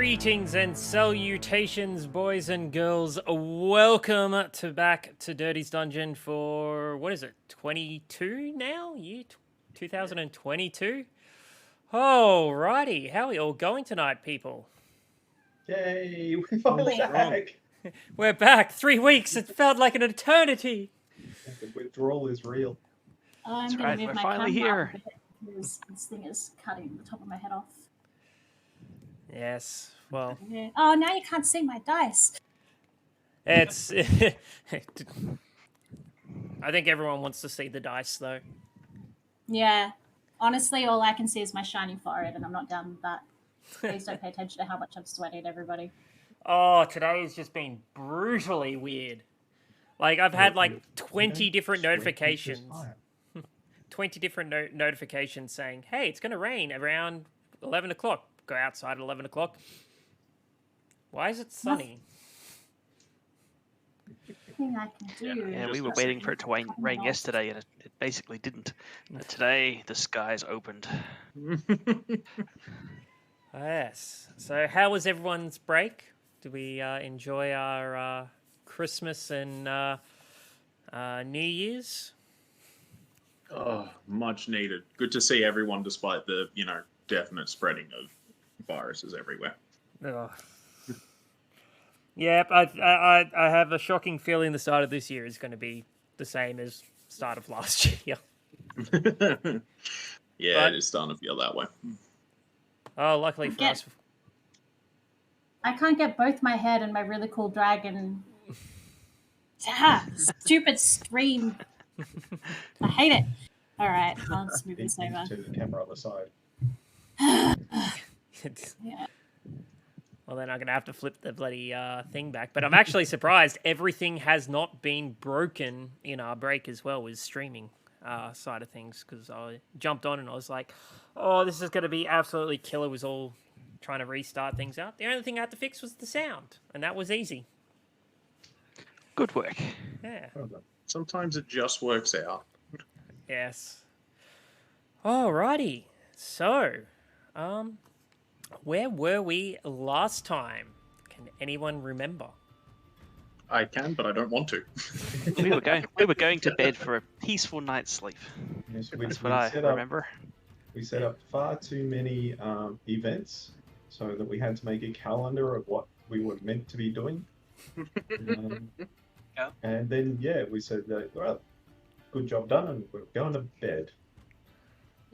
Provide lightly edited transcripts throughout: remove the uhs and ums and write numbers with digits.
Greetings and salutations, boys and girls. Welcome back to Dirty's Dungeon for, what is it, 22 now? Year 2022? Alrighty, how are we all going tonight, people? Yay, we're finally back! We're back! 3 weeks! It felt like an eternity! The withdrawal is real. I'm going to move my finally camera here. because this thing is cutting the top of my head off. Yes, well... Oh, now you can't see my dice. It's... I think everyone wants to see the dice, though. Yeah. Honestly, all I can see is my shiny forehead, and I'm not down with that. Please don't pay attention to how much I'm sweating, everybody. Oh, today has just been brutally weird. Like, I've had like 20 different notifications. 20 different notifications saying, hey, it's going to rain around 11 o'clock. Go outside at 11 o'clock. Why is it sunny? Nothing I can do. Yeah, we were waiting for it to rain yesterday, and it basically didn't. But today, the skies opened. Yes. So how was everyone's break? Did we enjoy our Christmas and New Year's? Oh, much needed. Good to see everyone despite the, definite spreading of viruses everywhere. Ugh. Yep, I have a shocking feeling the start of this year is going to be the same as start of last year. Yeah, it is starting to feel that way. Oh, luckily for us. I can't get both my head and my really cool dragon. Stupid scream. I hate it. All right, I'll just move this over. To the camera on the side. Yeah. Well, then I'm going to have to flip the bloody thing back. But I'm actually surprised everything has not been broken in our break as well as streaming side of things. Because I jumped on and I was like, oh, this is going to be absolutely killer. Was all trying to restart things out. The only thing I had to fix was the sound. And that was easy. Good work. Yeah. Sometimes it just works out. Yes. Alrighty. So, where were we last time? Can anyone remember? I can, but I don't want to. We were going to bed for a peaceful night's sleep. Yes, That's what I remember. We set up far too many events so that we had to make a calendar of what we were meant to be doing. Yeah. And then, we said that, well, good job done, and we're going to bed.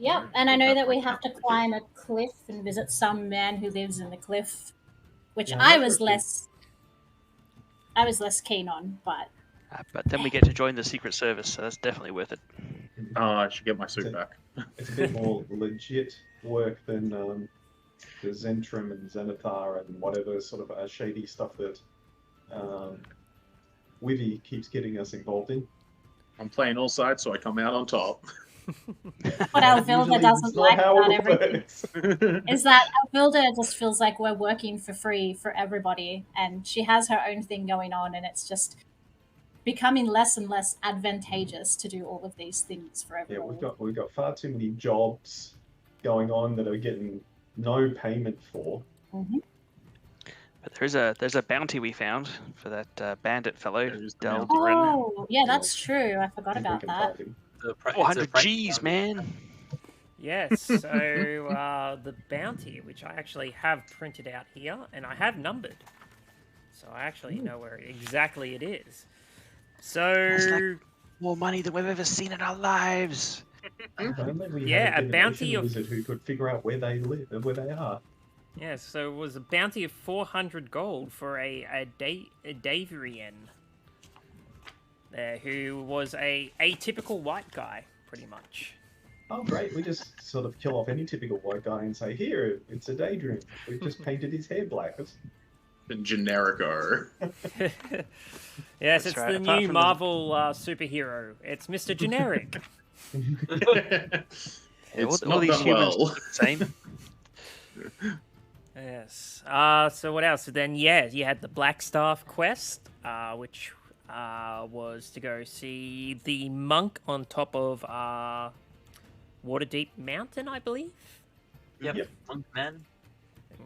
Yep, and I know that we have to climb a cliff and visit some man who lives in the cliff, which I was less keen on, but then we get to join the Secret Service, so that's definitely worth it. Oh, I should get my suit back. It's a bit more legit work than the Zentrum and Zenithar and whatever sort of shady stuff that Wivy keeps getting us involved in. I'm playing all sides, so I come out on top. what Elvilda doesn't like about everything is that Elvilda just feels like we're working for free for everybody, and she has her own thing going on, and it's just becoming less and less advantageous to do all of these things for everyone. Yeah, we've got far too many jobs going on that are getting no payment for. Mm-hmm. But there's a bounty we found for that bandit fellow. Oh, yeah, that's true. I forgot about that. 400 G's, man. Yes, so the bounty, which I actually have printed out here, and I have numbered. So I actually know where exactly it is. So... That's like more money than we've ever seen in our lives. Yeah, a bounty of... wizard who could figure out where they live and where they are. Yeah, so it was a bounty of 400 gold for a Davrian. There, who was a atypical white guy, pretty much. Oh, great. We just sort of kill off any typical white guy and say, here, it's a daydream. We've just painted his hair black. Generico. Yes, That's it's right. the Apart new from Marvel superhero. It's Mr. Generic. It's all these done humans well. look the same. Yes. So what else? So then, you had the Blackstaff quest, which was to go see the monk on top of Waterdeep Mountain, I believe. Yep. Monk man.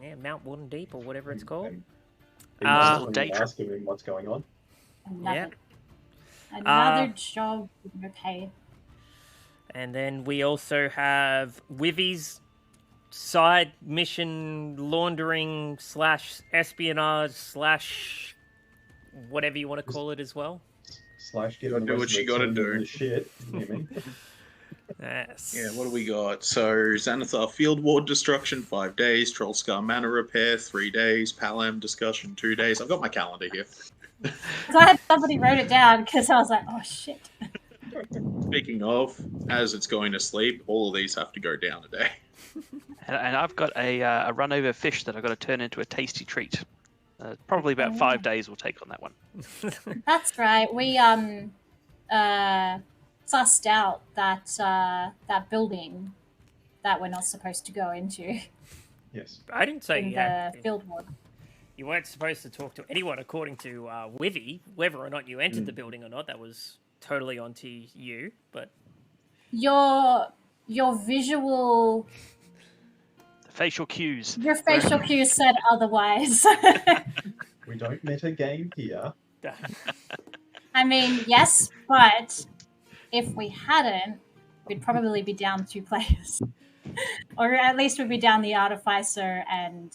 Yeah, Mount Waterdeep or whatever it's called. And he must have day been trip. asking him what's going on. Yeah. Another job. Okay. And then we also have Wivy's side mission laundering / espionage / whatever you want to call it as well. Slash getting Gotta the do rest what of she the gotta team do. in the shit. You mean? Yes. Yeah, what do we got? So, Xanathar Field Ward Destruction, 5 days. Trollscar Mana Repair, 3 days. Palam Discussion, 2 days. I've got my calendar here. Glad somebody wrote it down because I was like, oh shit. Speaking of, as it's going to sleep, all of these have to go down a day. And I've got a run over fish that I've got to turn into a tasty treat. Probably about 5 days will take on that one. That's right. We sussed out that building that we're not supposed to go into Yes. I didn't say in yeah. the field ward. You weren't supposed to talk to anyone according to Wivy, whether or not you entered the building or not. That was totally onto you, but Your visual, The facial cues. your facial cues said otherwise. We don't meta game here. I mean, yes, but if we hadn't, we'd probably be down 2 players. Or at least we'd be down the Artificer and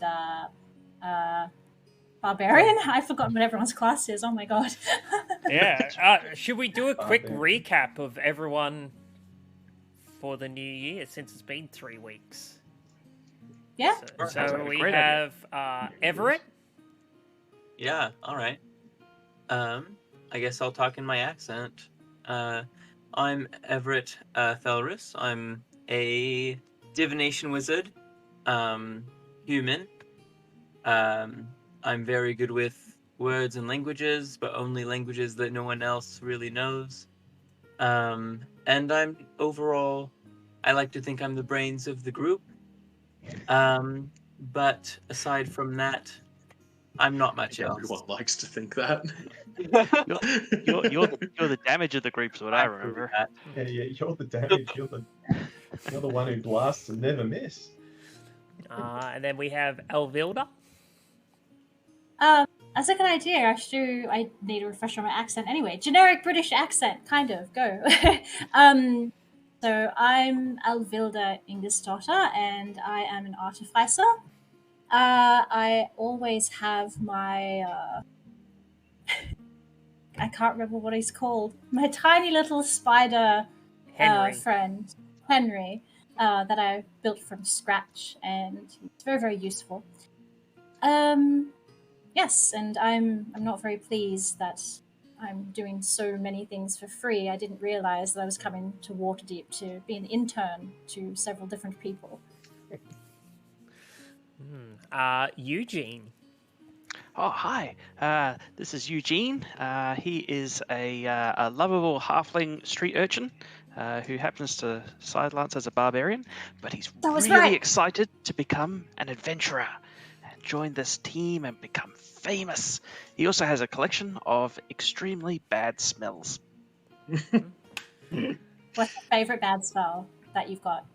Barbarian. I've forgotten what everyone's class is. Oh my god. yeah. Should we do a quick recap of everyone for the new year since it's been 3 weeks? Yeah. So, Sounds like a we great have Everett. Yeah, alright. I guess I'll talk in my accent. I'm Everett Thelris. I'm a divination wizard, human. I'm very good with words and languages, but only languages that no one else really knows. And I'm overall, I like to think I'm the brains of the group. But aside from that, I'm not much else. Everyone likes to think that. You're the damage of the group, is what I remember. Yeah, you're the damage. You're the one who blasts and never miss. And then we have Elvilda. That's a good idea. I need a refresher on my accent. Anyway, generic British accent, kind of. Go. So I'm Elvilda Ingesdotter, and I am an artificer. I always have my I can't remember what he's called. My tiny little spider Henry. friend, Henry, that I built from scratch, and it's very, very useful. Yes, and I'm not very pleased that I'm doing so many things for free. I didn't realize that I was coming to Waterdeep to be an intern to several different people. Eugene. Oh, hi. This is Eugene. He is a lovable halfling street urchin who happens to sidelance as a barbarian, but he's That was really right. excited to become an adventurer and join this team and become famous. He also has a collection of extremely bad smells. What's your favorite bad spell that you've got?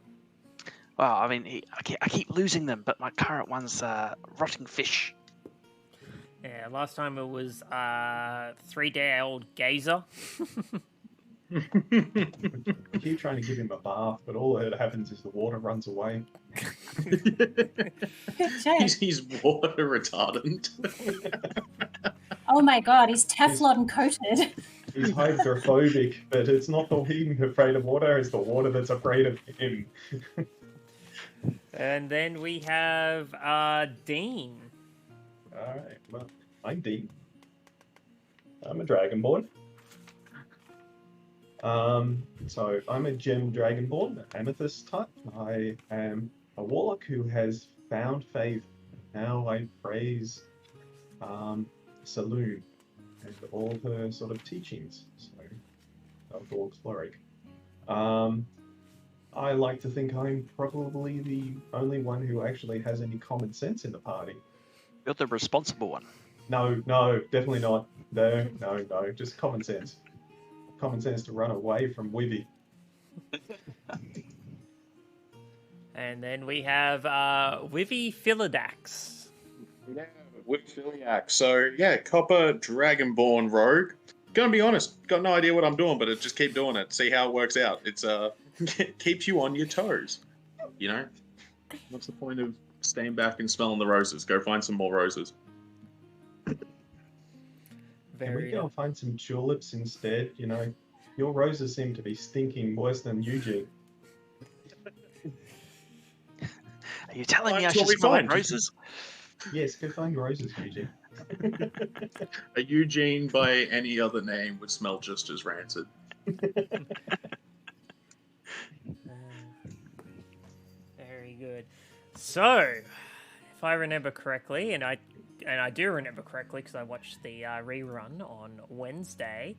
Well, I mean, I keep losing them, but my current one's rotting fish. Yeah, last time it was 3-day-old gazer. We keep trying to give him a bath, but all that happens is the water runs away. He's water retardant. Oh my god, he's Teflon coated. He's hydrophobic, but it's not the him afraid of water, it's the water that's afraid of him. And then we have Dean. Alright, well, I'm Dean. I'm a Dragonborn. So I'm a gem Dragonborn, amethyst type. I am a warlock who has found faith. Now I praise Saloon and all her sort of teachings. So, Orc Cleric. I like to think I'm probably the only one who actually has any common sense in the party. You're the responsible one. No, definitely not. No, just common sense. Common sense to run away from Wivy. And then we have Wivy Philodax. Yeah, with Philiac. So yeah, Copper Dragonborn Rogue. Gonna be honest, got no idea what I'm doing, but it just keep doing it. See how it works out. It's keeps you on your toes. You know, what's the point of staying back and smelling the roses? Go find some more roses. Can we go and find some tulips instead? You know, your roses seem to be stinking worse than Eugene. Are you telling me I That's should what we smell like find. roses? Yes, go find roses, Eugene. A Eugene by any other name would smell just as rancid. Very good. So, if I remember correctly, and I do remember correctly because I watched the rerun on Wednesday,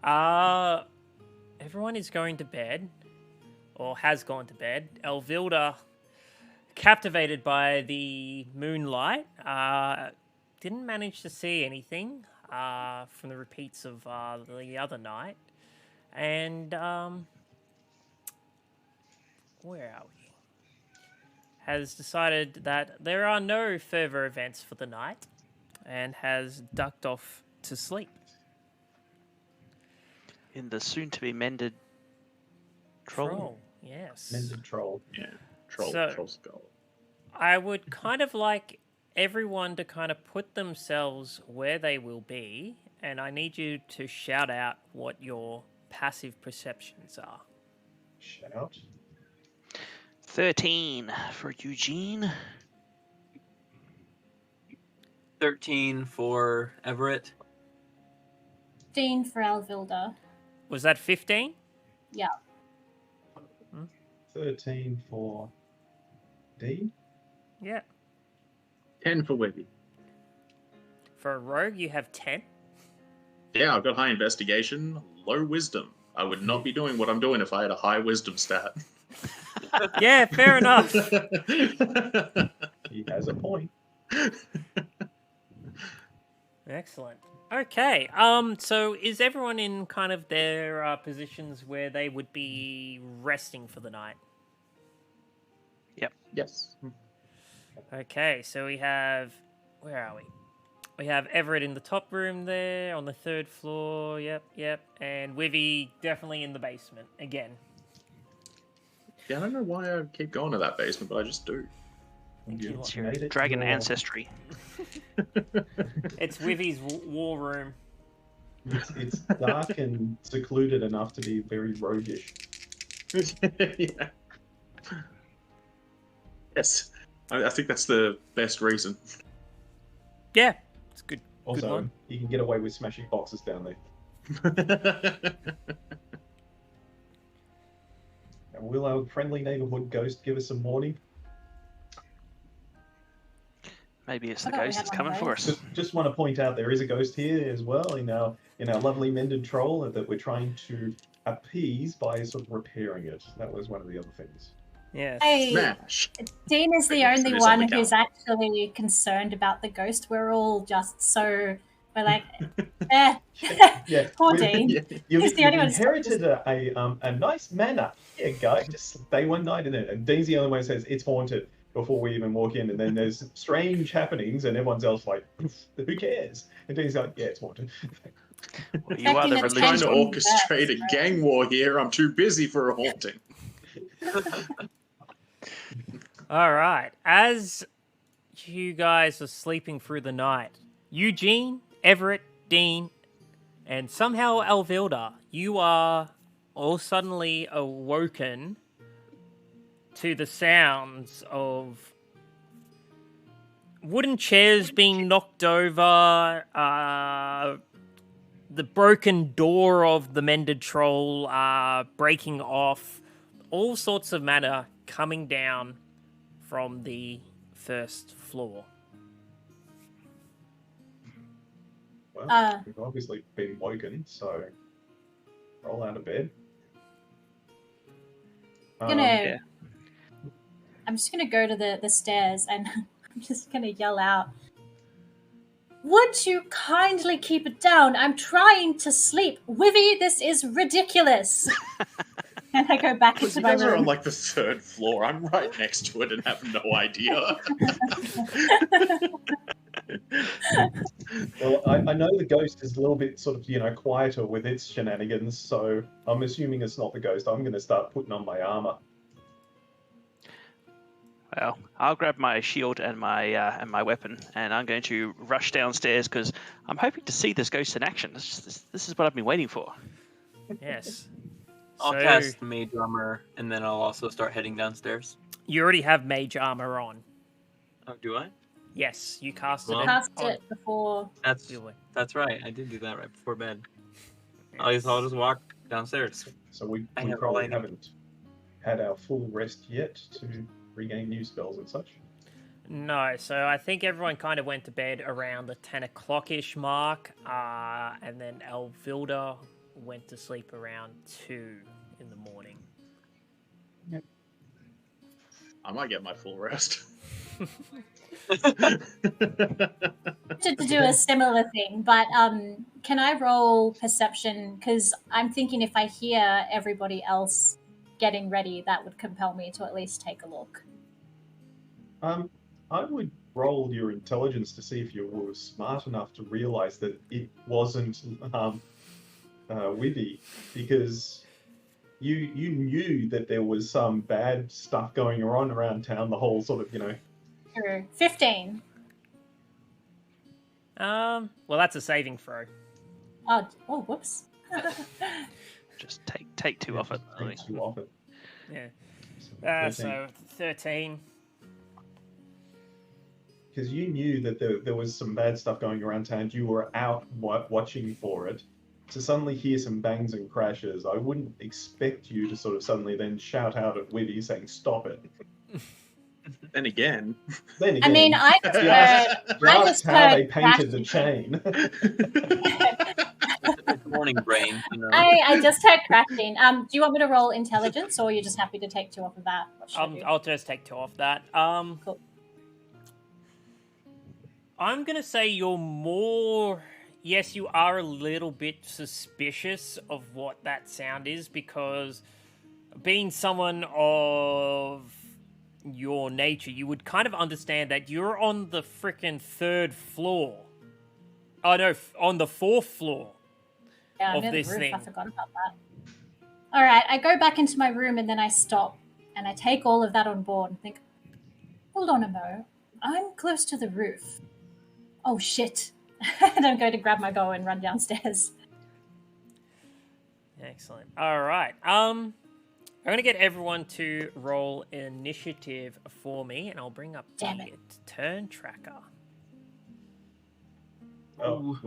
everyone is going to bed, or has gone to bed. Elvilda, captivated by the moonlight, didn't manage to see anything from the repeats of the other night. And where are we? Has decided that there are no further events for the night and has ducked off to sleep. In the soon-to-be mended troll. Yes. Mended troll. Yeah, troll skull. I would kind of like everyone to kind of put themselves where they will be, and I need you to shout out what your passive perceptions are. Shout. 13 for Eugene. 13 for Everett. 15 for Elvilda. Was that 15? Yeah. 13 for D. Yeah. 10 for Webby. For a rogue, you have 10. Yeah, I've got high investigation, low wisdom. I would not be doing what I'm doing if I had a high wisdom stat. Yeah, fair enough. He has a point. Excellent. Okay. So is everyone in kind of their positions where they would be resting for the night? Yes. Okay, so we have... Where are we? We have Everett in the top room there, on the 3rd floor. Yep. And Wivy definitely in the basement, again. Yeah, I don't know why I keep going to that basement, but I just do. It's your Made it dragon your- ancestry. It's Wivy's war room. It's dark and secluded enough to be very roguish. Yeah. Yes. I think that's the best reason. Yeah, it's good. Good Also, one. you can get away with smashing boxes down there. And will our friendly neighborhood ghost give us a warning? Maybe it's I the thought we ghost had that's one of coming for those. us. Just want to point out there is a ghost here as well in our lovely mended troll that we're trying to appease by sort of repairing it. That was one of the other things. Yes. Hey, Smash. Dean is the Okay, so only it's on one the who's actually concerned about the ghost. We're all just so... We're like, Yeah, Poor we- Dean. yeah, you've, He's the you've only one who's- inherited a nice manor. Yeah, guy, just stay one night in it. And Dean's the only one who says it's haunted before we even walk in. And then there's strange happenings, and everyone's else like, who cares? And Dean's like, yeah, it's haunted. Well, you are the Expecting I'm trying to attention. orchestrate a gang war here. I'm too busy for a haunting. All right. As you guys are sleeping through the night, Eugene, Everett, Dean, and somehow Elvilda, you are all suddenly awoken to the sounds of wooden chairs being knocked over, the broken door of the mended troll breaking off, all sorts of matter coming down from the 1st floor. Well, we've obviously been woken, so roll out of bed. I'm just gonna go to the stairs and I'm just gonna yell out, "Would you kindly keep it down? I'm trying to sleep. Wivy, this is ridiculous." And I go back Because into you my guys are on room. like the 3rd floor. I'm right next to it and have no idea. Well, I know the ghost is a little bit sort of, quieter with its shenanigans, so I'm assuming it's not the ghost. I'm going to start putting on my armor. Well, I'll grab my shield and my weapon, and I'm going to rush downstairs because I'm hoping to see this ghost in action. This is what I've been waiting for. Yes. I'll So, cast Mage Armor, and then I'll also start heading downstairs. you already have mage armor on. Oh, do I? Yes, you casted Well, it. Cast on. it before. That's right. I did do that right before bed. I'll just walk downstairs. So we I have all I probably need. haven't had our full rest yet to regain new spells and such. No, so I think everyone kind of went to bed around the 10 o'clock-ish mark, and then Elvilda went to sleep around 2 in the morning. I might get my full rest. To do a similar thing, but can I roll perception? Because I'm thinking if I hear everybody else getting ready, that would compel me to at least take a look. I would roll your intelligence to see if you were smart enough to realize that it wasn't Withy, because you knew that there was some bad stuff going on around town. The whole sort of, True. 15. Well, that's a saving throw. Oh, whoops. Just take 2 off it. Take 2 off it. Yeah. So 13. Because you knew that there was some bad stuff going around town. You were out watching for it. To suddenly hear some bangs and crashes, I wouldn't expect you to sort of suddenly then shout out at Witty saying, "Stop it." Then again. I mean, I just how heard they painted the chain. Morning brain, you know. I just heard crashing. Do you want me to roll intelligence, or are you just happy to take 2 off of that? What should I do? I'll just take 2 off that. Cool. I'm going to say you're more... Yes, you are a little bit suspicious of what that sound is, because being someone of your nature, you would kind of understand that you're on the frickin' 3rd floor. Oh, no, on the 4th floor Yeah, of near this the roof. thing. I forgot about that. All right, I go back into my room and then I stop and I take all of that on board and think, hold on a mo, I'm close to the roof. Oh shit. And I'm going to grab my bow and run downstairs. Excellent. All right. I'm going to get everyone to roll initiative for me, and I'll bring up Damn the it. turn tracker. Oh,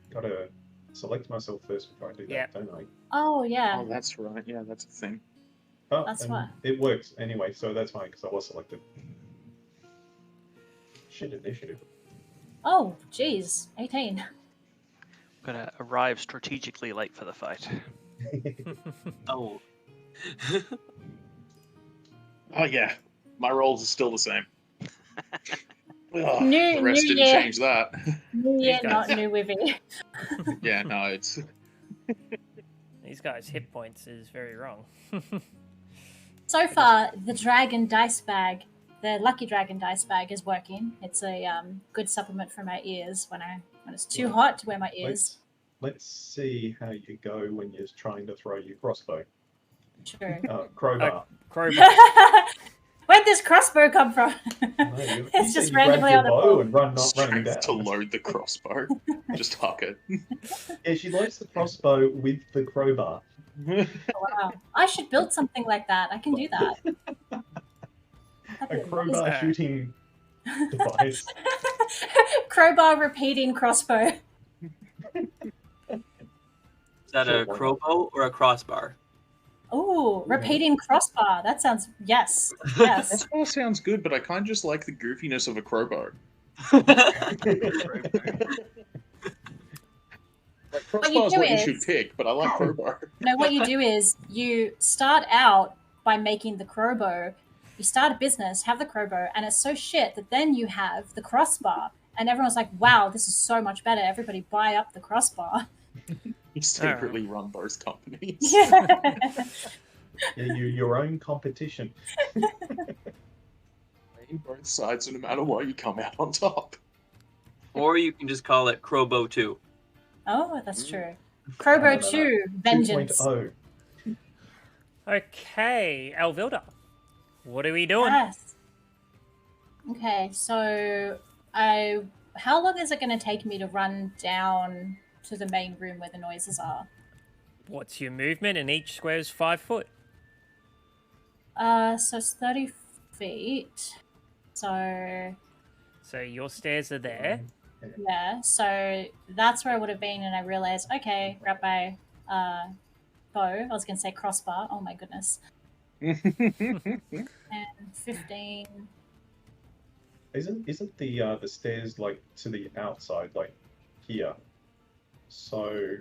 got to select myself first before I do that, Yeah. don't I? Oh yeah, Oh, that's right. Yeah, that's a thing. Oh, That's and why. it works anyway, so that's fine because I was selected. Shit, initiative. oh geez, 18. I'm gonna arrive strategically late for the fight. Oh. Oh, yeah. My rolls are still the same. Ugh, New- the rest new didn't year. change that. New year, guys. not new Wivy. Yeah, no, it's... These guys' hit points is very wrong. So far, the dragon dice bag, the lucky dragon dice bag, is working. It's a good supplement for my ears when it's too hot to wear my ears. Let's see how you go when you're trying to throw your crossbow. True. Crowbar. Crowbar. Where'd this crossbow come from? No, It's said just you grab randomly your on the bow floor. and run, not running Strength down. to load the crossbow. Just huck it. Yeah, she loads the crossbow with the crowbar. Oh, wow. I should build something like that. I can do that. A crowbar shooting device. Crowbar repeating crossbow. Is that a crowbow or a crossbar? Ooh, repeating crossbar. That sounds yes. Yes. Crossbow sounds good, but I kind of just like the goofiness of a crowbar. Like, crossbar is do what you is- should pick, but I like crowbar. No, what you do is you start out by making the crowbow. You start a business, have the crowbow, and it's so shit that then you have the crossbar. And everyone's like, wow, this is so much better. Everybody buy up the crossbar. You secretly run both companies. Yeah. Yeah, your own competition. Both sides, no matter what, you come out on top. Or you can just call it Crowbow 2. Oh, that's true. Crowbow 2, Vengeance. 2.0. Okay, Elvilda, what are we doing? Yes. Okay, so how long is it going to take me to run down to the main room where the noises are? What's your movement? And each square is 5 foot. So it's 30 feet. So your stairs are there. yeah, so that's where I would have been, and I realized, okay, grab my bow. I was going to say crossbar. Oh my goodness. And 15. Isn't the stairs like to the outside, like here? So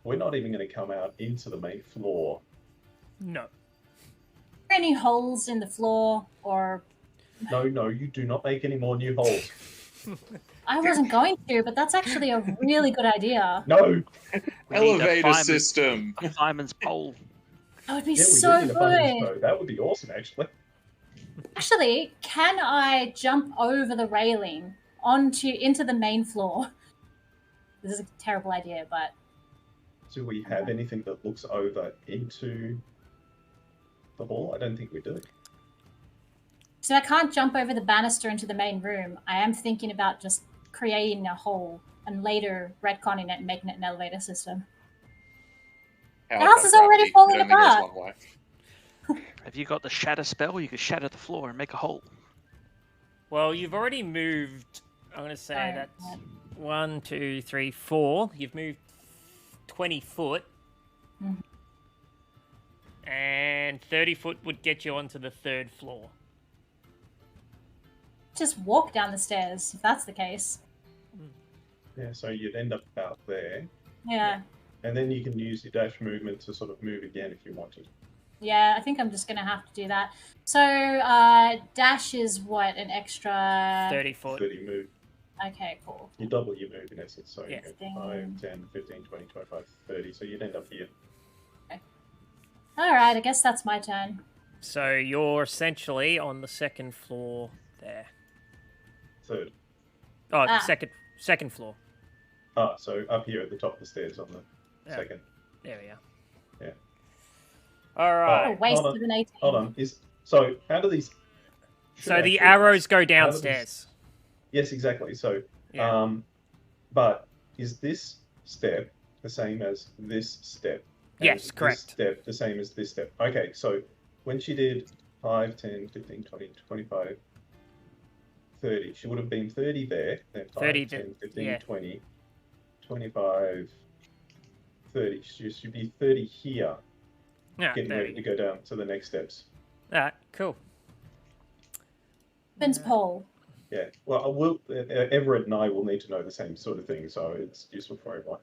we're not even going to come out into the main floor. No. Any holes in the floor or? No, you do not make any more new holes. I wasn't going to, but that's actually a really good idea. No. We need a Elevator fireman- system. A fireman's pole. That would be Yeah, we so do need a fireman's good. bow. That would be awesome, actually. Actually, can I jump over the railing into the main floor? This is a terrible idea, but Do we have anything that looks over into the hall? I don't think we do. so I can't jump over the banister into the main room. I am thinking about just creating a hole and later retconning it and making it an elevator system. How The house about is already gravity? falling It only goes apart. one way. Have you got the shatter spell? You could shatter the floor and make a hole. Well, you've already moved. I'm going to say Alright, that's yeah. 1, 2, 3, 4. You've moved 20 foot. Mhm. And 30 foot would get you onto the 3rd floor. Just walk down the stairs if that's the case. Yeah, so you'd end up about there. Yeah. And then you can use your dash movement to sort of move again if you wanted. Yeah, I think I'm just gonna have to do that. So, dash is what, an extra 30 foot. 30 move. Okay, cool. You double your move in essence. So Yeah. you go 5, 10, 15, 20, 25, 30. So you'd end up here. Alright, I guess that's my turn. So you're essentially on the 2nd floor there. Third. Oh, Ah. second floor. So up here at the top of the stairs on the Yeah. second. There we are. Yeah. All What a right. waste hold on. of an 18. Hold on. So how do these... So should the actually- arrows go how do these- downstairs. Yes, exactly. So, Yeah. but is this step the same as this step? And Yes, is correct. This step the same as this step. Okay, so when she did 5, 10, 15, 20, 25, 30, she would have been 30 there, then 5, 30 10, 15, yeah. 20, 25, 30. She should be 30 here, Yeah, getting there ready we to go down to the next steps. go. All right, cool. Vince Paul. Yeah, well, Everett and I will need to know the same sort of thing, so it's useful for everyone.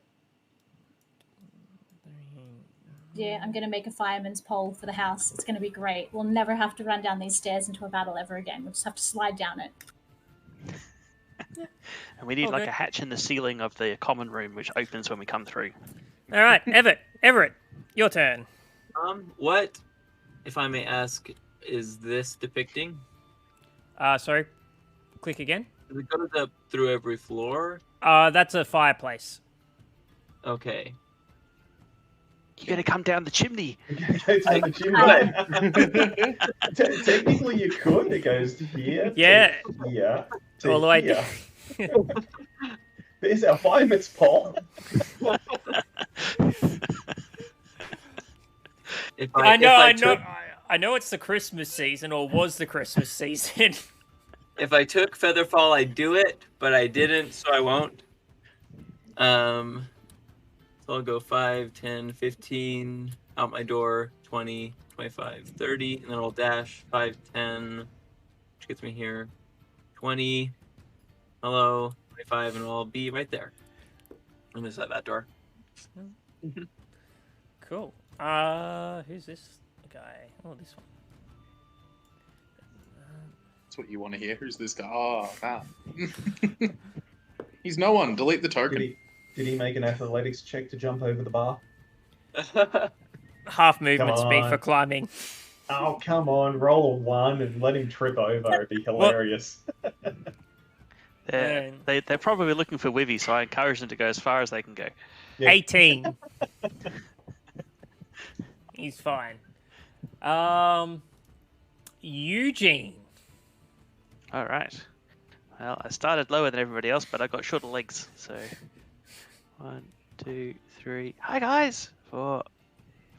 Yeah, I'm gonna make a fireman's pole for the house. It's gonna be great. We'll never have to run down these stairs into a battle ever again. We'll just have to slide down it. And we need like Okay. a hatch in the ceiling of the common room, which opens when we come through. All right, Everett, your turn. What, if I may ask, is this depicting? Sorry, click again. Does it go through every floor? That's a fireplace. Okay. You gotta come down the chimney. It goes down the chimney. Technically, you could. It goes to here. Yeah. To here. To All the way here. There's our fireman's pole. If I know, took- I know it's the Christmas season, or was the Christmas season. If I took Featherfall, I'd do it, but I didn't, so I won't. So I'll go 5, 10, 15, out my door, 20, 25, 30, and then I'll dash 5, 10, which gets me here, 20, hello, 25, and I'll be right there. On this side of that door. Cool. Who's this guy? Oh, this one. That's what you want to hear. Who's this guy? Oh, man. He's no one. Delete the token. Did he make an athletics check to jump over the bar? half movement Come speed for on. climbing. Oh, come on. Roll a 1 and let him trip over. It'd be hilarious. They're probably looking for Wivy, so I encourage them to go as far as they can go. Yeah. 18. He's fine. Eugene. All right. Well, I started lower than everybody else, but I got shorter legs. So 1, 2, 3. Hi guys. 4,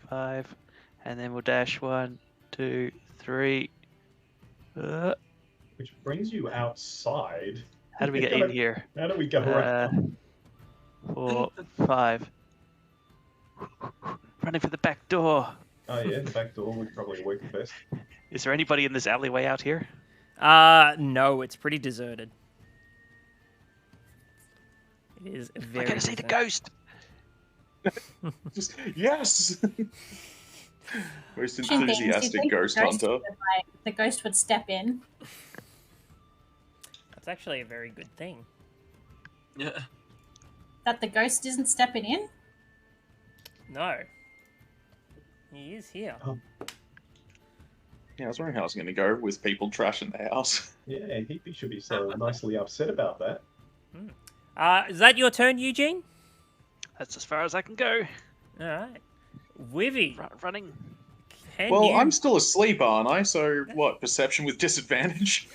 5, and then we'll dash 1, 2, 3. Which brings you outside. How do we get in here? How do we go around? 4, 5. Running for the back door. Oh yeah, the back door would probably work the best. Is there anybody in this alleyway out here? No, it's pretty deserted. It is very I gotta see the ghost. Just, yes! Most Two things. You enthusiastic think ghost the ghost hunter. would, like, the ghost would step in. That's actually a very good thing. Yeah. That the ghost isn't stepping in? No. He is here. Oh. Yeah, I was wondering how I was going to go with people trashing the house. Yeah, he should be so nicely upset about that. Is that your turn, Eugene? That's as far as I can go. All right. Wivy. Running. Well, I'm still asleep, aren't I? So, what, perception with disadvantage?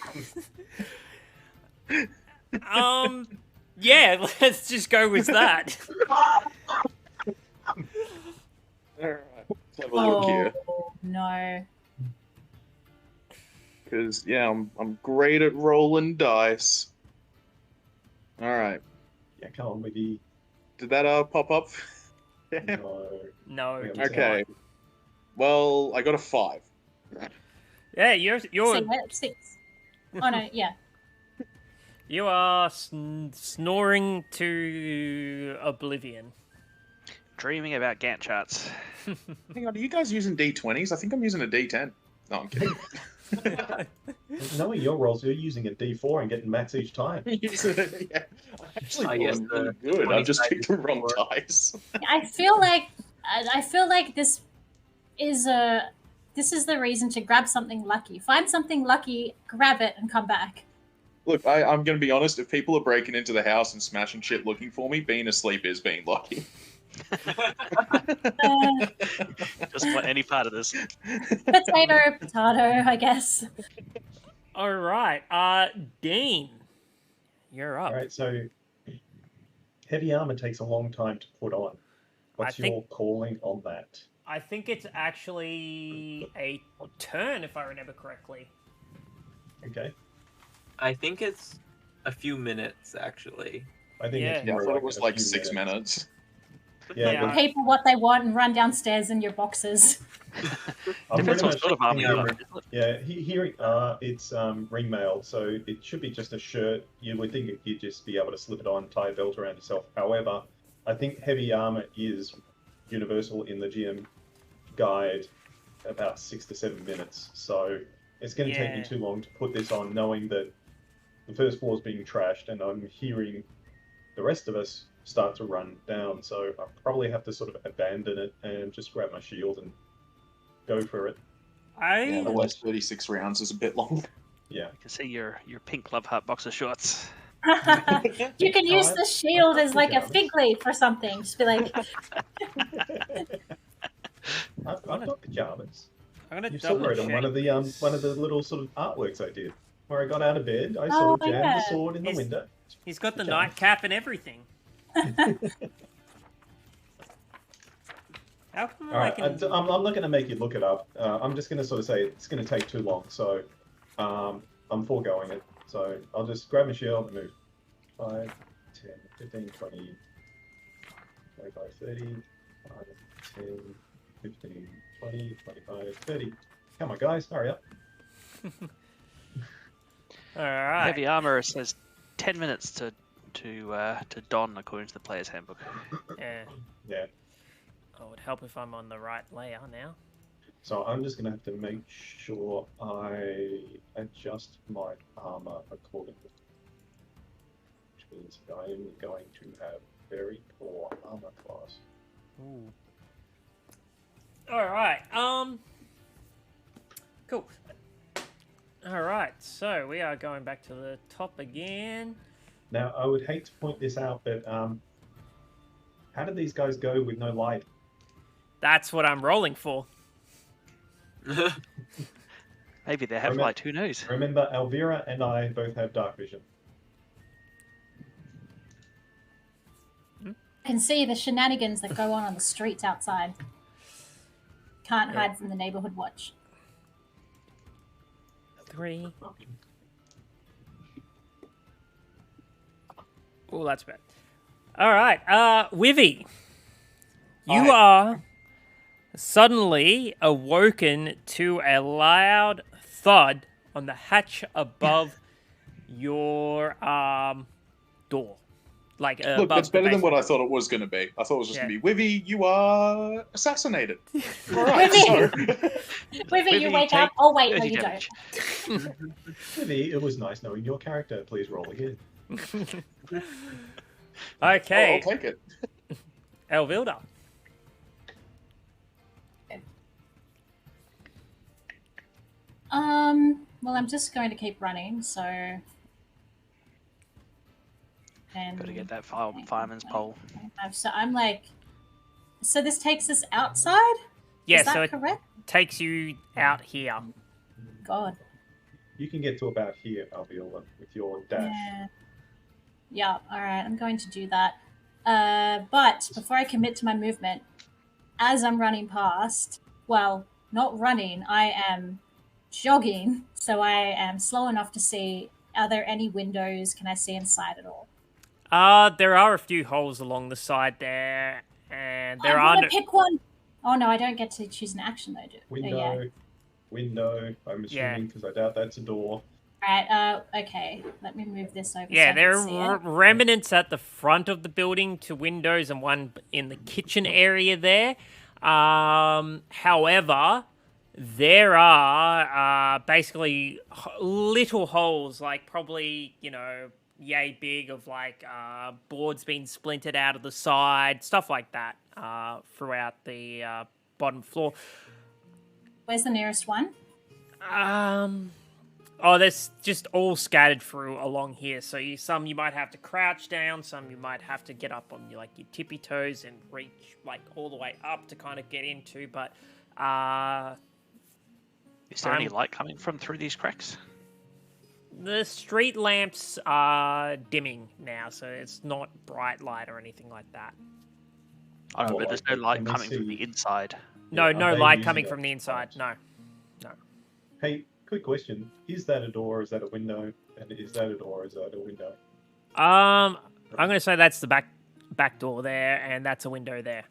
Yeah, let's just go with that. Alright, let's have a look here. No. Because, yeah, I'm great at rolling dice. Alright. Yeah, come on with the... Did that pop up? Yeah. No. Yeah, it Okay. doesn't. Well, I got a 5. Yeah, you're See, we're at 6. Oh no, yeah. you are snoring to oblivion. Dreaming about Gantt charts. Hang on, are you guys using D20s? I think I'm using a D10. No, I'm kidding. Knowing your rolls, you're using a D4 and getting mats each time. Yeah. Actually, I guess really the good. I've just 25 picked the wrong D4. dice. I feel like this is the reason to grab something lucky. Find something lucky, grab it, and come back. Look, I'm going to be honest. If people are breaking into the house and smashing shit looking for me, being asleep is being lucky. Just want any part of this. Potato, I guess. All right. Dean, you're up. Alright, so... Heavy armor takes a long time to put on. What's your calling on that? I think it's actually a turn, if I remember correctly. Okay. I think it's a few minutes, actually. I think it's Yeah, I more thought it was a like few 6 minutes. Yeah, Yeah. Give people what they want and run downstairs in your boxes. I'm Depends pretty what much sort of armor you thinking- have. Yeah, here it's ring mail, so it should be just a shirt. You would think you'd just be able to slip it on, tie a belt around yourself. However, I think heavy armor is universal in the GM guide, about 6 to 7 minutes. So it's going to take me too long to put this on, knowing that the first floor is being trashed, and I'm hearing the rest of us start to run down. So I'll probably have to sort of abandon it and just grab my shield and go for it. Yeah, otherwise 36 rounds is a bit long. Yeah. I can see your pink Love Heart boxer shorts. You can use the shield as like a fig leaf or something. Just be like, I've got pajamas. I'm gonna You saw double it on check. one of the little sort of artworks I did, where I got out of bed, I sort of jammed the sword in the window. He's got the Pajamas. nightcap and everything. How come All right, I can... I'm not going to make you look it up. I'm just going to sort of say it's going to take too long, so I'm foregoing it. So I'll just grab my shield and move 5, 10, 15, 20, 25, 30, 5, 10, 15, 20, 25, 30. Come on, guys, hurry up. All right. Heavy armor says 10 minutes to don according to the player's handbook. Yeah. Yeah. Oh, it would help if I'm on the right layer now. So I'm just going to have to make sure I adjust my armor accordingly. Which means I am going to have very poor armor class. Ooh. All right. Cool. All right. So we are going back to the top again. Now, I would hate to point this out, but how did these guys go with no light? That's what I'm rolling for. Maybe they have light. Who knows? Remember, Elvira and I both have dark vision. I can see the shenanigans that go on the streets outside. Can't hide from the neighborhood watch. 3. Oh, that's bad. All right. Wivy, you are suddenly awoken to a loud thud on the hatch above your door. Like, look, that's better than what I thought it was going to be. I thought it was just going to be, Wivy, you are assassinated. All right, Wivy, you wake up. Oh, wait, no, you don't. Wivy, it was nice knowing your character. Please roll again. Okay. I'll take it. Elvilda. Well, I'm just going to keep running, so... And Got to get that fireman's pole. So I'm like... So this takes us outside? Yeah, Is that so correct? it takes you out here. God. You can get to about here, Elvilda, with your dash. Yeah, alright, I'm going to do that. But before I commit to my movement, as I'm running past, well, not running, I am jogging, so I am slow enough to see, are there any windows? Can I see inside at all? There are a few holes along the side there, and there I are... want to pick one! Oh no, I don't get to choose an action though, Window, I'm assuming, because I doubt that's a door. Alright, okay, let me move this over. Yeah, so there I can are see it. remnants at the front of the building to windows and one in the kitchen area there. However, there are basically little holes, like probably, yay big, of like boards being splintered out of the side, stuff like that throughout the bottom floor. Where's the nearest one? Oh, there's just all scattered through along here. So some you might have to crouch down, some you might have to get up on your tippy toes and reach like all the way up to kind of get into. But is there any light coming from through these cracks? The street lamps are dimming now, so it's not bright light or anything like that. Oh, but there's no light coming from the inside. No, no light coming from the inside. No. Hey, quick question. Is that a door or is that a window? And is that a door or is that a window? I'm going to say that's the back door there, and that's a window there.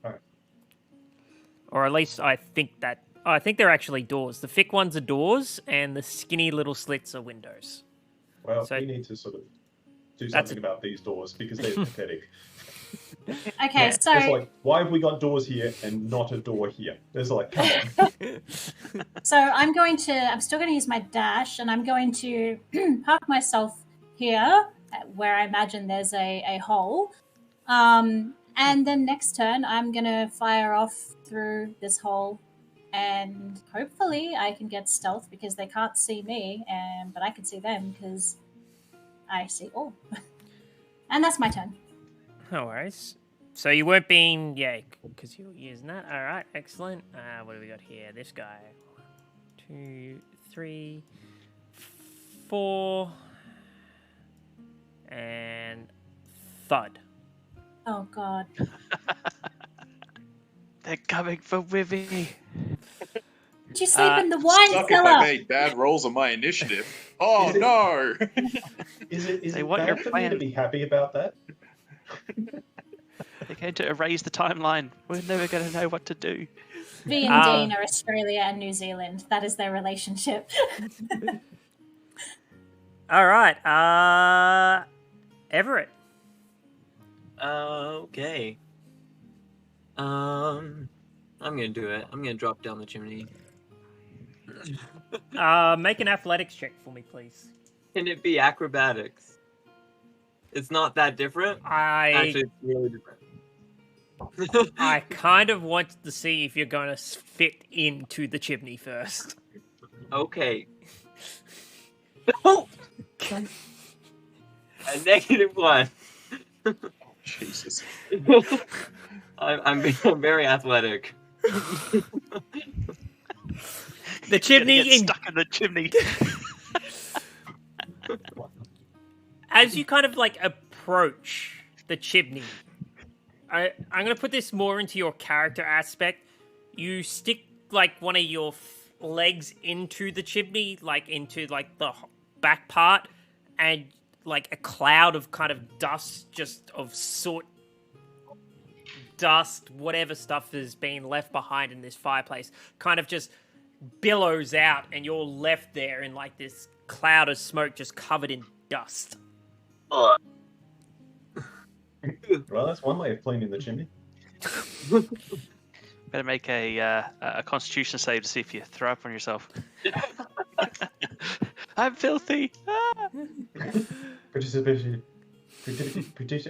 Alright. Or at least I think they're actually doors. The thick ones are doors, and the skinny little slits are windows. Well, we need to sort of do something about these doors because they're pathetic. Okay, so... It's like, why have we got doors here and not a door here? There's like, come on. So I'm still going to use my dash, and I'm going to park myself here, where I imagine there's a hole. And then next turn, I'm going to fire off through this hole, and hopefully I can get stealth because they can't see me, but I can see them because I see all. And that's my turn. No worries. So you weren't being, because you were using that. All right, excellent. What do we got here? This guy. 1, 2, 3, 4, and thud. Oh God. They're coming for Wivy. Did you sleep in the wine Suck cellar? if I made bad rolls on my initiative. Oh no! Is it They bad want your for me plan. to be happy about that? They're going to erase the timeline. We're never going to know what to do. V and Dean are Australia and New Zealand. That is their relationship. All right. Everett. Okay. I'm gonna do it. I'm gonna drop down the chimney. Make an athletics check for me, please. Can it be acrobatics? It's not that different. Actually, it's really different. I kind of want to see if you're going to fit into the chimney first. Okay. No! A -1. Jesus. I'm very athletic. The chimney Get stuck in the chimney. As you kind of like approach the chimney, I'm going to put this more into your character aspect. You stick like one of your legs into the chimney, like into like the back part, and like a cloud of kind of dust, just of soot, dust, whatever stuff has been left behind in this fireplace, kind of just billows out, and you're left there in like this cloud of smoke just covered in dust. Well, that's one way of cleaning the chimney. Better make a constitution save to see if you throw up on yourself. I'm filthy. Ah! Participation.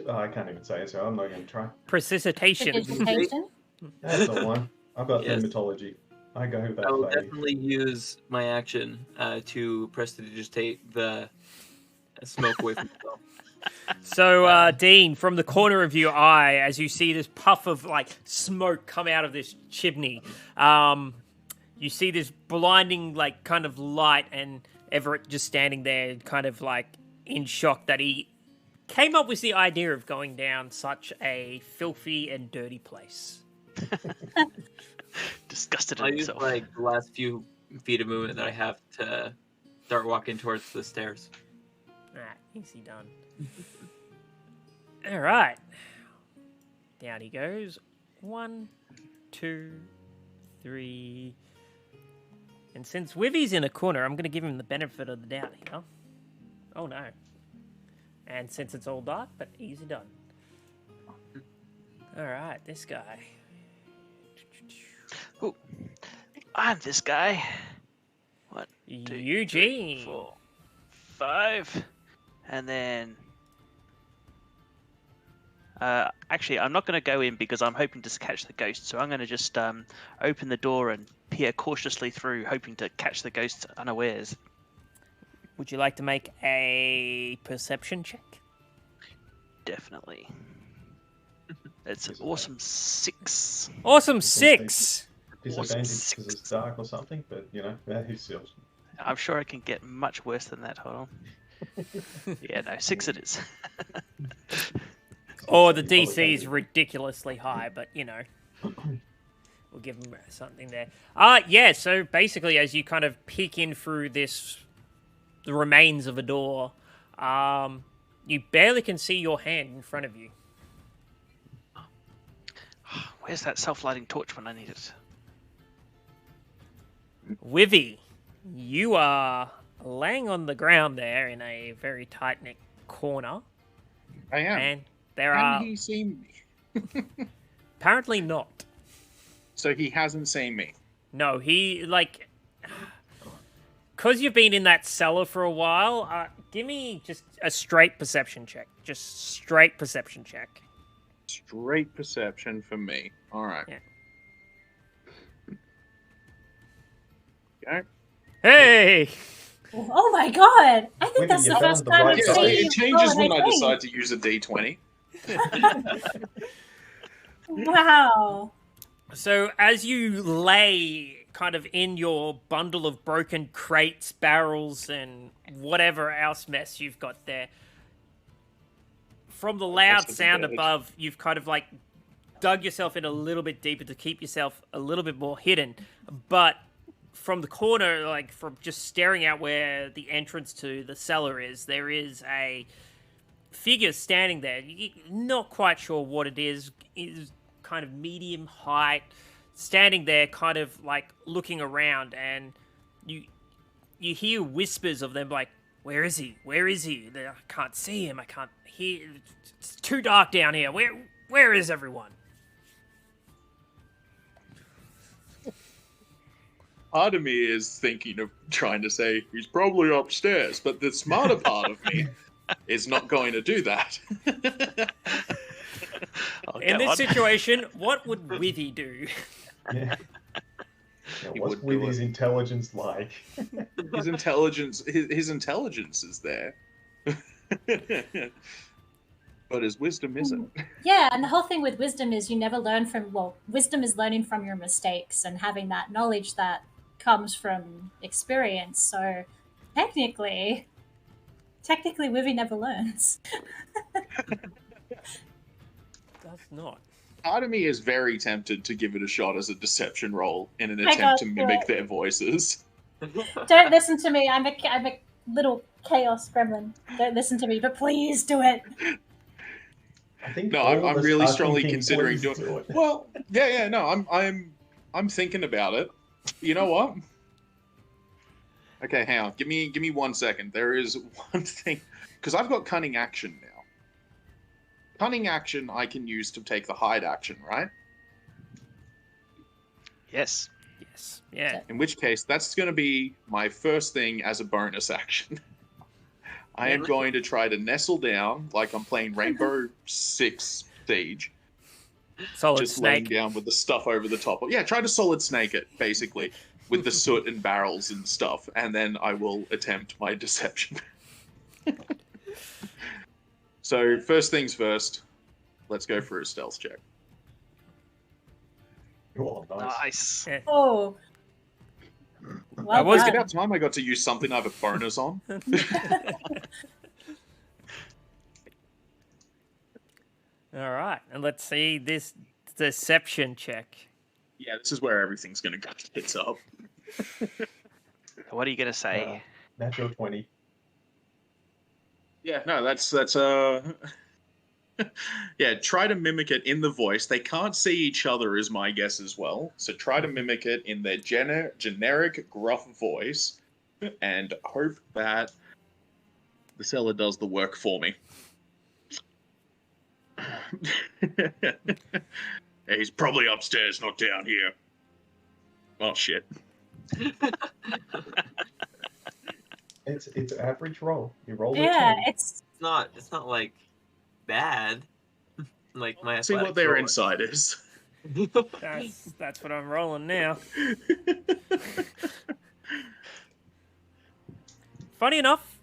Oh, I can't even say it, so I'm not going to try. Precipitation. Precipitation? That's the one. I've got Yes. dermatology. I go with that I will phase. definitely use my action to prestidigitate the smoke away from myself. So, Dean, from the corner of your eye, as you see this puff of like smoke come out of this chimney, you see this blinding like kind of light, and Everett just standing there, kind of like in shock that he came up with the idea of going down such a filthy and dirty place. Disgusted I'll in use himself. like the last few feet of movement that I have to start walking towards the stairs. Easy done. All right. Down he goes. 1, 2, 3. And since Wivy's in a corner, I'm going to give him the benefit of the doubt here. Oh, no. And since it's all dark, but easy done. All right, this guy. Ooh, I'm this guy. 1, 2, Eugene. 4, 5, and then. Actually, I'm not going to go in because I'm hoping to catch the ghost. So I'm going to just open the door and peer cautiously through, hoping to catch the ghost unawares. Would you like to make a perception check? Definitely. It's an awesome 6. Awesome 6. Disadvantage because it's dark or something, but you know, who's still. I'm sure I can get much worse than that. Hold on. Yeah, no, 6 it is. Or the DC is ridiculously high, but you know, we'll give him something there. Yeah, so basically as you kind of peek in through the remains of a door, you barely can see your hand in front of you. Where's that self-lighting torch when I need it? Wivy, you are laying on the ground there in a very tight-knit corner. I am. And there Can are... he see me? Apparently not. So he hasn't seen me. No, he, like... Because you've been in that cellar for a while, give me just a straight perception check. Just straight perception check. Straight perception for me. All right. Yeah. Okay. Hey! Oh my god! I think Wait, that's you the found first the time right I've Yeah, side. seen it you changes roll when I anything. decide to use a D20. Wow. So as you lay kind of in your bundle of broken crates, barrels, and whatever else mess you've got there, from the loud That's sound bad. above, you've kind of like dug yourself in a little bit deeper to keep yourself a little bit more hidden. But from the corner, like from just staring out where the entrance to the cellar is, there is a figure standing there. You're not quite sure what it is. It's kind of medium height, standing there kind of like looking around, and you hear whispers of them like, where is he? Where is he? I can't see him. I can't hear. It's too dark down here. Where is everyone? Part of me is thinking of trying to say he's probably upstairs, but the smarter part of me is not going to do that. Oh, In go this on. situation, what would Withy do? Yeah. Yeah, He what's would with do his it. intelligence like? His intelligence is there. But his wisdom isn't. Yeah, and the whole thing with wisdom is you never learn from, well, wisdom is learning from your mistakes and having that knowledge that comes from experience. So technically, Wivy never learns. Does not. Part of me is very tempted to give it a shot as a deception roll in an My God, attempt to do mimic it. their voices. Don't listen to me. I'm a little chaos gremlin. Don't listen to me, but please do it. I think No, all of I'm us really are strongly thinking, considering please doing. do it. Well, yeah, no, I'm thinking about it. You know what? Okay, hang on. Give me 1 second. There is one thing because I've got cunning action now. Cunning action I can use to take the hide action, right? Yes. Yes. Yeah. In which case, that's going to be my first thing as a bonus action. I am going to try to nestle down like I'm playing Rainbow Six Siege. Solid Just laying snake. down with the stuff over the top. Yeah, try to solid snake it, basically, with the soot and barrels and stuff, and then I will attempt my deception. So, first things first, let's go for a stealth check. Oh, nice. Nice. Yeah. Oh. Well was done. It's about time I got to use something I have a bonus on. All right, and let's see this deception check. Yeah, this is where everything's going to go tits up. What are you gonna say? Natural 20. Yeah, no, that's yeah, try to mimic it in the voice. They can't see each other is my guess as well. So try to mimic it in their generic gruff voice and hope that the seller does the work for me. Yeah, he's probably upstairs, not down here. Oh shit. It's average roll. You roll a Yeah, 10. it's It's not like bad. Like my See what athletics their roll. insight is. That's what I'm rolling now. Funny enough.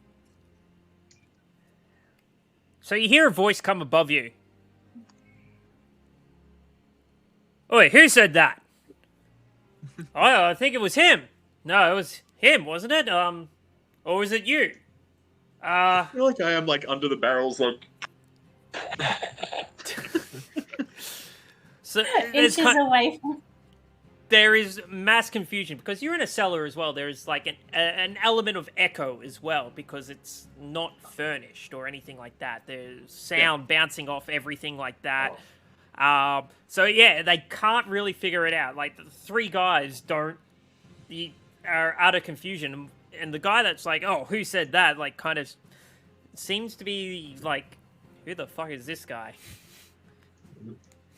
So you hear a voice come above you. Oi, who said that? I think it was him. No, it was him, wasn't it? Or was it you? I feel like I am like under the barrels, like So inches away from. there is mass confusion because you're in a cellar as well. There is like an element of echo as well because it's not furnished or anything like that. There's sound bouncing off everything like that. So yeah, they can't really figure it out. Like the three guys are out of confusion, and the guy that's like, "Oh, who said that?" Like kind of seems to be like, "Who the fuck is this guy?"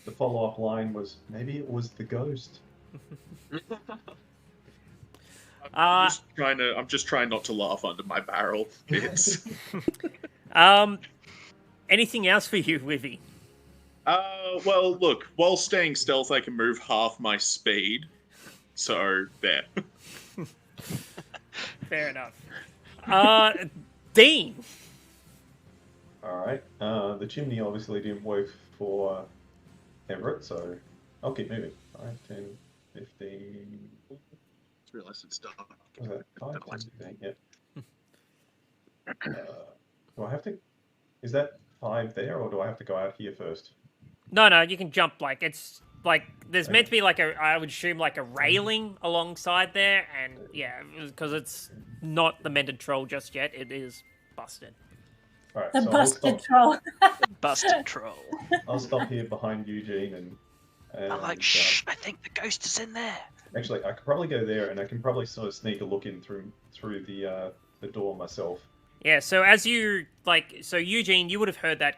The follow-up line was, maybe it was the ghost. I'm just trying not to laugh under my barrel. It's Anything else for you, Wivy? well, look, while staying stealth, I can move half my speed. So there. Fair enough. Dean. Alright. The chimney obviously didn't work for Everett, so I'll keep moving. 5, 10, 15... Just realised it's dark. Was that 5, 10, 15? Yeah. Do I have to... Is that 5 there, or do I have to go out here first? No, you can jump like it's like there's meant to be like I would assume like a railing alongside there, and yeah, because it's not the mended troll just yet. It is busted. Alright, The so busted troll. Busted troll. I'll stop here behind Eugene and I'm like, shh, I think the ghost is in there. actually, I could probably go there, and I can probably sort of sneak a look in through the door myself. Yeah. So so Eugene, you would have heard that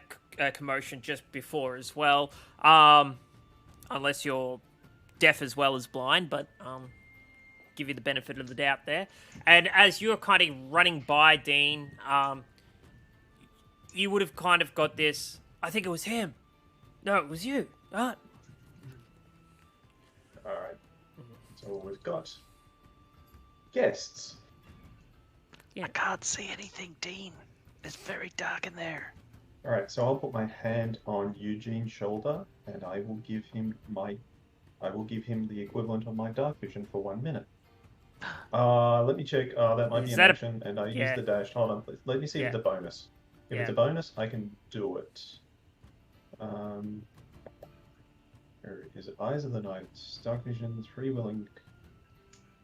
commotion just before as well, unless you're deaf as well as blind, but give you the benefit of the doubt there. And as you're kind of running by Dean, you would have kind of got this. I think it was him. No, it was you. Ah. All right. So we've got guests. Yeah. I can't see anything, Dean. It's very dark in there. All right. So I'll put my hand on Eugene's shoulder, and I will give him the equivalent of my dark vision for 1 minute. Let me check. That might be Is an that action, and I use the dash. Hold on. Let me see if it's a bonus. If it's a bonus, I can do it. Where is it? Eyes of the Night, dark vision, free willing.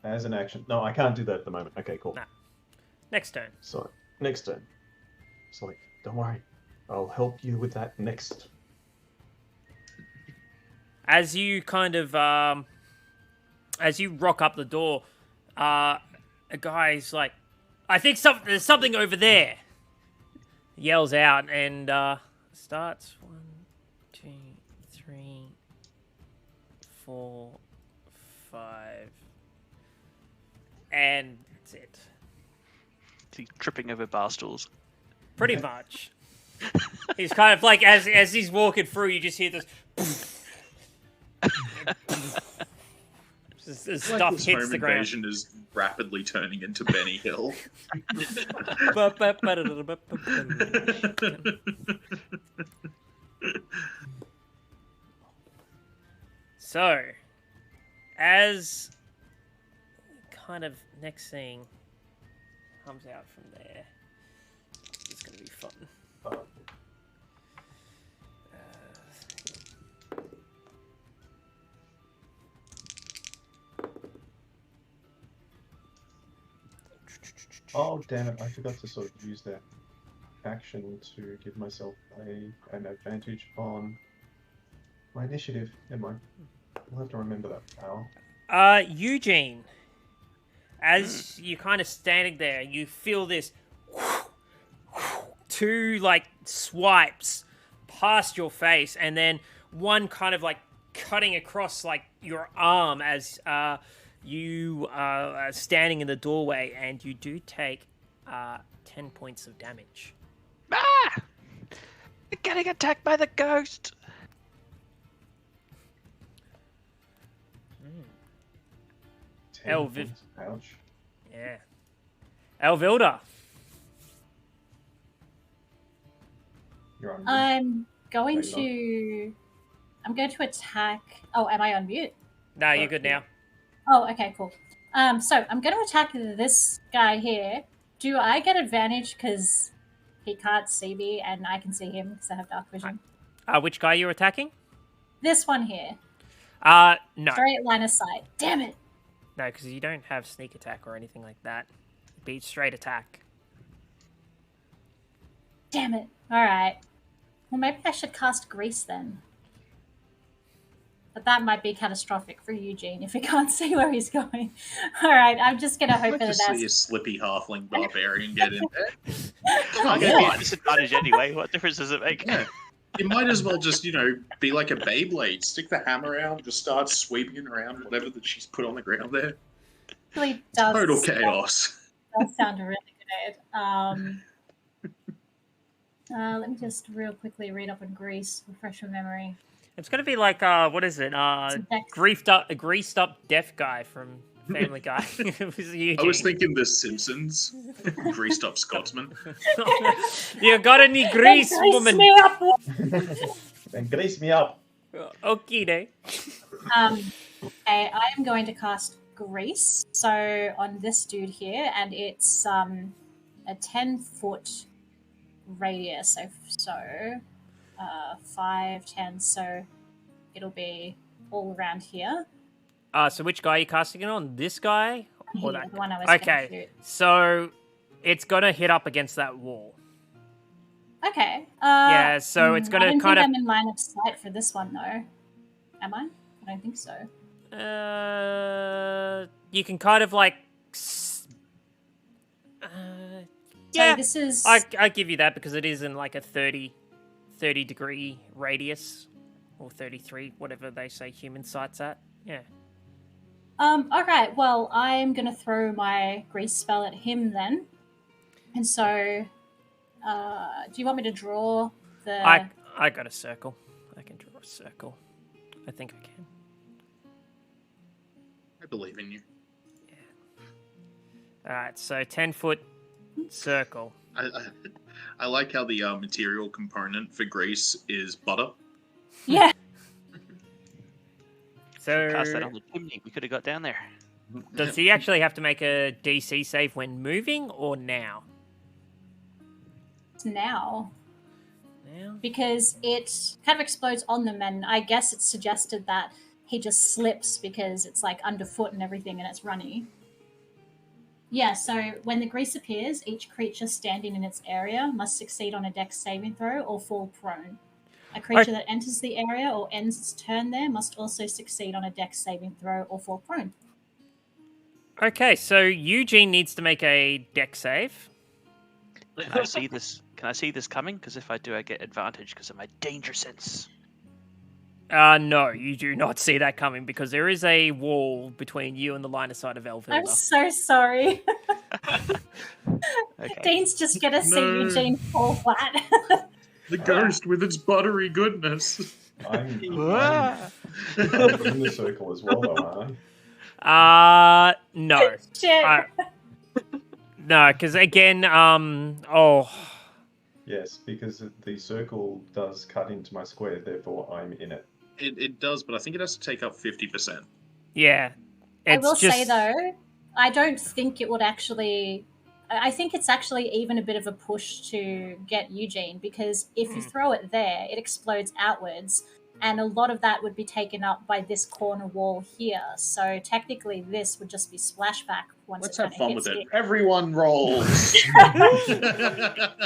As an action. No, I can't do that at the moment. Okay, cool. Nah. Next turn. So, next turn. So, don't worry. I'll help you with that next. As you kind of, as you rock up the door, a guy's like, I think there's something over there. Yells out and starts 1, 2, 3, 4, 5, and that's it. He's tripping over bar stools. Pretty much. He's kind of like as he's walking through, you just hear this. Stuff this hits home the ground. invasion is rapidly turning into Benny Hill. So, as kind of next thing comes out from there, it's going to be fun. Oh, damn it. I forgot to sort of use that action to give myself an advantage on my initiative. Never mind. I'll have to remember that power. Eugene, as you kind of standing there, you feel this two, like, swipes past your face, and then one kind of, like, cutting across, like, your arm as, you are standing in the doorway, and you do take 10 points of damage. Ah! You're getting attacked by the ghost! Elviv. Ouch. Yeah. Elvilda. You're on mute. I'm going No, you're to attack. Oh, am I on mute? No, you're good now. Oh, okay, cool. So I'm going to attack this guy here. Do I get advantage because he can't see me and I can see him because I have dark vision? Which guy you're attacking? This one here. No. Straight line of sight. Damn it. No, because you don't have sneak attack or anything like that. Be straight attack. Damn it. Alright. Well, maybe I should cast Grease then. But that might be catastrophic for Eugene if he can't see where he's going. Alright, I'm just going to hope I'd for like the to best. see a slippy halfling barbarian get in there. I'm going to get disadvantage anyway. What difference does it make? Yeah. You might as well just, be like a Beyblade. Stick the hammer out, just start sweeping around whatever that she's put on the ground there. Really does Total chaos. That sound really good. Let me just real quickly read up on Grease, refresh my memory. It's going to be like, what is it? Greased up deaf guy from Family Guy. It was Eugene. I was thinking The Simpsons. Greased up Scotsman. You got any grease, Grease woman? me up! Then grease me up. Okay, day. Okay, I am going to cast Grease. So on this dude here, and it's a 10-foot radius. So 5, 10. So it'll be all around here. So which guy are you casting it on? This guy? Or Yeah, that the one I was guy? gonna Okay, shoot. so it's going to hit up against that wall. Okay. Yeah, so it's going I to don't kind think of... I'm in line of sight for this one, though. Am I? I don't think so. You can kind of like... So yeah, this is... I give you that because it is in like a 30 degree radius. Or 33, whatever they say human sight's at. Yeah. Alright, well, I'm gonna throw my grease spell at him then. And so, do you want me to draw the... I got a circle. I can draw. circle. I think I can. I believe in you. All right, so 10-foot circle. I like how the material component for grease is butter. Yeah. So Cast that on the chimney. We could have got down there. does he actually have to make a DC save when moving or now? Now. Now? Because it kind of explodes on them, and I guess it's suggested that he just slips because it's like underfoot and everything and it's runny. Yeah, so when the grease appears, each creature standing in its area must succeed on a dex saving throw or fall prone. A creature that enters the area or ends its turn there must also succeed on a dex saving throw or fall prone. Okay, so Eugene needs to make a dex save. Can I see this? Can I see this coming? Because if I do, I get advantage because of my danger sense. No, you do not see that coming because there is a wall between you and the line of sight of Elvilda. I'm so sorry. Okay. Dean's just gonna see No. Eugene fall flat. The ghost with its buttery goodness. I'm in the circle as well, though, aren't I? No. Shit. No, because again, Yes, because the circle does cut into my square, therefore I'm in it. It does, but I think it has to take up 50%. yeah. I will just... say though, I don't think it would actually. I think it's actually even a bit of a push to get Eugene because if you throw it there, it explodes outwards, and a lot of that would be taken up by this corner wall here. So technically, this would just be splashback once Let's it have kinda fun hits with it. you. Everyone rolls.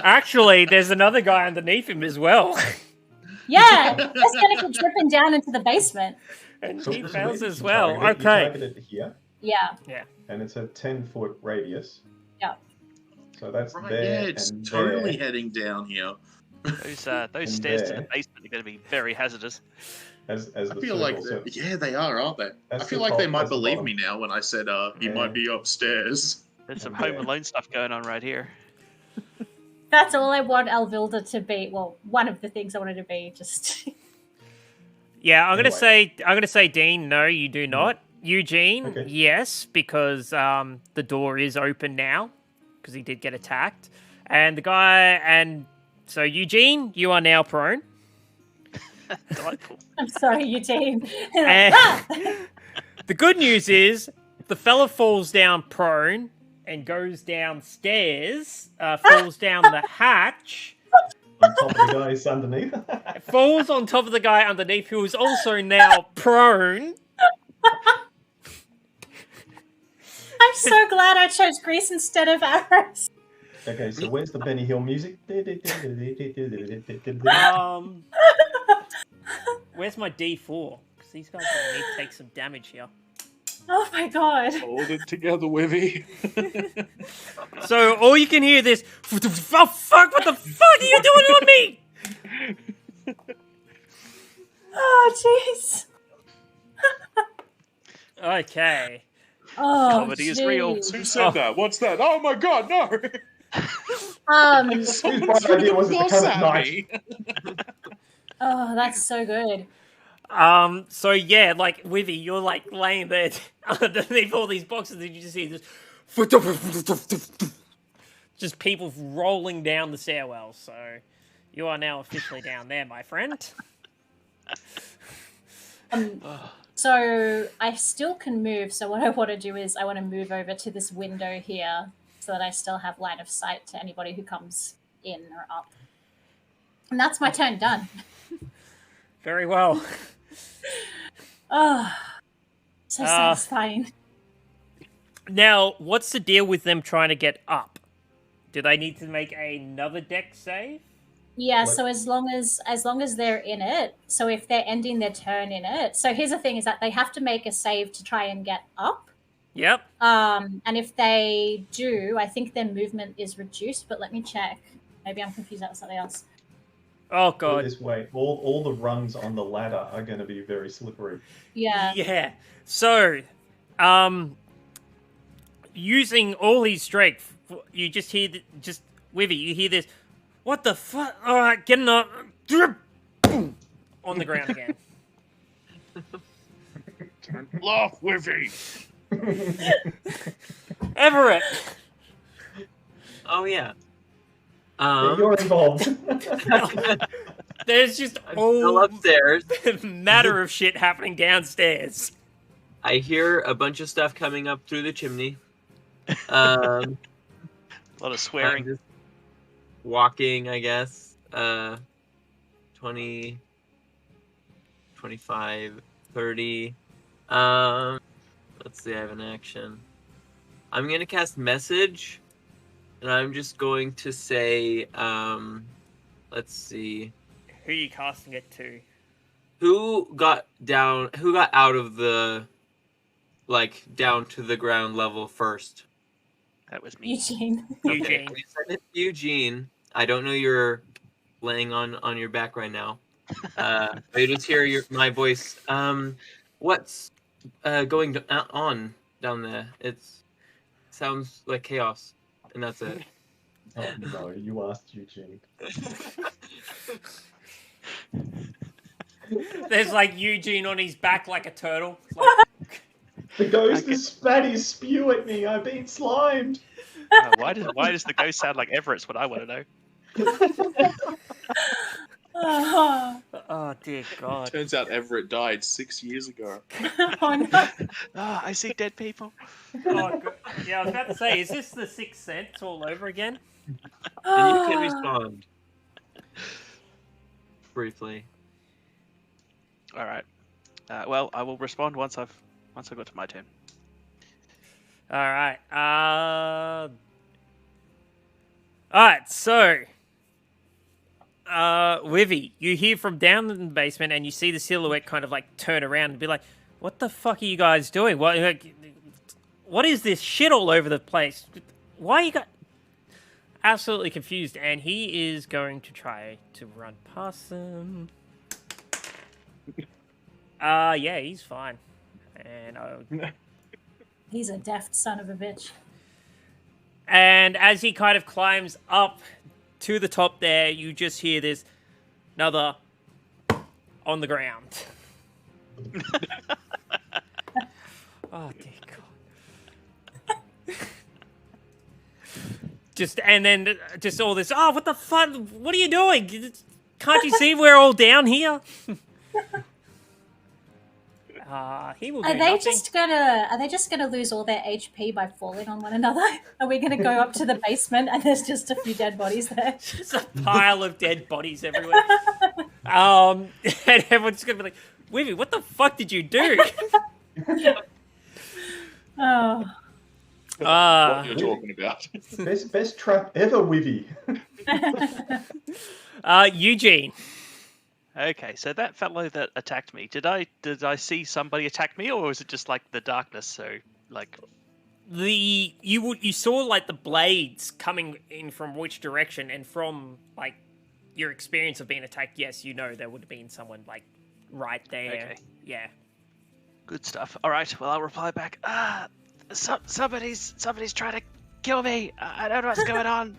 Actually, there's another guy underneath him as well. Yeah, that's going to be dripping down into the basement. And So he this fails way, as you well. target it- you Okay. target it here, Yeah. and it's a 10-foot radius. Yeah. So that's Right, there yeah, it's and totally there, heading down here. Those And stairs to the there. basement are going to be very hazardous. as I the feel like, circle. So yeah, they are, aren't they? That's I feel the like they top, might that's the believe bottom. me now when I said you Yeah. might be upstairs. There's some Okay. Home Alone stuff going on right here. That's all I want Elvilda to be. Well, one of the things I wanted to be. Just Yeah, I'm Anyway. gonna say, Dean, no, you do not. Eugene, Okay. yes, because the door is open now, because he did get attacked. And the guy, and so Eugene, you are now prone. Delightful. I'm sorry, Eugene. And Ah! the good news is the fella falls down prone and goes downstairs, falls down the hatch, on top of the guys underneath. falls on top of the guy underneath who is also now prone. I'm so glad I chose Grease instead of arrows. Okay, so where's the Benny Hill music? Where's my D4? Because these guys are going to need to take some damage here. Oh my god. Hold it together, Wivy. So all you can hear this. Oh fuck! What the fuck are you doing on me? Oh jeez. Okay. Oh, Comedy is real. jeez. Who said that? What's that? Oh my god, no! Whose bright idea was it to Boss come at at night? me. Oh, that's so good. So yeah, like Wivy, you're like laying there underneath all these boxes, and you just hear this, just people rolling down the stairwell. So you are now officially down there, my friend. So I still can move. So what I want to do is I want to move over to this window here so that I still have line of sight to anybody who comes in or up. And that's my turn done. Very well. Oh, so satisfying. Now, what's the deal with them trying to get up? Do they need to make another dex save? Yeah, What? so as long as they're in it, so if they're ending their turn in it, so here's the thing is that they have to make a save to try and get up. Yep. And if they do, I think their movement is reduced, but let me check. Maybe I'm confused out with something else. Oh Put it god. this way, all the rungs on the ladder are going to be very slippery. Yeah. Yeah. So, using all his strength, you just hear, Wivy, you hear this. What the fuck? All right, getting up. on the ground again. Laugh, Whiffy. Everett. Oh yeah. You're involved. There's just I'm still all upstairs. matter of shit happening downstairs. I hear a bunch of stuff coming up through the chimney. A lot of I'm swearing. just walking, I guess. 20, 25, 30. Let's see, I have an action. I'm going to cast Message, and I'm just going to say, let's see. Who are you casting it to? Who got out of the, like, down to the ground level first? That was me. Eugene. Eugene. Okay, we send it to Eugene. I don't know you're laying on your back right now. I just hear my voice. What's going on down there? It sounds like chaos, and that's it. Oh no, you asked Eugene. There's like Eugene on his back like a turtle. Like, The ghost has spat his spew at me. I've been slimed. Why does the ghost sound like Everett's? What I want to know. oh dear God. Turns out Everett died 6 years ago. Oh no. I see dead people. Oh, God. Yeah, I was about to say, is this the Sixth Sense all over again? And you can respond briefly. All right. Well, I will respond once I've got to my turn. All right. All right. So, Wivy, you hear from down in the basement, and you see the silhouette kind of like turn around and be like, "What the fuck are you guys doing? What is this shit all over the place? Why are you guys?" Absolutely confused, and he is going to try to run past them. Yeah, he's fine. And He's a deft son of a bitch. and as he kind of climbs up to the top there, you just hear this another on the ground. Oh dear God. And then all this. Oh, what the fuck? What are you doing? Can't you see we're all down here? He will do Are they nothing. just gonna lose all their HP by falling on one another? Are we gonna go up to the basement and there's just a few dead bodies there? Just a pile of dead bodies everywhere. And everyone's gonna be like, Wivy, what the fuck did you do? Oh. What you're talking about. Best trap ever, Wivy. Eugene. Okay, so that fellow that attacked me, did I see somebody attack me, or was it just like the darkness? So like, You saw like the blades coming in from which direction, and from like your experience of being attacked, yes, you know there would have been someone like right there. Okay. Yeah. good stuff. All right, well I'll reply back. Somebody's trying to kill me. I don't know what's going on.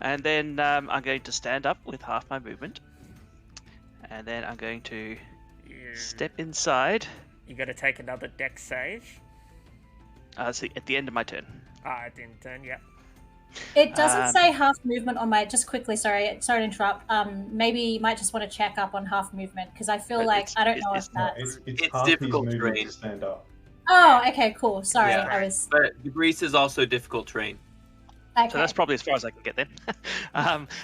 And then I'm going to stand up with half my movement. And then I'm going to step inside. You got to take another dex save. See, at the end of my turn. It didn't turn, yeah. It doesn't say half movement on my. Just quickly, sorry to interrupt. Maybe you might just want to check up on half movement because I feel like I don't know if that's. It's It's half difficult his movement terrain. to stand up. Oh, okay, cool. Sorry, Yeah. I was. But debris is also difficult terrain. Okay. So that's probably as far as I can get then.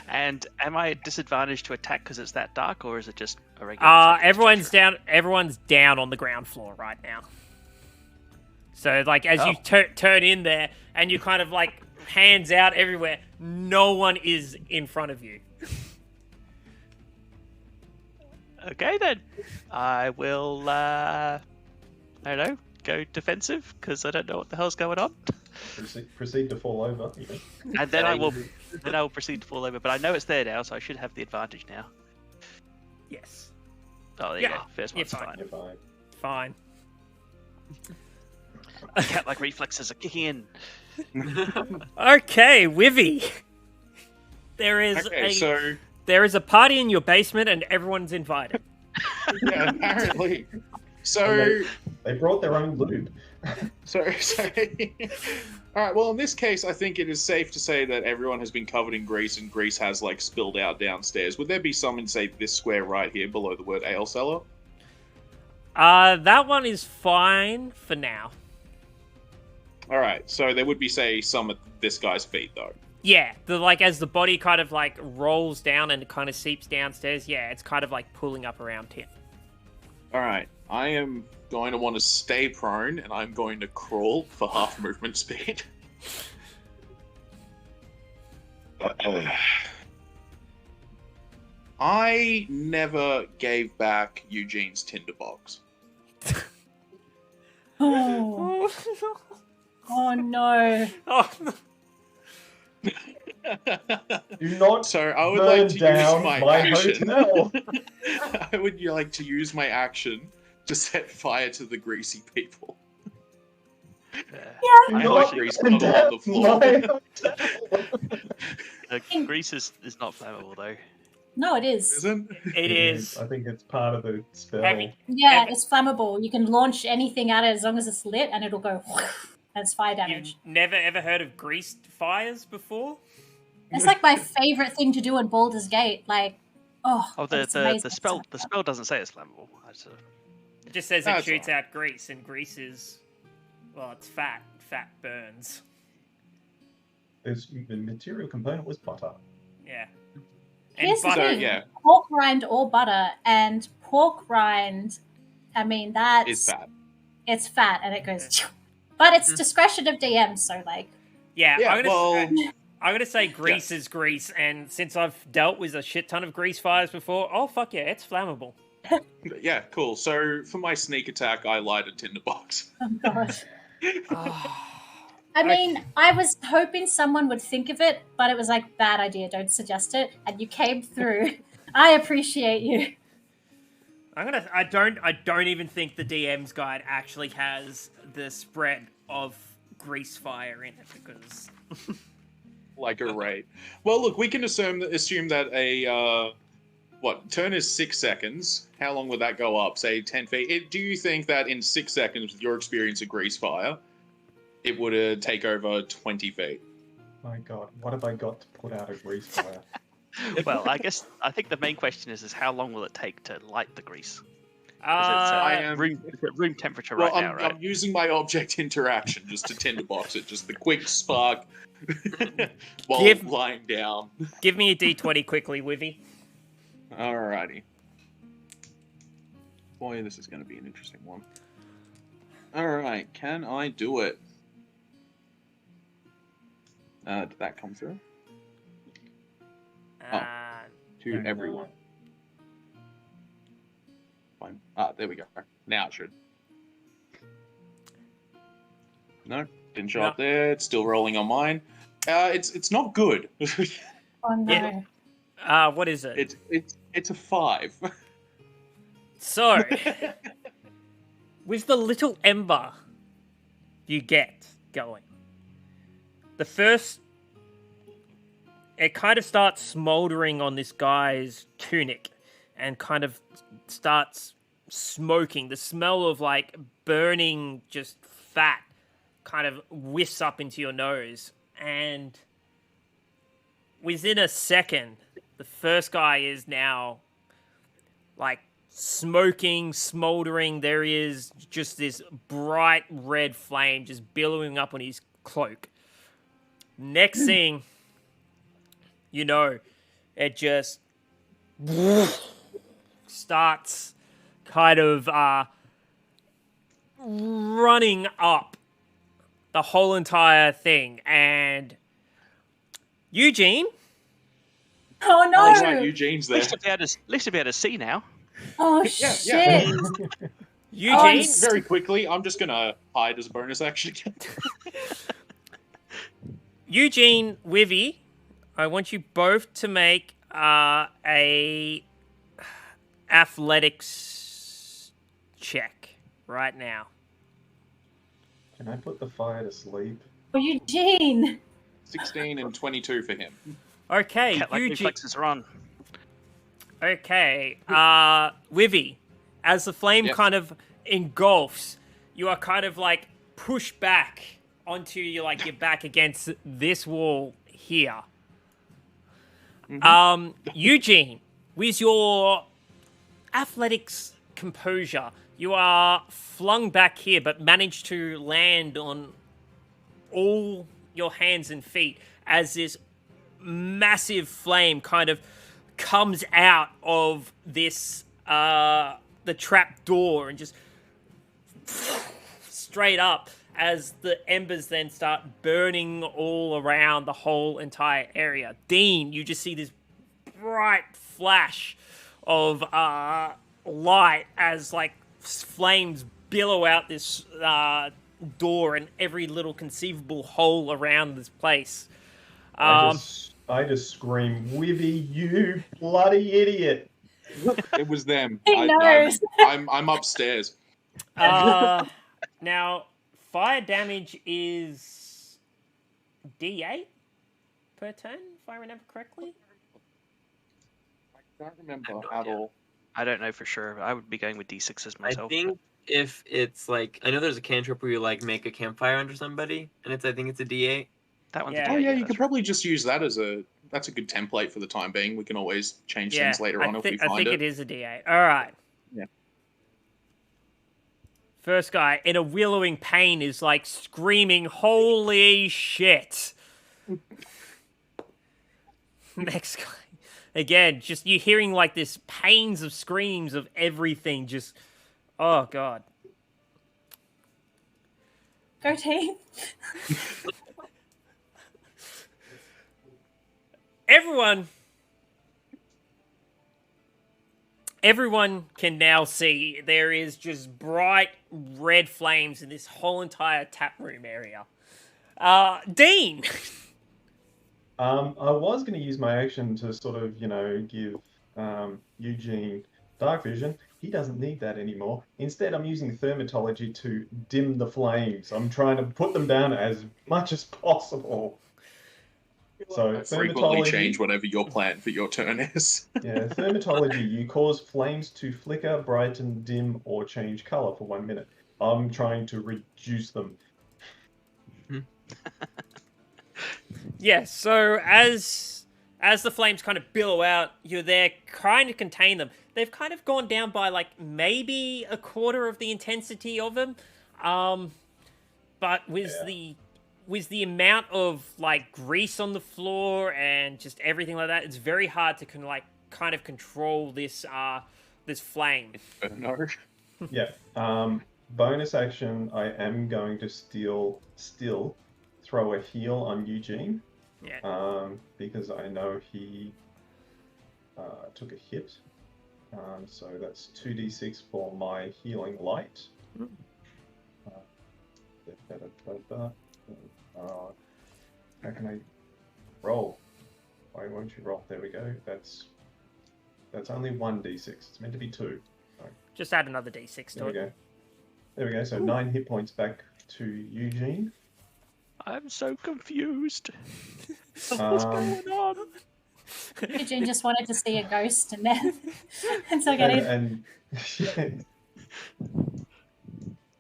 And am I disadvantaged to attack because it's that dark, or is it just a regular? Everyone's down. Everyone's down on the ground floor right now. So, like, as you turn in there, and you kind of like hands out everywhere, no one is in front of you. Okay then, I will. I don't know. Go defensive because I don't know what the hell's going on. Proceed to fall over. And then I will proceed to fall over. But I know it's there now, so I should have the advantage now. Yes. Oh, there you go. First you're one's fine. fine. You're fine. Fine. Cat-like reflexes are kicking in. Okay, Wivy. There is Okay, so There is a party in your basement and everyone's invited. Yeah, apparently. So they brought their own lube. So, all right. Well, in this case, I think it is safe to say that everyone has been covered in grease, and grease has like spilled out downstairs. Would there be some in, say, this square right here below the word ale cellar? That one is fine for now. All right. So there would be, say, some at this guy's feet, though. Yeah, as the body kind of like rolls down and it kind of seeps downstairs. Yeah, it's kind of like pulling up around him. All right. I am going to want to stay prone, and I'm going to crawl for half movement speed. I never gave back Eugene's tinderbox. Oh. Oh no. Oh, Do not So I would burn like to down use my my action. hotel. I would like to use my action to set fire to the greasy people. Yeah. I Do like not grease burn puddle on the down floor. my hotel. Grease is not flammable though. No, it is. Isn't? it is. I think it's part of the spell. Heavy. Yeah, Ever- it's flammable. You can launch anything at it as long as it's lit, and it'll go. That's fire damage. You've never ever heard of greased fires before? It's like my favorite thing to do in Baldur's Gate. Like, it's The amazing. spell doesn't say it's flammable. It just says That's it shoots out grease, and grease is, well, it's fat. Fat burns. The material component was butter. Yeah. Here's the butter- thing: yeah. pork rind or butter, and pork rind. I mean, that's It's fat. It's fat, and it goes. But it's discretion of DM, so like. Yeah, Yeah, I'm gonna say grease is grease, and since I've dealt with a shit ton of grease fires before, oh fuck yeah, it's flammable. Yeah, cool. So for my sneak attack, I light a tinderbox. Oh god. I mean, I was hoping someone would think of it, but it was like, bad idea, don't suggest it, and you came through. I appreciate you. I don't even think the DM's guide actually has the spread of grease fire in it because Like a ray. Well, look, we can assume that a turn is 6 seconds. How long would that go up? Say 10 feet. Do you think that in 6 seconds, with your experience of grease fire, it would take over 20 feet? My god, what have I got to put out a grease fire? Well, I think the main question is how long will it take to light the grease? I It's am room temperature well, right now, right? I'm using my object interaction just to tinderbox it, just the quick spark while lying down. give me a d20 quickly, Wivy. Alrighty. Boy, this is going to be an interesting one. Alright, can I do it? Did that come through? To everyone. Fine. There we go. Now it should. No, didn't show up there. It's still rolling on mine. It's not good. Oh no. Yeah. What is it? It's a 5. So, with the little ember you get going, the first, it kind of starts smoldering on this guy's tunic and kind of starts smoking. The smell of like burning just fat kind of whiffs up into your nose, and within a second, the first guy is now like smoking, smoldering. There is just this bright red flame just billowing up on his cloak. Next thing you know, it just starts kind of running up the whole entire thing. And Eugene? Oh no! Oh, right, Eugene's At there. least you'll be able to see now. Oh Yeah, shit! yeah. Eugene? Very quickly, I'm just going to hide as a bonus action. Eugene, Wivy, I want you both to make a athletics check right now. Can I put the fire to sleep? Oh, Eugene! 16 and 22 for him. Okay, Cat-like Eugene. reflexes are on. Okay. Wivy, as the flame Yep. kind of engulfs, you are kind of like pushed back onto your back against this wall here. Eugene, with your athletics composure, you are flung back here, but manage to land on all your hands and feet as this massive flame kind of comes out of this the trap door and just straight up as the embers then start burning all around the whole entire area. Dean, you just see this bright flash of light as flames billow out this door and every little conceivable hole around this place. I just scream, Wivy, you bloody idiot! It was them. He knows. I'm upstairs. Now, fire damage is D8 per turn, if I remember correctly. I can't remember at all. I don't know for sure. I would be going with D6s I myself. think if it's like, I know there's a cantrip where you like make a campfire under somebody, and I think it's a D8. That one's Yeah. a Oh D8, yeah, you that's could probably just use that as that's a good template for the time being. We can always change things later on if we I find think it. it is a D8. All right. Yeah. First guy in a willowing pain is screaming, "Holy shit!" Next guy, again, just you hearing this pains of screams of everything. Just, oh god. Go team. Everyone can now see there is just bright red flames in this whole entire tap room area. Dean! I was going to use my action to sort of, give Eugene dark vision. He doesn't need that anymore. Instead, I'm using thermatology to dim the flames. I'm trying to put them down as much as possible. So Frequently thermatology, change whatever your plan for your turn is. yeah, thermatology, you cause flames to flicker, brighten, dim, or change color for 1 minute. I'm trying to reduce them. Yeah, so as the flames kind of billow out, you're there trying to contain them. They've kind of gone down by maybe a quarter of the intensity of them. But with the amount of grease on the floor and just everything like that, it's very hard to kind of control this flame. No. Yeah. Bonus action, I am going to still throw a heal on Eugene. Yeah. Because I know he took a hit. So that's 2d6 for my healing light. How can I roll? Why won't you roll? There we go. That's only 1d6. It's meant to be 2. Just add another d6 to There we it. go. There we go. So 9 hit points back to Eugene. I'm so confused. What's going on? Eugene just wanted to see a ghost and then and so get it. And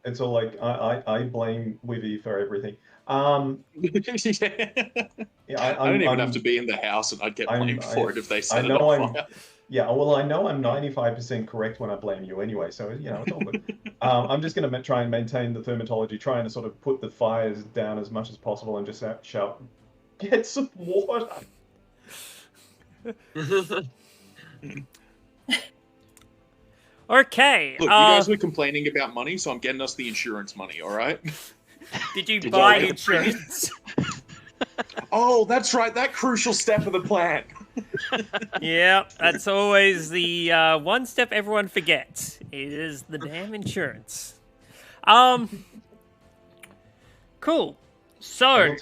it's all I blame Wivy for everything. I Yeah, don't even have to be in the house, and I'd get blamed for it if they set it on fire. Yeah, well, I know I'm 95% correct when I blame you anyway, so it's all good. I'm just going to try and maintain the thermatology, trying to sort of put the fires down as much as possible, and just shout, "Get some water!" Okay. Look, you guys were complaining about money, so I'm getting us the insurance money. All right. Did you Did buy you- insurance? Oh, that's right. That crucial step of the plan. Yeah, that's always the one step everyone forgets. It is the damn insurance. Cool. I So,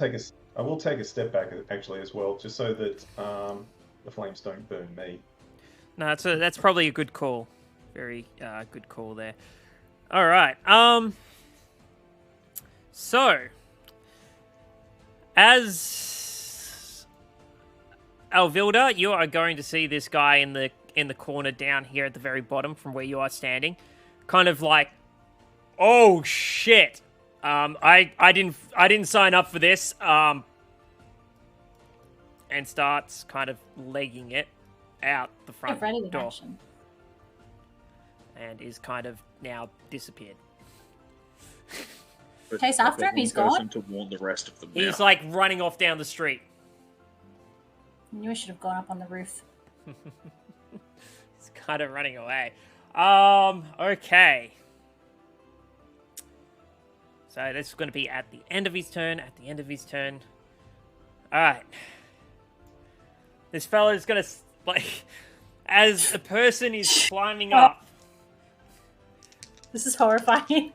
will take a step back actually as well, just so that the flames don't burn me. no, that's probably a good call. Very good call there. All right. So, as Elvilda, you are going to see this guy in the in the corner down here at the very bottom from where you are standing, kind of like, oh shit, I didn't sign up for this, and starts kind of legging it out the front Ready door, action. and is kind of now disappeared. But Chase I've after got him, he's one person gone? to warn the rest of them. He's now. like running off down the street. I knew I should have gone up on the roof. He's kind of running away. Okay. So this is going to be at the end of his turn. Alright. This fella is going to, like, as a person is climbing up. This is horrifying.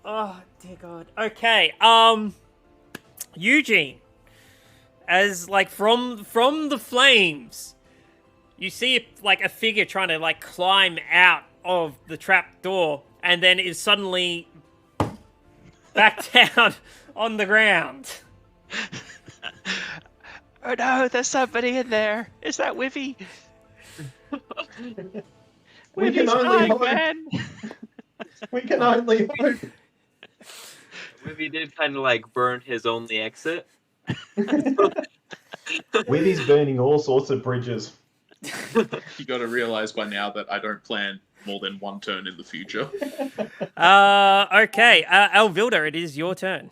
Oh, dear God. Okay, Eugene, as, like, from the flames, you see, like, a figure trying to, like, climb out of the trap door, and then is suddenly back down on the ground. Oh no, there's somebody in there. Is that Wiffy? We can Wiffy's only flying, hope. man. We can only hope. Maybe he did kind of like burn his only exit. Wibby's burning all sorts of bridges. You got to realize by now that I don't plan more than one turn in the future. Okay, Elvilda, it is your turn.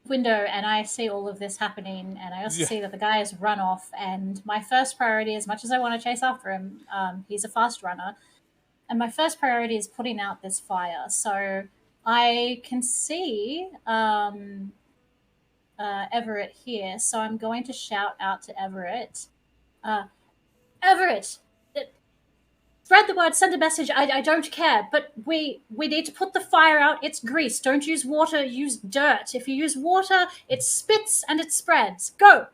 Window, and I see all of this happening, and I also Yeah. see that the guy has run off, and my first priority, as much as I want to chase after him, he's a fast runner, and my first priority is putting out this fire. So I can see Everett here, so I'm going to shout out to Everett. Everett! Spread the word, send a message, I don't care, but we need to put the fire out. It's grease. Don't use water, use dirt. If you use water, it spits and it spreads. Go!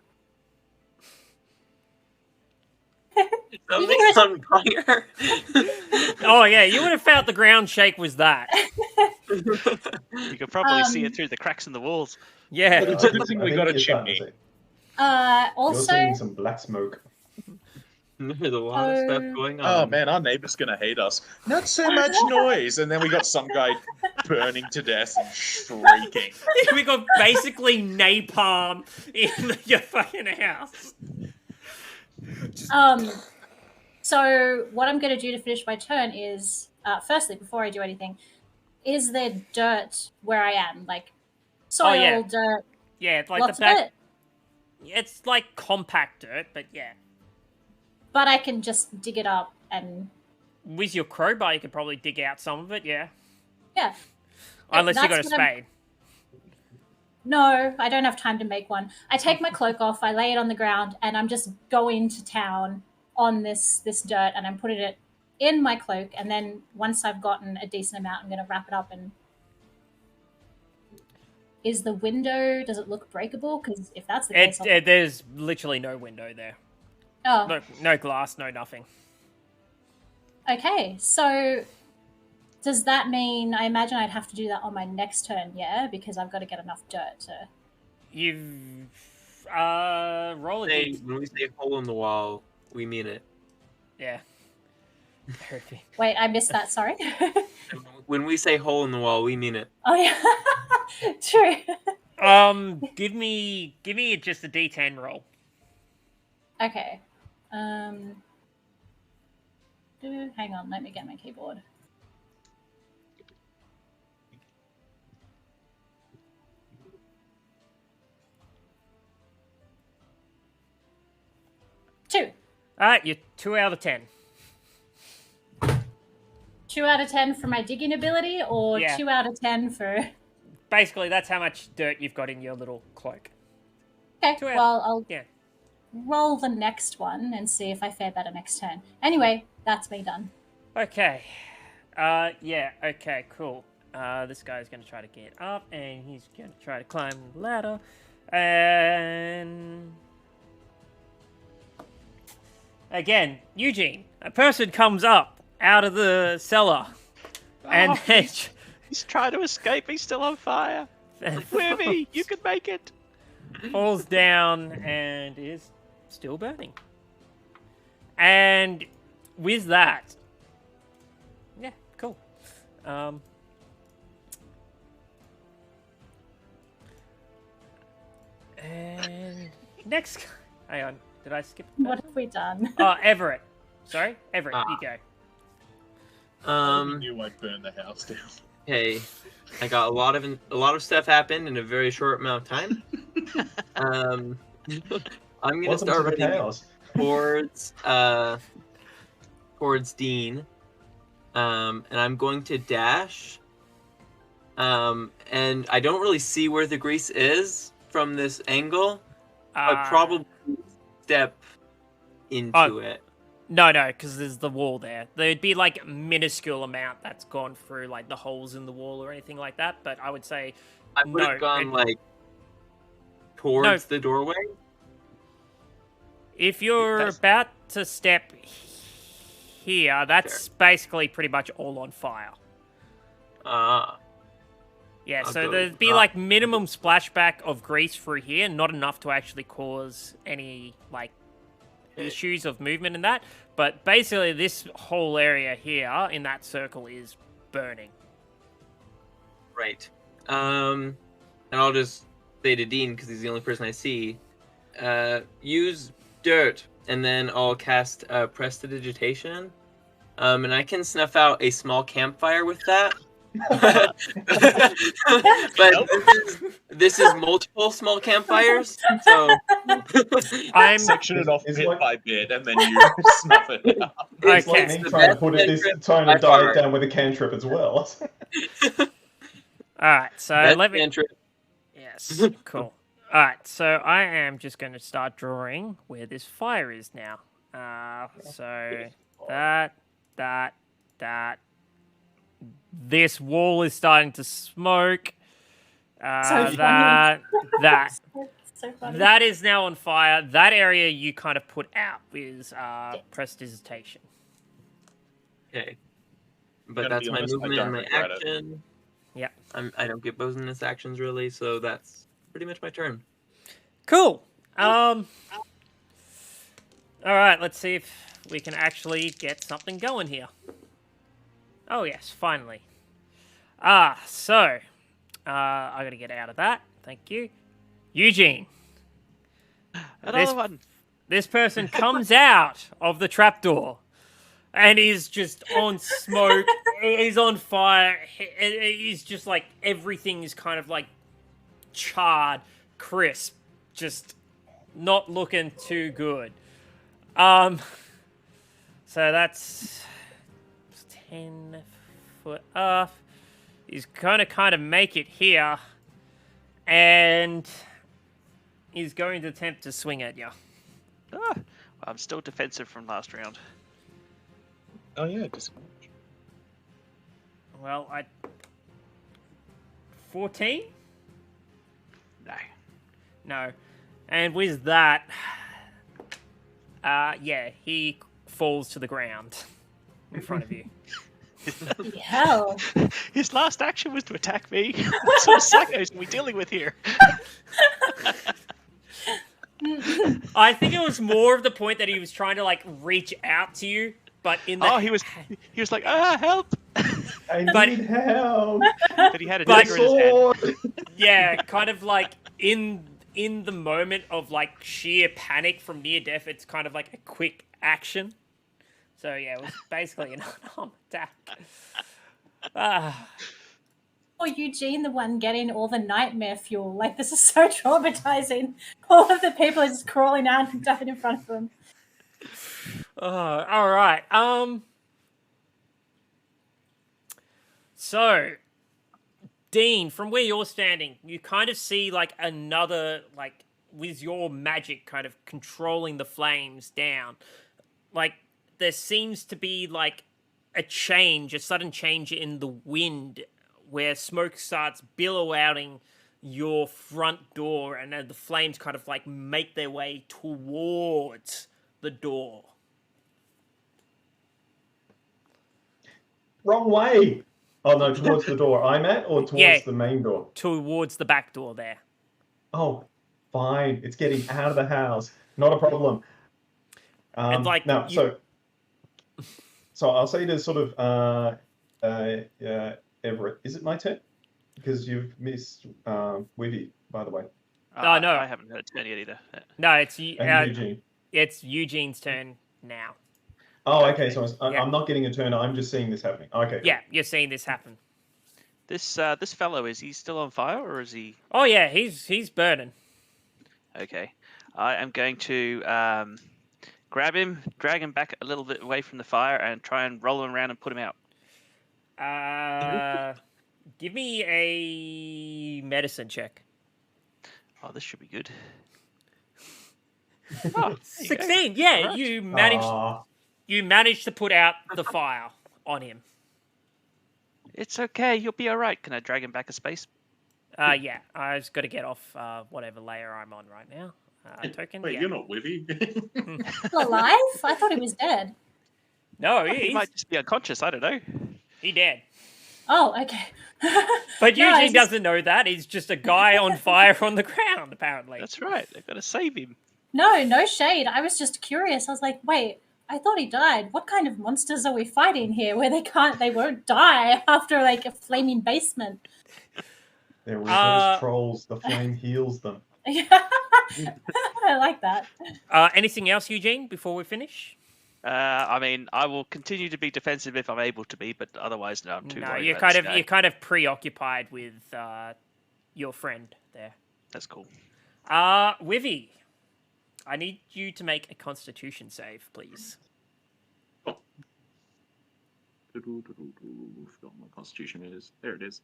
Something's on fire. Oh, yeah, you would have felt the ground shake was that. You could probably see it through the cracks in the walls. Yeah. It's a good thing we I think got a you're starting chimney. to see- You're Also, seeing some black smoke. There's a lot of stuff going on. Oh man, our neighbor's gonna hate us. Not so much noise, and then we got some guy burning to death and shrieking. We got basically napalm in your fucking house. so what I'm going to do to finish my turn is, firstly, before I do anything, is there dirt where I am? Like, soil, yeah. dirt, Yeah, it's like lots the of back. it? It's like compact dirt, but yeah. But I can just dig it up and... With your crowbar, you could probably dig out some of it, yeah. Yeah. Unless you got a That's what I'm- spade. No, I don't have time to make one. I take my cloak off, I lay it on the ground, and I'm just going to town on this dirt, and I'm putting it in my cloak, and then once I've gotten a decent amount, I'm going to wrap it up and... Is the window, does it look breakable? Because if that's the case... There's literally no window there. Oh, No glass, no nothing. okay. So does that mean, I imagine I'd have to do that on my next turn, yeah? Because I've got to get enough dirt to... You've... roll a d... When we say hole in the wall, we mean it. Yeah. Wait, I missed that, sorry. When we say hole in the wall, we mean it. Oh, yeah. True. Give me just a d10 roll. Okay. Hang on, let me get my keyboard. Two. Alright, you're 2 out of 10. 2 out of 10 for my digging ability, or Yeah. 2 out of 10 for... Basically, that's how much dirt you've got in your little cloak. Okay, 2 out. well, I'll Yeah. roll the next one and see if I fare better next turn. Anyway, that's me done. Okay. Yeah, okay, cool. This guy's gonna try to get up, and he's gonna try to climb the ladder. And... Again, Eugene, a person comes up out of the cellar, and then... He's trying to escape. He's still on fire. Wimmy, you can make it. falls down and is still burning. And with that, yeah, cool. And next, hang on, did I skip? What have we done? Oh, Everett. Sorry, Everett, you go. I knew I'd burn the house down. Okay, I got a lot of stuff happened in a very short amount of time. I'm gonna start running towards Dean, and I'm going to dash. And I don't really see where the grease is from this angle. I'd probably step into it. No, because there's the wall there. There'd be like a minuscule amount that's gone through like the holes in the wall or anything like that. But I would say I would have gone like towards the doorway. If you're about to step here, that's basically pretty much all on fire. Yeah, so there'd be like minimum splashback of grease through here, not enough to actually cause any like issues of movement and that. But basically this whole area here in that circle is burning. Right. And I'll just say to Dean, because he's the only person I see, use dirt, and then I'll cast Prestidigitation. And I can snuff out a small campfire with that. But this is multiple small campfires, so I'm section it off bit by bit, and then you snuff it up. It's like me trying to dive down with a cantrip as well. Alright, so let me... Yes, cool. Alright, so I am just going to start drawing where this fire is now. So that. This wall is starting to smoke. That is now on fire. That area you kind of put out is Prestidigitation. Okay. But that's my movement and my action. Yeah. I don't get bonus actions really, so that's pretty much my turn. Cool. All right, let's see if we can actually get something going here. Oh yes, finally. So I gotta get out of that. Thank you, Eugene. Another one. This person comes out of the trapdoor, and he's just on smoke. He's on fire. He's just like everything is kind of like charred, crisp, just not looking too good. So that's 10 foot up. He's gonna kind of make it here, and he's going to attempt to swing at you. Well, I'm still defensive from last round. Oh yeah, disadvantage. Well, 14? No. And with that, yeah, he falls to the ground in front of you. Hell. His last action was to attack me. What sort of psychos are we dealing with here? I think it was more of the point that he was trying to like reach out to you, but in the he was like, help! I need help. But he had a dagger in his hand. Yeah, kind of like in the moment of like sheer panic from near death, it's kind of like a quick action. So yeah, it was basically an unarmed attack. Or Eugene, the one getting all the nightmare fuel. Like, this is so traumatizing. All of the people are just crawling out and dying in front of them. All right. So, Dean, from where you're standing, you kind of see like another, like with your magic kind of controlling the flames down. Like, there seems to be like a sudden change in the wind where smoke starts billowing your front door, and then the flames kind of like make their way towards the door. Wrong way! Oh no, towards the door I'm at, or towards the main door? Towards the back door there. Oh. fine. It's getting out of the house. Not a problem. And like Now, you- so I'll say to sort of Everett. Is it my turn? Because you've missed Wivy, by the way, no. I haven't heard turn yet either. No, it's and Eugene. It's Eugene's turn now. Oh, okay. Okay. So Yeah. I'm not getting a turn. I'm just seeing this happening. Okay. Cool. Yeah, you're seeing this happen. This fellow, is he still on fire or is he? Oh yeah, he's burning. Okay, I am going to grab him, drag him back a little bit away from the fire, and try and roll him around and put him out. Give me a medicine check. Oh, this should be good. 16. Yeah, Alright. you managed to put out the fire on him. It's okay. You'll be all right. Can I drag him back a space? Yeah, I just got to get off whatever layer I'm on right now. Token. Wait, yeah. you're not Wivy? Still alive? I thought he was dead. No, He he's might just be unconscious. I don't know. he dead. Oh, okay. But No, I Eugene just- doesn't know that. He's just a guy on fire on the ground, apparently. That's right. They've got to save him. No shade. I was just curious. I was like, wait, I thought he died. What kind of monsters are we fighting here where they won't die after like a flaming basement? They're reverse trolls. The flame heals them. I like that. Anything else, Eugene, before we finish? I mean, I will continue to be defensive if I'm able to be, but otherwise, no, I'm too No, worried you're about this guy. you're kind of preoccupied with your friend there. That's cool. Wivy, I need you to make a Constitution save, please. Forgot what my constitution is. There it is.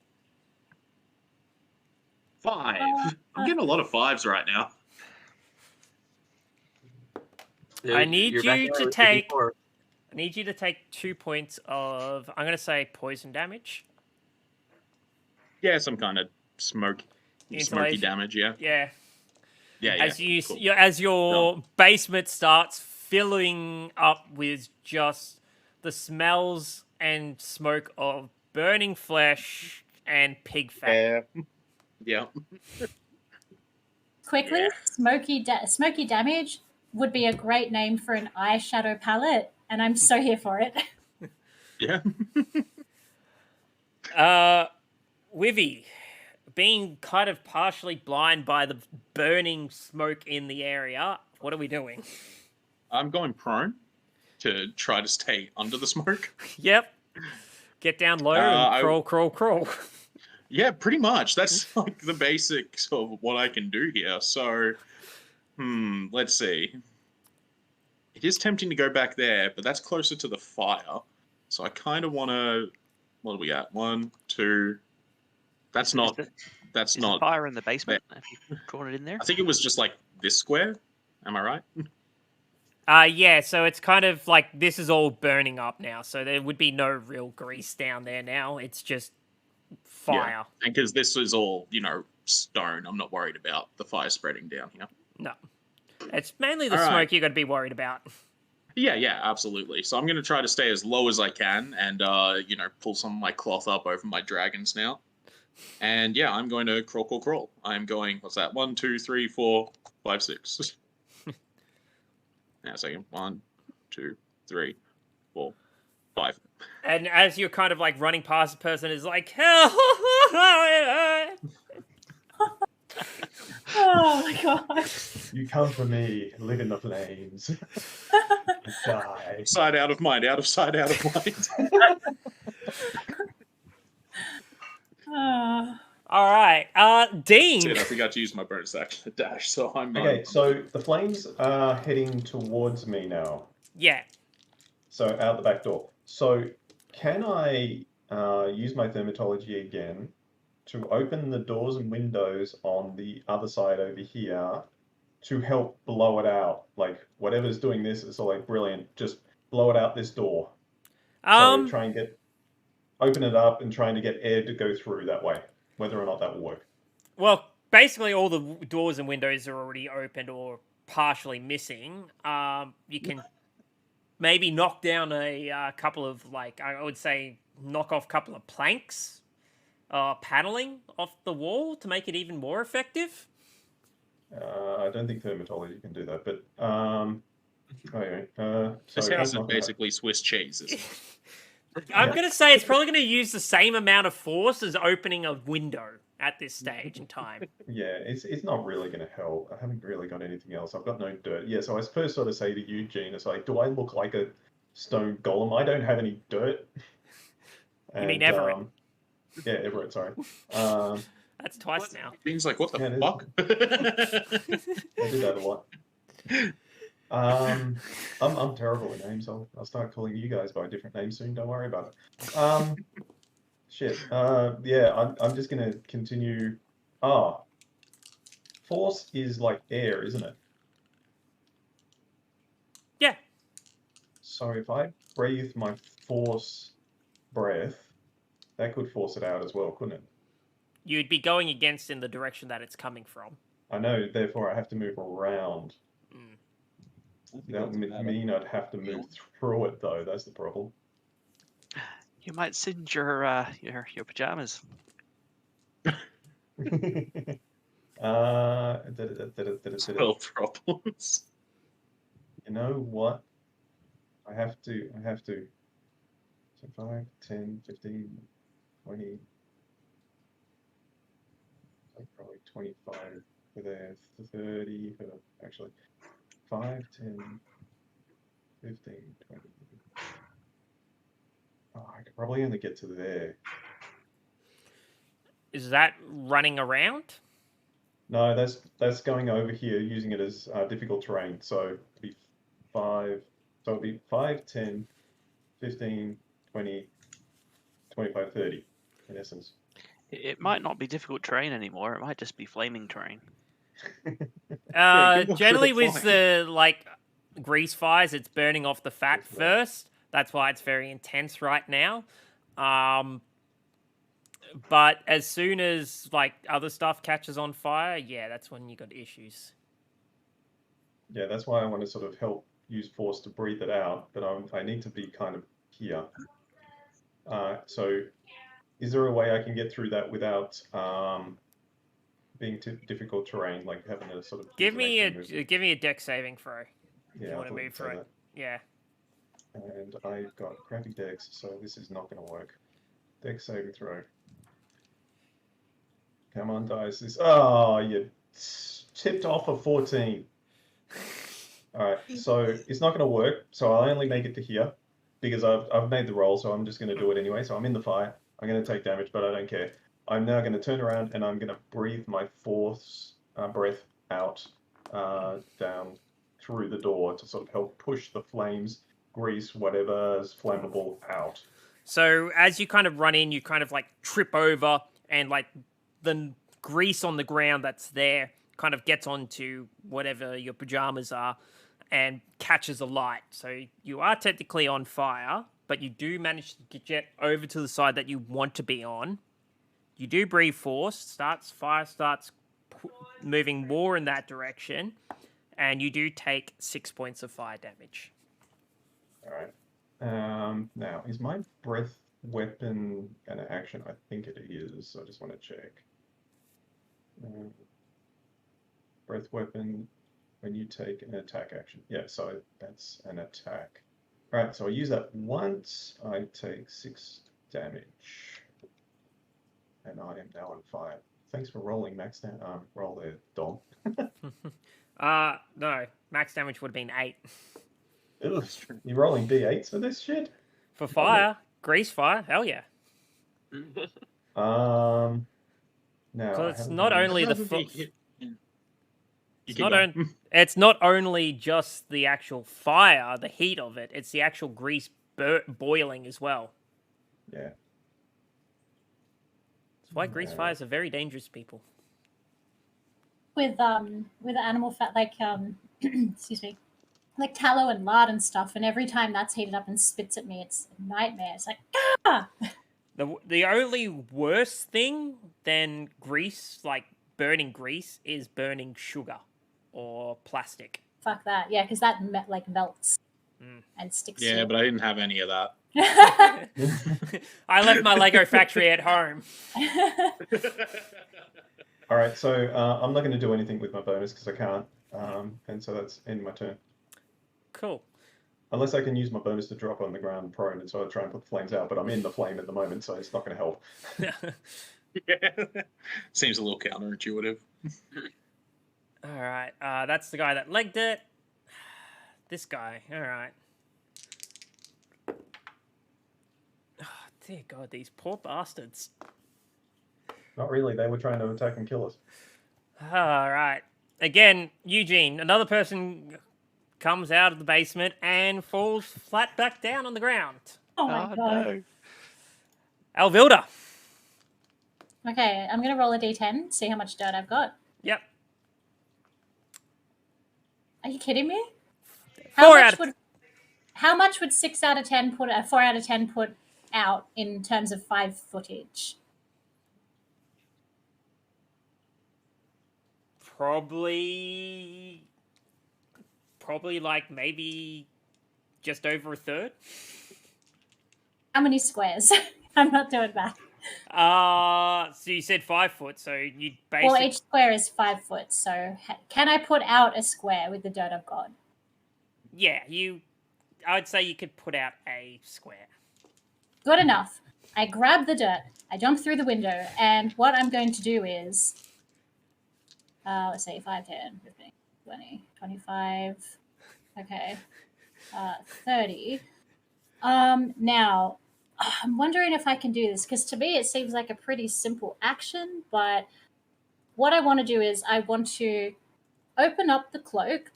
5. I'm getting a lot of 5s right now. So I need you're back you at to where take- before. I need you to take 2 points of, I'm going to say, poison damage. Yeah, some kind of smoky Insulation. damage. Yeah. Yeah. Yeah. As cool. as your basement starts filling up with just the smells and smoke of burning flesh and pig fat. Yeah. Quickly, Yeah. smoky damage would be a great name for an eyeshadow palette, and I'm so here for it. Yeah. Wivy, being kind of partially blind by the burning smoke in the area, what are we doing? I'm going prone to try to stay under the smoke. Yep. Get down low and crawl. Yeah, pretty much. That's like the basics of what I can do here. So, let's see. It is tempting to go back there, but that's closer to the fire. So I kind of want to. What are we at? 1, 2. That's not. That's Is not. the fire in the basement? Have you drawn it in there? I think it was just like this square. Am I right? Yeah, so it's kind of like this is all burning up now, so there would be no real grease down there now. It's just fire. Yeah. And because this is all, stone, I'm not worried about the fire spreading down here. No. It's mainly the All right. smoke you're going to be worried about. Yeah, absolutely. So I'm going to try to stay as low as I can and, pull some of my cloth up over my dragons now. And yeah, I'm going to crawl. I'm going, what's that? 1, 2, 3, 4, 5, 6. Now a second. 1, 2, 3, 4, 5. And as you're kind of like running past the person, is like, help! Oh my god. You come for me, live in the flames. Die. Sight out of mind, out of sight, out of mind. All right. Dean. Shit, I forgot to use my bonus action to dash, so I'm... Okay, so the flames are heading towards me now. Yeah. So out the back door. So can I use my thermatology again to open the doors and windows on the other side over here to help blow it out? Like whatever's doing this is like brilliant. Just blow it out this door. So try and open it up and trying to get air to go through that way. Whether or not that will work. Well, basically all the doors and windows are already opened or partially missing. You can maybe knock down a couple of, like, I would say, knock off a couple of planks, paneling off the wall to make it even more effective. I don't think thermatology can do that, but anyway. This so house he's is not gonna- basically Swiss cheese. Isn't it? I'm Yeah. going to say it's probably going to use the same amount of force as opening a window at this stage in time. Yeah, it's not really going to help. I haven't really got anything else. I've got no dirt. Yeah, so I first sort of say to you, Gene, it's like, do I look like a stone golem? I don't have any dirt. You mean Everett? Yeah, Everett, sorry. That's twice now. Bean's like, what the Yeah, it is. fuck? I did that a lot. I'm terrible at names. I'll start calling you guys by different names soon. Don't worry about it. Shit. Yeah, I'm just gonna continue. Force is like air, isn't it? Yeah. So if I breathe my force breath, that could force it out as well, couldn't it? You'd be going against in the direction that it's coming from. I know, therefore I have to move around. Mm. That would mean I'd have to move through it, though. That's the problem. You might singe your pajamas. Spell problems. You know what? I have to. So 5, 10, 15, 20. Like probably 25 for there, 30 for actually 5, 10, 15, 20. Oh, I could probably only get to there. Is that running around? No, that's going over here using it as difficult terrain. So it'd be 5. So it'd be 5, 10, 15, 20, 25, 30 in essence. It might not be difficult terrain anymore. It might just be flaming terrain. Generally with the grease fires, it's burning off the fat first. That's why it's very intense right now. But as soon as other stuff catches on fire, yeah, that's when you got issues. Yeah, that's why I want to sort of help use force to breathe it out, but I need to be kind of here. So is there a way I can get through that without being difficult terrain, like having to sort of give me a deck saving throw. Yeah, you want to move through it. Yeah. And I've got crappy decks, so this is not going to work. Deck saving throw. Come on, dice. Oh, you tipped off a 14. Alright, so it's not going to work, so I'll only make it to here, because I've made the roll, so I'm just going to do it anyway. So I'm in the fire. I'm going to take damage, but I don't care. I'm now going to turn around and I'm going to breathe my force breath out down through the door to sort of help push the flames, grease, whatever's flammable out. So as you kind of run in, you kind of trip over, and the grease on the ground that's there kind of gets onto whatever your pajamas are and catches alight. So you are technically on fire, but you do manage to get over to the side that you want to be on. You do breathe force, fire starts moving more in that direction, and you do take 6 points of fire damage. All right. Now, is my breath weapon an action? I think it is. I just want to check. Breath weapon when you take an attack action. Yeah, so that's an attack. All right, so I use that once. I take 6 damage. And I am now on fire. Thanks for rolling, Max. Roll there, Dom. No. Max damage would have been 8. Ugh, you're rolling D8s for this shit? For fire? Grease fire? Hell yeah. Now, So it's not only the it's not only just the actual fire, the heat of it. It's the actual grease boiling as well. Yeah. That's why grease fires are very dangerous, people. With animal fat, excuse me, like tallow and lard and stuff, and every time that's heated up and spits at me, it's a nightmare. It's like, ah! The only worse thing than grease, burning grease, is burning sugar or plastic. Fuck that. Yeah, because that melts and sticks to Yeah, you. but I didn't have any of that. I left my Lego factory at home. All right, so I'm not going to do anything with my bonus because I can't, and so that's end my turn. Cool. Unless I can use my bonus to drop on the ground prone, and so I try and put the flames out. But I'm in the flame at the moment, so it's not going to help. Yeah. Seems a little counterintuitive. All right. That's the guy that legged it. This guy. All right. Oh, dear God, these poor bastards. Not really. They were trying to attack and kill us. All right. Again, Eugene, another person comes out of the basement and falls flat back down on the ground. Oh my god. No. Elvilda. Okay, I'm gonna roll a d10, see how much dirt I've got. Yep. Are you kidding me? How much would 6 out of 10 put 4 out of 10 put out in terms of 5 footage? Probably like maybe just over a third. How many squares? I'm not doing math. So you said 5 foot, so you'd basically... Well, each square is 5 foot, so can I put out a square with the dirt I've got? Yeah, I would say you could put out a square. Good enough. I grab the dirt, I jump through the window, and what I'm going to do is... let's say 5, 10, 15, 20, 25, okay, 30. Now, I'm wondering if I can do this, because to me it seems like a pretty simple action, but what I want to do is I want to open up the cloak,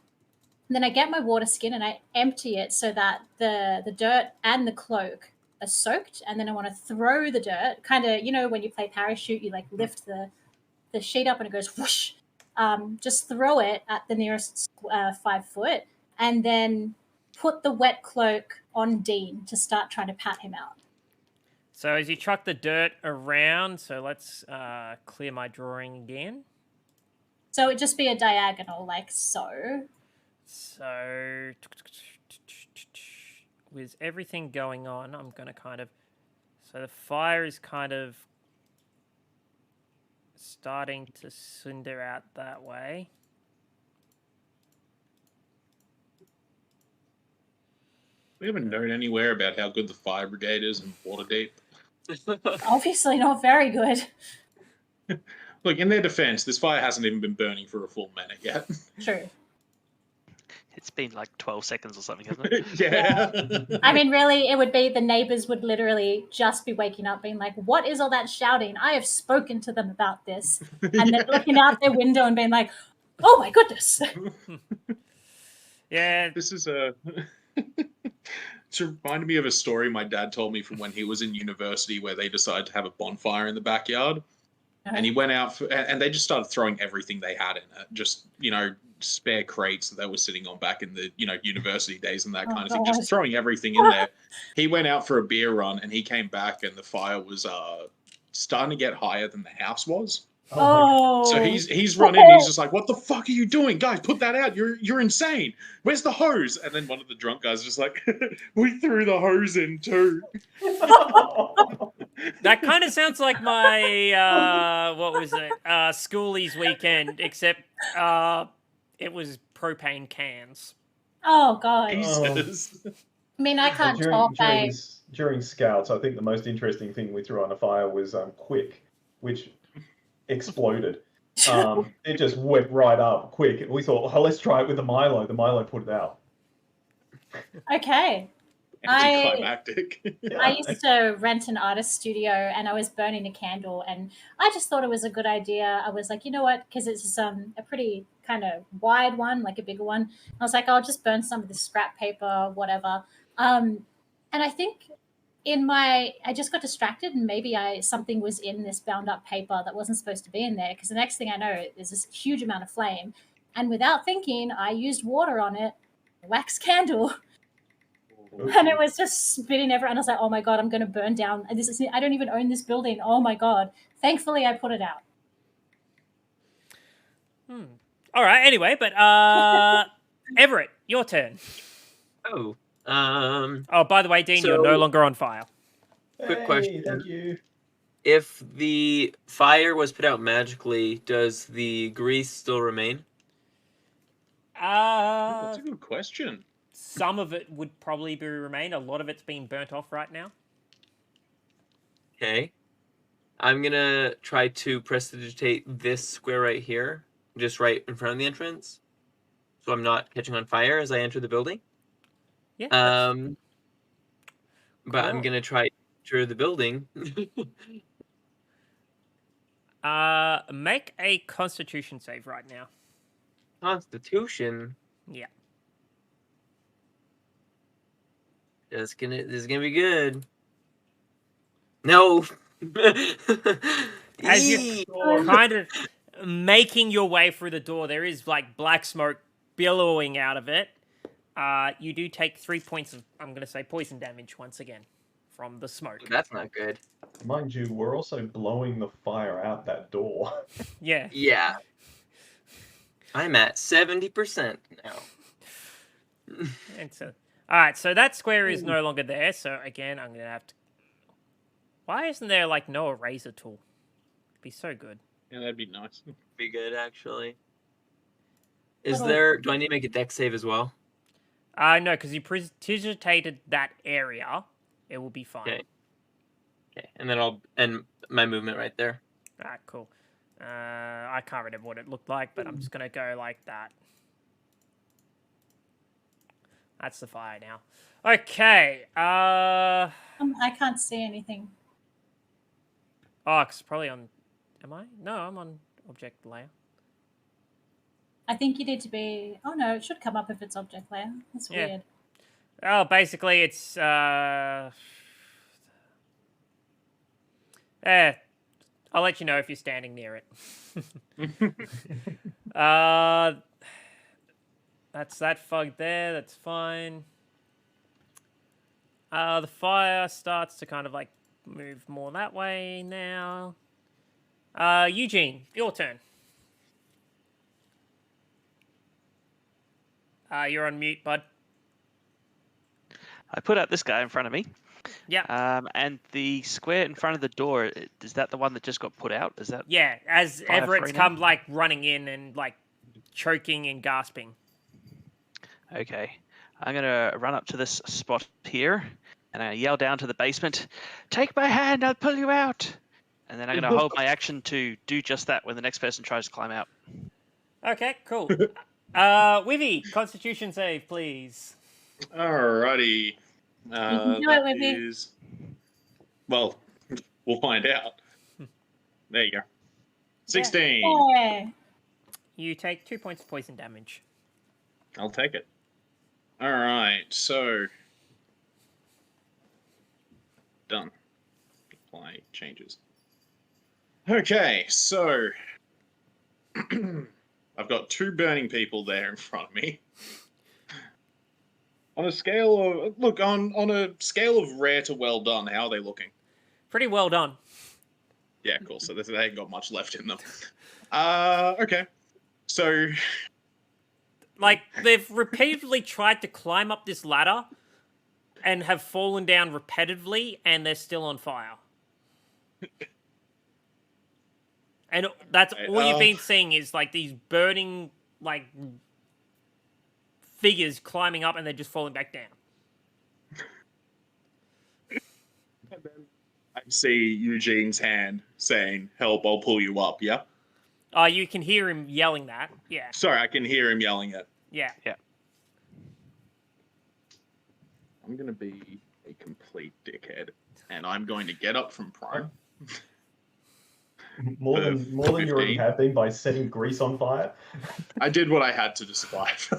and then I get my water skin and I empty it so that the dirt and the cloak are soaked, and then I want to throw the dirt, kind of, you know, when you play parachute, you like lift the sheet up and it goes whoosh. Just throw it at the nearest 5 foot, and then put the wet cloak on Dean to start trying to pat him out. So as you chuck the dirt around, so let's clear my drawing again. So it'd just be a diagonal, like so. So with everything going on, I'm going to kind of... So the fire is kind of starting to cinder out that way. We haven't known anywhere about how good the fire brigade is in Waterdeep. Obviously not very good. Look, in their defense, this fire hasn't even been burning for a full minute yet. True. It's been like 12 seconds or something, hasn't it? Yeah. I mean, really, it would be the neighbors would literally just be waking up being like, what is all that shouting? I have spoken to them about this. And they're looking out their window and being like, oh my goodness. Yeah. This is a... It reminded me of a story my dad told me from when he was in university, where they decided to have a bonfire in the backyard. And he went out and they just started throwing everything they had in it. Just, you know, spare crates that they were sitting on back in the, you know, university days and that kind of thing. Just throwing everything in there. He went out for a beer run and he came back and the fire was starting to get higher than the house was. Oh. So he's run in. He's just like, "What the fuck are you doing, guys? Put that out! You're insane! Where's the hose?" And then one of the drunk guys is just like, "We threw the hose in too." That kind of sounds like my what was it? Schoolies weekend, except it was propane cans. Oh god. Jesus. I mean, I can't talk. During Scouts, I think the most interesting thing we threw on a fire was Quick, which exploded. It just went right up quick. We thought, oh, let's try it with the Milo. The Milo put it out. Okay. Anticlimactic. I used to rent an artist studio and I was burning a candle and I just thought it was a good idea. I was like, you know what? Because it's a pretty kind of wide one, like a bigger one. I was like, I'll just burn some of the scrap paper, whatever. And I think I just got distracted and maybe something was in this bound up paper that wasn't supposed to be in there, because the next thing I know, there's this huge amount of flame. And without thinking, I used water on it, wax candle. And it was just spitting everywhere. And I was like, oh my God, I'm going to burn down. I don't even own this building. Oh my God. Thankfully, I put it out. All right. Anyway, but Everett, your turn. Oh. Oh, by the way, Dean, you're no longer on file. Quick question. Thank you. If the fire was put out magically, does the grease still remain? That's a good question. Some of it would probably be remain. A lot of it's being burnt off right now. Okay. I'm gonna try to prestidigitate this square right here, just right in front of the entrance, so I'm not catching on fire as I enter the building. Yeah. That's But I'm cool. gonna try to enter the building. Make a Constitution save right now. Constitution. Yeah. This is gonna be good. No. As you're kind of making your way through the door, there is like black smoke billowing out of it. You do take 3 points of, I'm going to say, poison damage once again from the smoke. That's not good. Mind you, we're also blowing the fire out that door. Yeah. Yeah. I'm at 70% now. And so, all right, so that square is no longer there. So again, I'm going to have to. Why isn't there like no eraser tool? It'd be so good. Yeah, that'd be nice. Be good, actually. Is there? Do I need to make a dex save as well? No, because you prestidigitated that area. It will be fine. Okay. Okay, and then I'll end my movement right there. All right, cool. I can't remember what it looked like, but I'm just gonna go like that. That's the fire now. Okay. I can't see anything. Oh, it's probably on. Am I? No, I'm on object layer. I think you need to be. Oh no, it should come up if it's object layer. That's Yeah. weird. Oh, basically, it's I'll let you know if you're standing near it. That's that fog there. That's fine. The fire starts to kind of like move more that way now. Eugene, your turn. You're on mute, bud. I put out this guy in front of me. Yeah. And the square in front of the door, is that the one that just got put out? Is that? Yeah, as Fire Everett's free now? come like running in and like choking and gasping. Okay. I'm going to run up to this spot here, and I yell down to the basement, "Take my hand, I'll pull you out!" And then I'm going to hold my action to do just that when the next person tries to climb out. Okay, cool. Wivy, Constitution save, please. Alrighty. can do it, Whippy. is... Well, we'll find out. There you go. 16. Yeah. You take 2 points of poison damage. I'll take it. Alright, so... Done. Apply changes. Okay, so... I've got 2 burning people there in front of me. On a scale of... Look, on a scale of rare to well done, how are they looking? Pretty well done. Yeah, cool. So they ain't got much left in them. Okay. So... Like, they've repeatedly tried to climb up this ladder and have fallen down repetitively, and they're still on fire. And that's all you've been seeing is, like, these burning, like, figures climbing up, and they're just falling back down. I see Eugene's hand saying, "Help, I'll pull you up," yeah? You can hear him yelling that. Yeah. Sorry, I can hear him yelling it. Yeah. I'm going to be a complete dickhead, and I'm going to get up from prone. More than you already 15. have been by setting grease on fire. I did what I had to survive.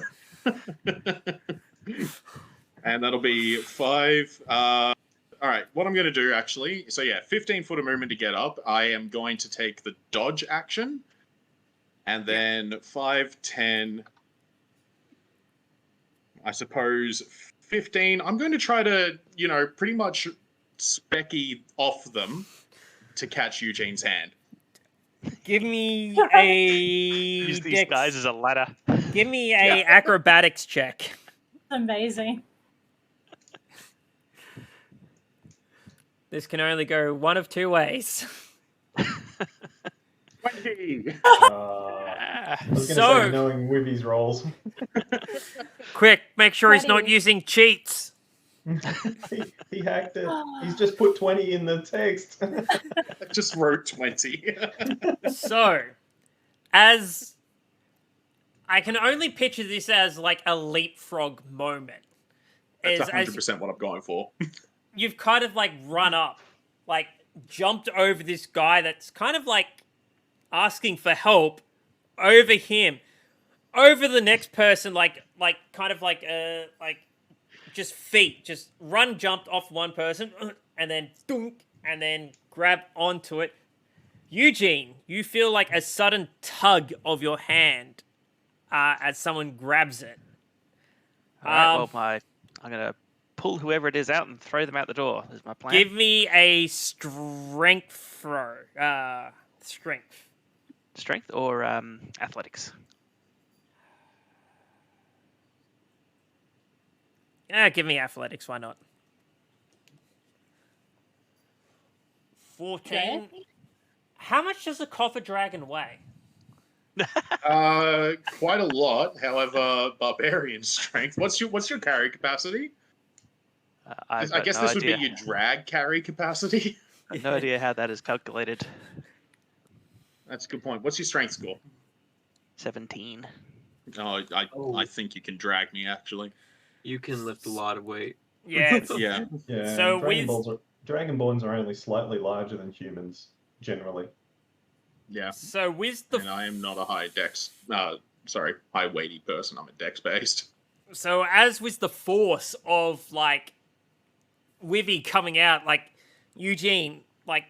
And that'll be 5. All right, what I'm going to do, actually... So, yeah, 15 foot of movement to get up. I am going to take the dodge action. And then 5, 10... I suppose 15. I'm going to try to, pretty much specky off them to catch Eugene's hand. Give me a... Use these guys as a ladder. Give me a acrobatics check. Amazing. This can only go one of two ways. 20! I was going to So- say, knowing Wibby's rolls, Quick, make sure he's not 20. using cheats. he hacked it. He's just put 20 in the text. I just wrote 20. So, as I can only picture this as like a leapfrog moment. That's As 100% what I'm going for. you've kind of like run up, like jumped over this guy that's kind of like asking for help, over him, over the next person, like kind of like just feet, just run, jumped off one person, and then dunk, and then grab onto it. Eugene, you feel like a sudden tug of your hand as someone grabs it. All right, I'm gonna pull whoever it is out and throw them out the door. Is my plan. Give me a strength throw. Strength. Strength or athletics? Yeah, give me athletics. Why not? 14. Okay. How much does a copper dragon weigh? Quite a lot. However, barbarian strength. What's your carry capacity? I guess this would be your drag carry capacity. I have no idea how that is calculated. That's a good point. What's your strength score? 17. Oh, I think you can drag me actually. You can lift a lot of weight. Yeah. It's, Yeah. Yeah, So Dragonborns are only slightly larger than humans, generally. Yeah. so with the And I am not a high weighty person. I'm a dex based. so as with the force of like Wivy coming out, like Eugene, like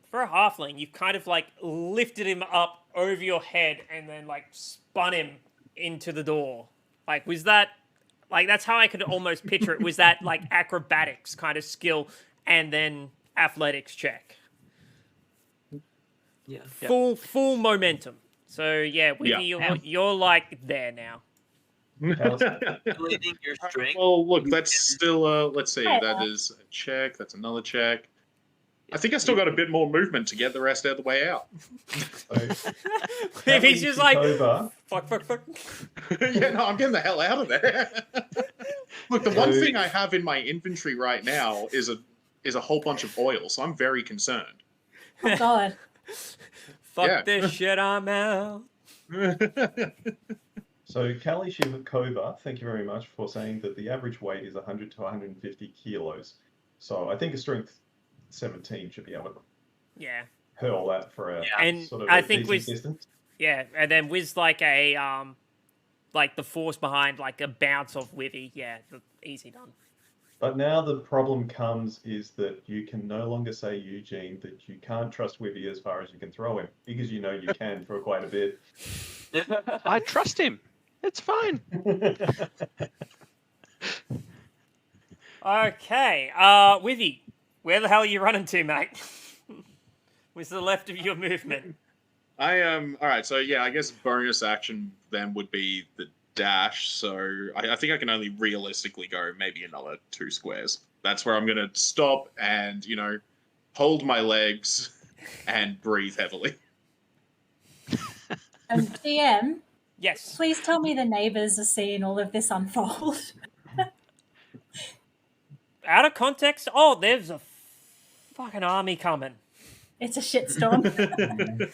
for a halfling, you kind of like lifted him up over your head and then like spun him into the door. Like was that like that's how I could almost picture it. Was that like acrobatics kind of skill and then athletics check? Yeah. Full momentum. So yeah, Wivy, Yeah. you're like there now. Calculating your strength. Well, look, that's still let's see. Yeah. That is a check. That's another check. I think I still got a bit more movement to get the rest out of the way out. If he's just like over, fuck. Yeah, no, I'm getting the hell out of there. Look, the one thing I have in my inventory right now is a whole bunch of oil, so I'm very concerned. Oh god. Fuck Yeah. this shit, I'm out. So Kali Shivakova, thank you very much for saying that the average weight is 100 to 150 kilos. So I think a strength 17 should be able to Yeah. hurl that for a And sort of I a think decent we- distance. Yeah, and then with like a like the force behind like a bounce of Wivy, yeah, easy done. But now the problem comes is that you can no longer say, Eugene, that you can't trust Wibby as far as you can throw him, because you know you can for quite a bit. I trust him. It's fine. Okay, Wivy, where the hell are you running to, mate? Where's the left of your movement? I am all right. So yeah, I guess bonus action then would be the dash. So I think I can only realistically go maybe another 2 squares. That's where I'm gonna stop and hold my legs and breathe heavily. DM, Yes. please tell me the neighbours are seeing all of this unfold. Out of context, oh, there's a fucking army coming. It's a shitstorm.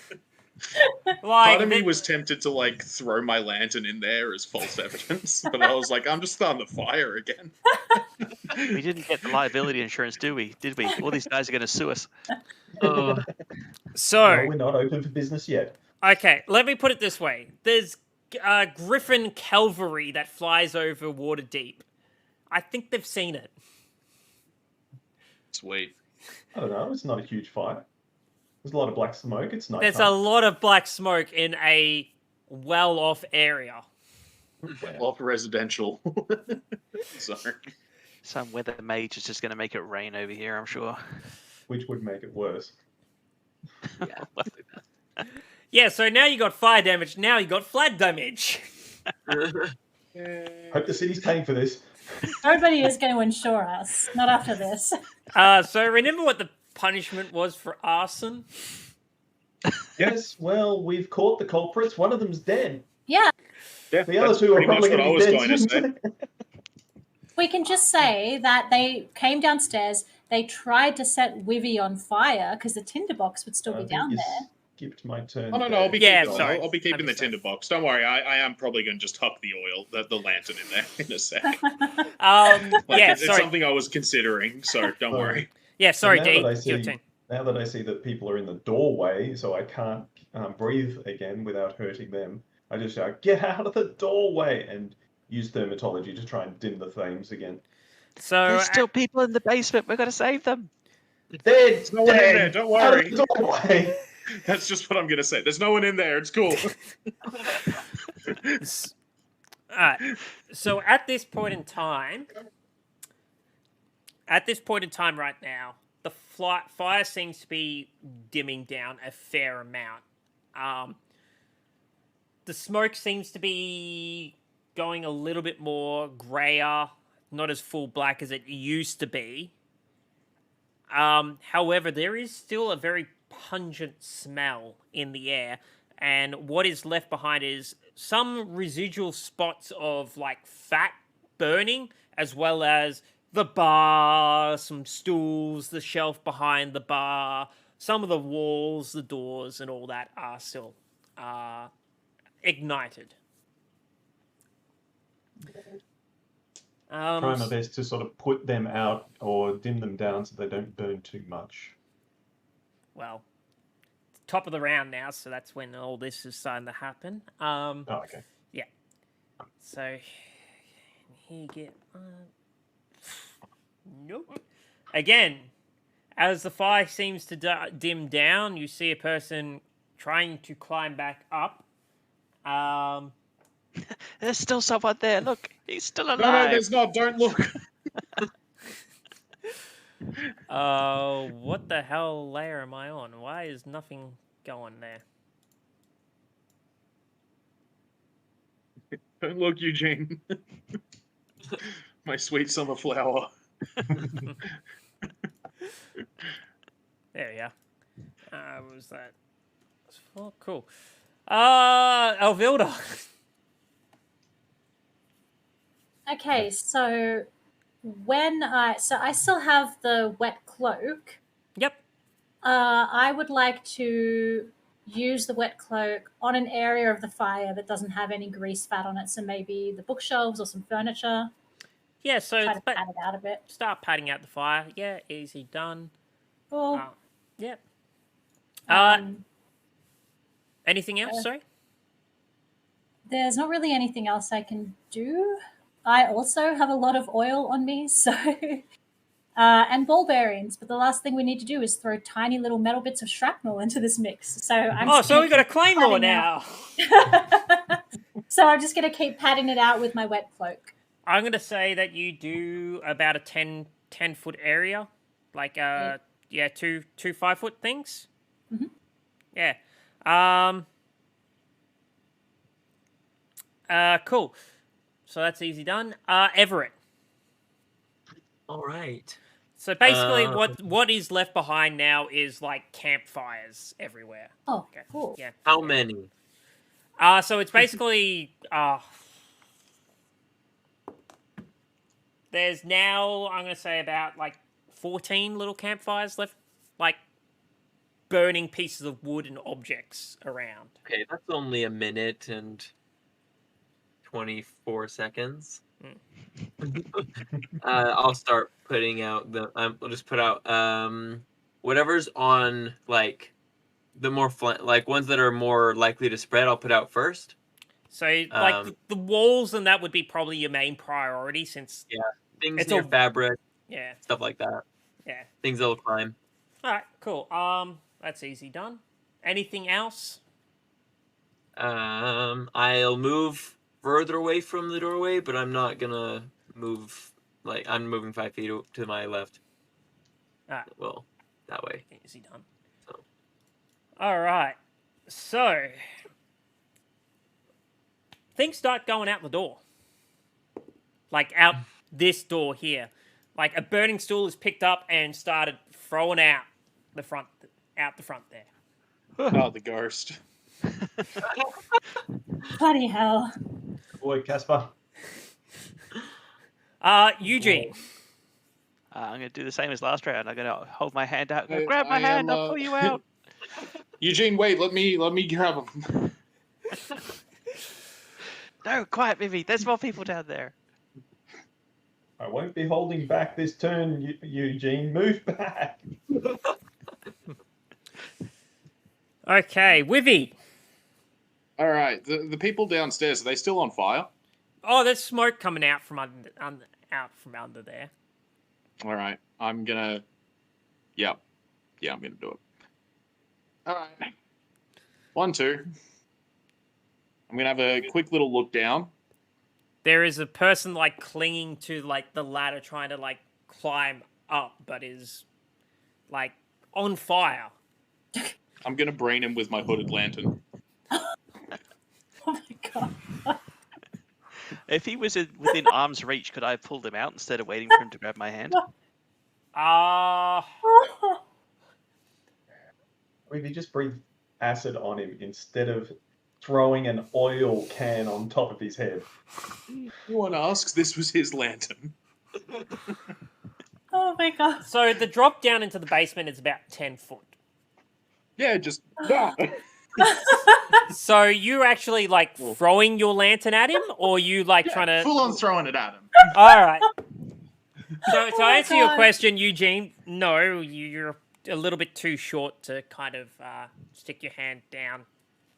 Like, Part of me was tempted to throw my lantern in there as false evidence, but I was like, I'm just starting the fire again. We didn't get the liability insurance, did we? All these guys are going to sue us. No, so, we're not open for business yet. okay, let me put it this way. There's Griffin cavalry that flies over Waterdeep. I think they've seen it. Sweet. I don't know, it's not a huge fire. There's a lot of black smoke, it's nice. There's a lot of black smoke in a well-off area. Off residential. Sorry. Some weather mage is just going to make it rain over here, I'm sure. Which would make it worse. Yeah, so now you got fire damage, now you got flat damage. Hope the city's paying for this. Nobody is going to insure us. Not after this. So remember what the punishment was for arson? Yes, well, we've caught the culprits. One of them's dead. Yeah. Yeah, The other that's two are pretty much probably what I going was to going be to dead say. soon. We can just say that they came downstairs. They tried to set Wivy on fire because the tinderbox would still I be think down you there. skipped my turn. Oh no, there. I'll be Yeah, keeping. sorry. I'll be keeping I the missed that. tinderbox. Don't worry, I am probably going to just huck the oil, the lantern in there in a sec. It's Sorry. something I was considering, so don't worry. Yeah, sorry, now Dee. that I It's your see- turn. Now that I see that people are in the doorway, so I can't breathe again without hurting them, I just shout, "Get out of the doorway!" and use thermatology to try and dim the flames again. So There's still people in the basement. We've got to save them. They're There's no one in there. Don't Out of worry. the doorway. That's just what I'm going to say. There's no one in there. It's cool. Alright. So at this point in time right now, the fire seems to be dimming down a fair amount. The smoke seems to be going a little bit more grayer, not as full black as it used to be. However, there is still a very pungent smell in the air, and what is left behind is some residual spots of like fat burning, as well as the bar, some stools, the shelf behind the bar, some of the walls, the doors, and all that are still ignited. Try my best to sort of put them out or dim them down so they don't burn too much. Well, top of the round now, so that's when all this is starting to happen. Oh, okay. Yeah. So here you get. Nope. Again, as the fire seems to dim down, you see a person trying to climb back up. There's still someone there. Look, he's still alive. No, there's not. Don't look. What the hell layer am I on? Why is nothing going there? Don't look, Eugene. My sweet summer flower. There we go. What was that? Oh, cool. Elvilda. Okay, so I still have the wet cloak. Yep. I would like to use the wet cloak on an area of the fire that doesn't have any grease fat on it, so maybe the bookshelves or some furniture. Yeah, so Try to pat it out a bit. start patting out the fire. Yeah, easy done. Cool. Yep. Um, Anything else? Sorry. There's not really anything else I can do. I also have a lot of oil on me, so and ball bearings. But the last thing we need to do is throw tiny little metal bits of shrapnel into this mix. So So we got a claymore now. So I'm just going to keep patting it out with my wet cloak. I'm going to say that you do about a 10 foot area, like two 5 foot things. Mm-hmm. Yeah. Cool. So that's easy done. Everett. All right. So basically, what is left behind now is like campfires everywhere. Oh, Okay. cool. Yeah. How many? So it's basically there's now, I'm going to say, about like 14 little campfires left, like burning pieces of wood and objects around. Okay, that's only a minute and 24 seconds. I'll start putting out I'll just put out whatever's on like the more like ones that are more likely to spread. I'll put out first. So like the walls and that would be probably your main priority, since things near fabric, stuff like that. Yeah, things that'll climb. All right, cool. That's easy done. Anything else? I'll move further away from the doorway, but I'm not gonna move. Like, I'm moving 5 feet to my left. Well, that way. Easy done. So. All right. So things start going out the door. like out this door here. Like a burning stool is picked up and started throwing out the front there. Oh, the ghost. Bloody hell. Boy, Casper. Eugene. I'm going to do the same as last round. I'm going to hold my hand out. I- Grab my I hand. am, I'll pull you out. Eugene, wait. Let me grab him. No, quiet, Vivi. There's more people down there. I won't be holding back this turn, Eugene. Move back. Okay, Wivy. All right. The people downstairs, are they still on fire? Oh, there's smoke coming out from under there. All right. I'm gonna. Yeah, I'm gonna do it. All right. 1, 2. I'm gonna have a quick little look down. There is a person like clinging to like the ladder, trying to like climb up, but is like on fire. I'm gonna brain him with my hooded lantern. Oh my god. If he was within arm's reach, could I have pulled him out instead of waiting for him to grab my hand? If you just breathe acid on him instead of throwing an oil can on top of his head. Anyone asks, this was his lantern. Oh my god. So the drop down into the basement is about 10 foot. Yeah, just. So you actually like throwing your lantern at him, or you like trying to Full on throwing it at him. All right. So to my answer your God. question, Eugene, no, you're a little bit too short to kind of stick your hand down.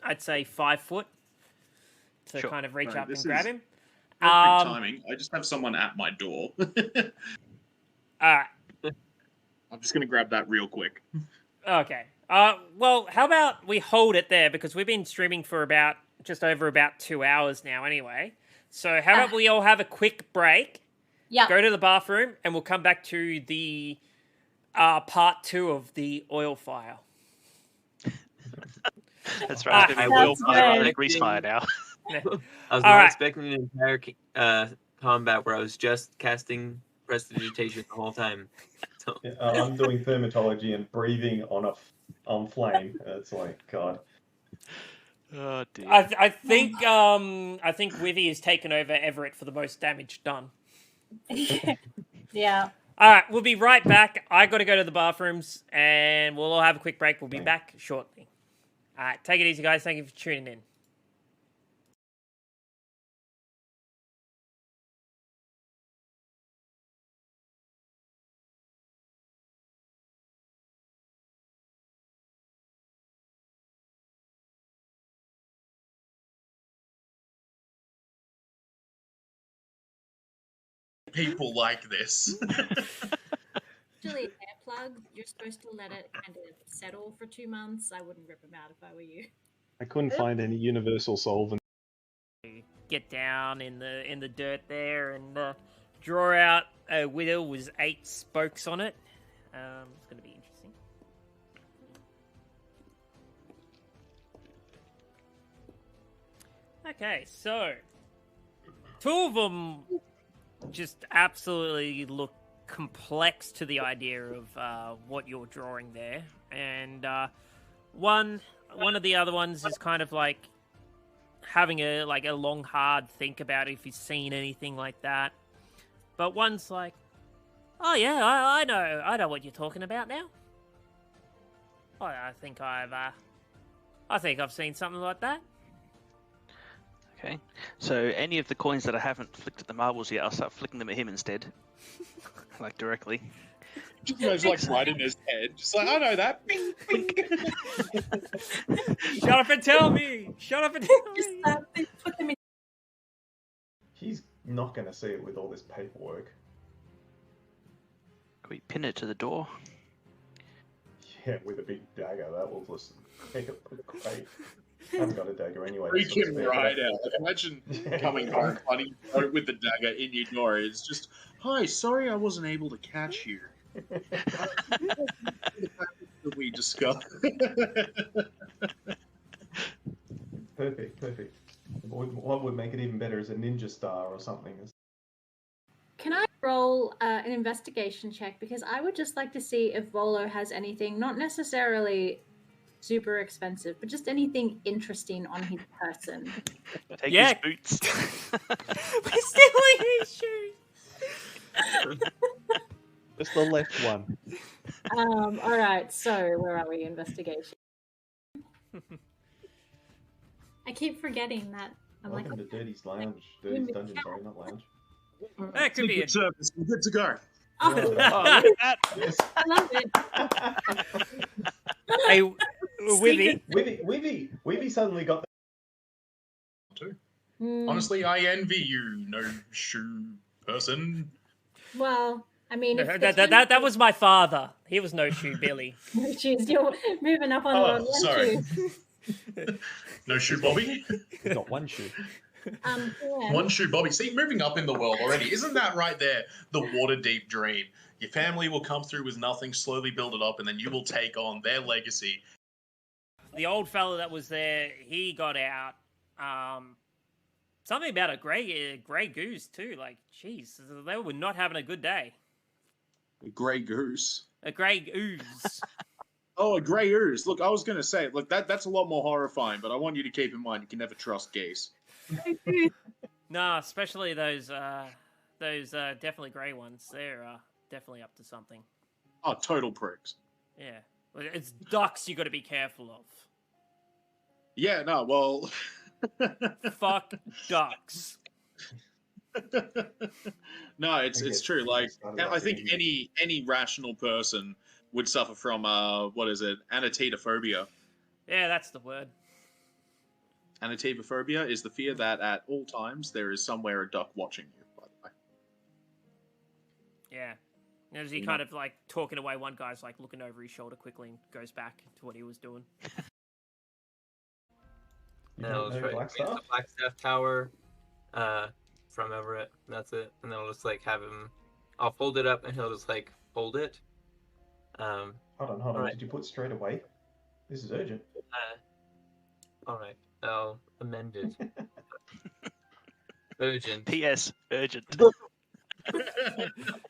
I'd say 5 foot to Sure. kind of reach Right, up this and grab is him. Perfect Um, timing. I just have someone at my door. All right. I'm just gonna grab that real quick. Okay. Well, how about we hold it there because we've been streaming for just over 2 hours now anyway. So how about we all have a quick break, Yeah. go to the bathroom, and we'll come back to the part 2 of the oil fire. That's right. I Will That's fire good. a grease fire now. I was All not right. expecting an entire combat where I was just casting prestidigitation the whole time. So, Yeah, I'm doing thermatology and breathing on flame. It's like, God. Oh dear. I think Wivy has taken over Everett for the most damage done. Yeah. All right, we'll be right back. I got to go to the bathrooms, and we'll all have a quick break. We'll be back shortly. All right, take it easy, guys. Thank you for tuning in. People like this. Actually, hair plug, you're supposed to let it kind of settle for 2 months. I wouldn't rip them out if I were you. I couldn't find any universal solvent. Get down in the dirt there and draw out a widow with 8 spokes on it. It's going to be interesting. Okay, so 2 of them just absolutely look complex to the idea of what you're drawing there, and one of the other ones is kind of like having a long hard think about if he's seen anything like that, but one's like, oh yeah, I know what you're talking about now. I think I've seen something like that. Okay. So any of the coins that I haven't flicked at the marbles yet, I'll start flicking them at him instead. Like directly. Just imagine like right in his head. Just like, I know that. Bing, bing. Shut up and tell me. Shut up and tell Just me. put them in. He's not going to see it with all this paperwork. Can we pin it to the door? Yeah, with a big dagger. That will just make it great. I haven't got a dagger anyway. Freak him right out. Like, imagine coming home, finding a note with the dagger in your door. It's just, hi, sorry I wasn't able to catch you. That we discussed. Perfect. What would make it even better is a ninja star or something. roll an investigation check because I would just like to see if Volo has anything, not necessarily super expensive, but just anything interesting on his person. Take Yeah. his boots. We're stealing his shoes. Just the left one. All right, so where are we? Investigation. I keep forgetting that. I'm Welcome like, to Dirty's Lounge. Dirty's Dungeon, sorry, not lounge. That could be a... service. We're good to go. oh, Oh, look at that! Yes. I love it. Hey, Wivy. Weeby suddenly got Too. Hmm, Honestly, I envy you, no shoe person. well, I mean, if That was my father. He was no shoe Billy. shoes, you're moving up on Oh, one sorry. shoe. No shoe Bobby. He's got one shoe. Yeah. One shoe Bobby. See, moving up in the world already. Isn't that right there the Waterdeep dream? Your family will come through with nothing, slowly build it up, and then you will take on their legacy. The old fella that was there, he got out. Something about a grey goose too. Like, jeez, they were not having a good day. A grey goose. A grey ooze. Oh, a grey ooze. Look, I was going to say, look, that's a lot more horrifying, but I want you to keep in mind you can never trust geese. No, especially those definitely grey ones. They're definitely up to something. Oh, total pricks. Yeah, it's ducks you got to be careful of. Yeah, no, well... Fuck ducks. No, it's true. Like, I think any rational person would suffer from what is it? Phobia. Yeah, that's the word. Phobia is the fear that at all times there is somewhere a duck watching you. By the way. Yeah. As he kind of like talking away, one guy's like looking over his shoulder quickly and goes back to what he was doing. No, that's right. It's the Blackstaff Tower from Everett. That's it. And then I'll just like have him. I'll fold it up and he'll just like fold it. Hold on. Right. Did you put straight away? This is urgent. All right. I'll amend it. Urgent. P.S. Urgent.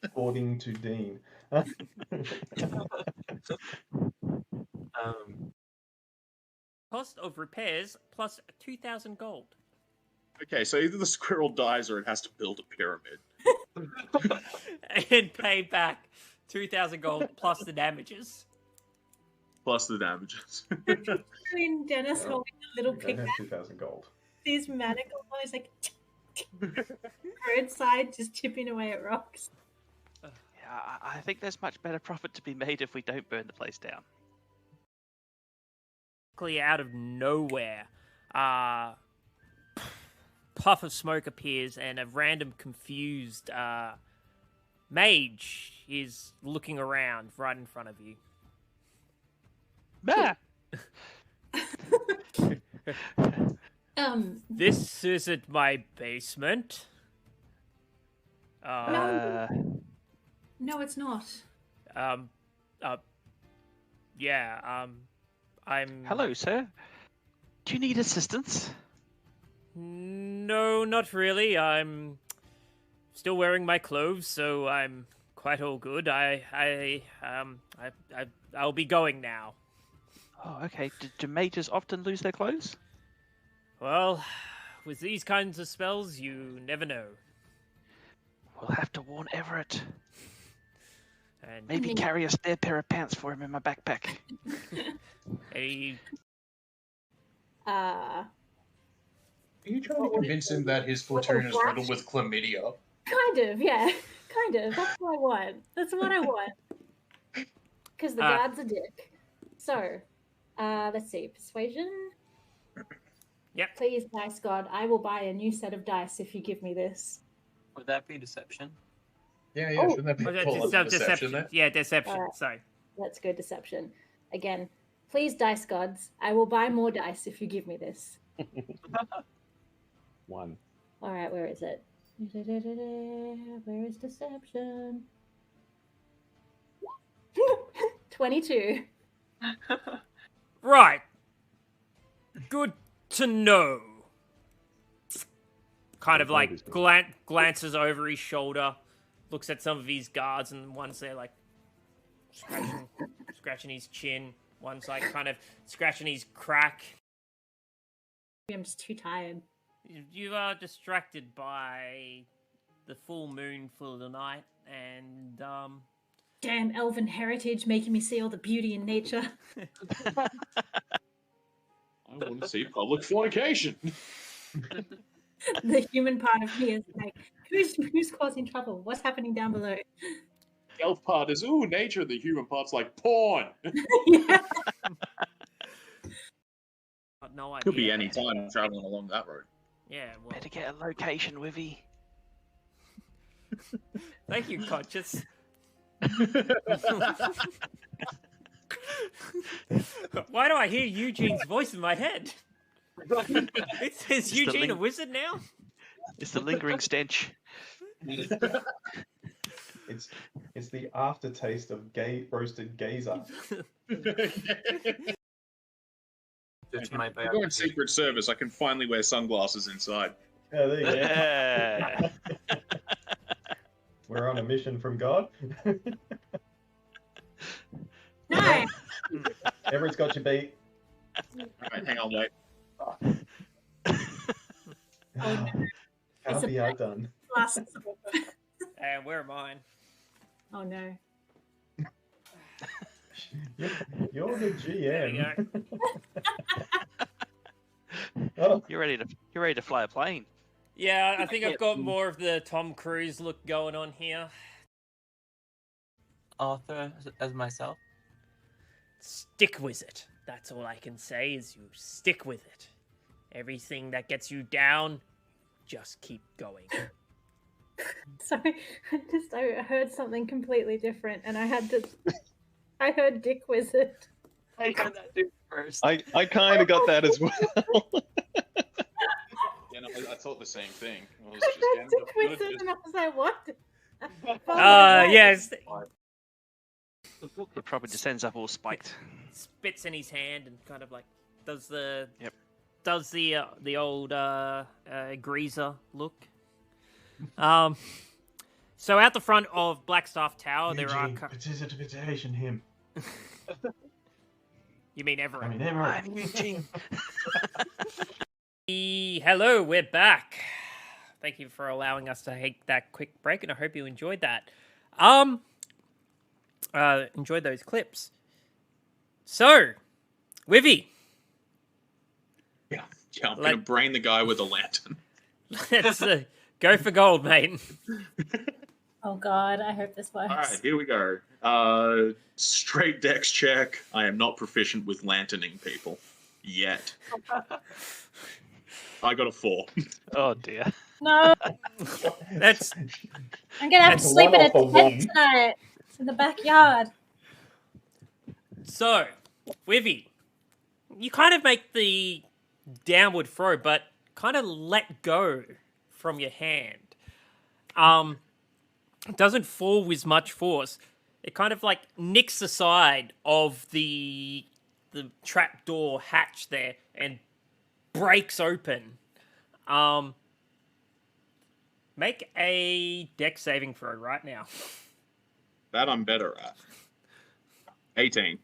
According to Dean. Cost of repairs plus 2,000 gold. Okay, so either the squirrel dies or it has to build a pyramid. And pay back 2,000 gold plus the damages. Plus the damages. Doing Dennis holding a little We don't pick have 2,000 gold. these manacle boys like roadside just chipping away at rocks. Yeah, I think there's much better profit to be made if we don't burn the place down. Out of nowhere, puff of smoke appears and a random confused mage is looking around right in front of you. Bah! This isn't my basement. No, it's not. I'm... Hello, sir. Do you need assistance? No, not really. I'm still wearing my clothes, so I'm quite all good. I'll be going now. Oh, okay. Do mages often lose their clothes? Well, with these kinds of spells, you never know. We'll have to warn Everett. And Maybe carry a spare pair of pants for him in my backpack. Are you trying to convince him that his platoon is riddled with chlamydia? Kind of, yeah. Kind of. That's what I want. That's what I want. Because the guard's a dick. So, let's see. Persuasion? Yep. Please, dice god, I will buy a new set of dice if you give me this. Would that be deception? Yeah, Oh. shouldn't that be called deception there? Yeah, deception. Alright. Sorry. Let's go deception. Again, please, dice gods, I will buy more dice if you give me this. 1. All right, where is it? Where is deception? 22. Right. Good to know. Kind of like glances over his shoulder, looks at some of his guards, and one's there like scratching his chin. One's like kind of scratching his crack. I'm just too tired. You are distracted by the full moon for the night, and Damn elven heritage making me see all the beauty in nature. I want to see public fornication. The human part of me is like, who's causing trouble? What's happening down below? The elf part is, ooh, nature. The human part's like, porn. Yeah. got no idea. Could be any time traveling along that road. Yeah, well, Better get a location, Wivy. thank you, Conscious. Why do I hear Eugene's voice in my head? Is Eugene a wizard now? It's the lingering stench. It's the aftertaste of roasted gazer. Just my If I go in Secret Service, I can finally wear sunglasses inside. Yeah, there you go. Yeah. We're on a mission from God. No. Everett's got your beat. Alright, hang on, wait. Oh, no. Can't be outdone. Last. And where are mine? Oh no. You're the There we GM. go. Oh, You're ready to fly a plane. Yeah, I think I've got more of the Tom Cruise look going on here. Arthur as myself. Stick with it. That's all I can say is you stick with it. Everything that gets you down, just keep going. Sorry, I heard something completely different, and I had to. I heard Dick Wizard. I heard that dude first. I kind of got that as well. Yeah, no, I thought the same thing. I was I just heard getting Dick good, Wizard, just- and I was like, "What?" Yes. It probably descends up all spiked. Spits in his hand and kind of like does the Yep. does the old greaser look. So out the front of Blackstaff Tower, there are. Eugene, participation him. You mean Everett? I mean, Everett. I'm Eugene. Hello, we're back. Thank you for allowing us to take that quick break, and I hope you enjoyed that. Enjoyed those clips. So, Wivy, Yeah, I'm gonna brain the guy with the lantern. let's go for gold, mate. Oh God, I hope this works. All right, here we go. Straight dex check. I am not proficient with lanterning people yet. I got a 4. Oh dear. No, That's I'm gonna have to That's sleep one in a off of tent one. tonight in the backyard. so, Wivy. You kind of make the downward throw, but kind of let go from your hand. It doesn't fall with much force. It kind of like nicks the side of the trapdoor hatch there and breaks open. Make a dex saving throw right now. That I'm better at. 18.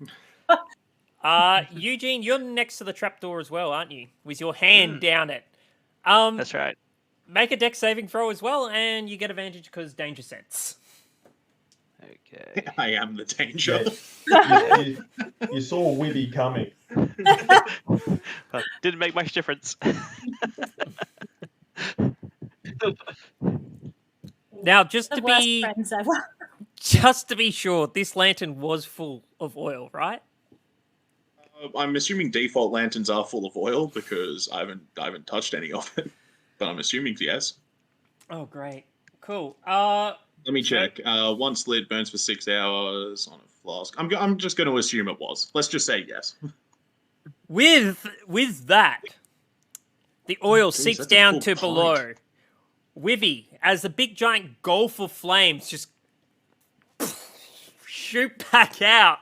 Eugene, you're next to the trapdoor as well, aren't you? With your hand down it. That's right. Make a dex saving throw as well, and you get advantage because danger sense. Okay. I am the danger. You saw Wibby coming. Well, didn't make much difference. Now, just The to worst be friends ever. sure, this lantern was full of oil, right? I'm assuming default lanterns are full of oil because I haven't touched any of it. But I'm assuming yes. Oh, great, cool. Let me check. Once lit burns for 6 hours on a flask. I'm just going to assume it was. Let's just say yes. With that, the oil Jeez, seeps that's a down full to pint. below. Wivy, as the big giant gulf of flames just shoot back out.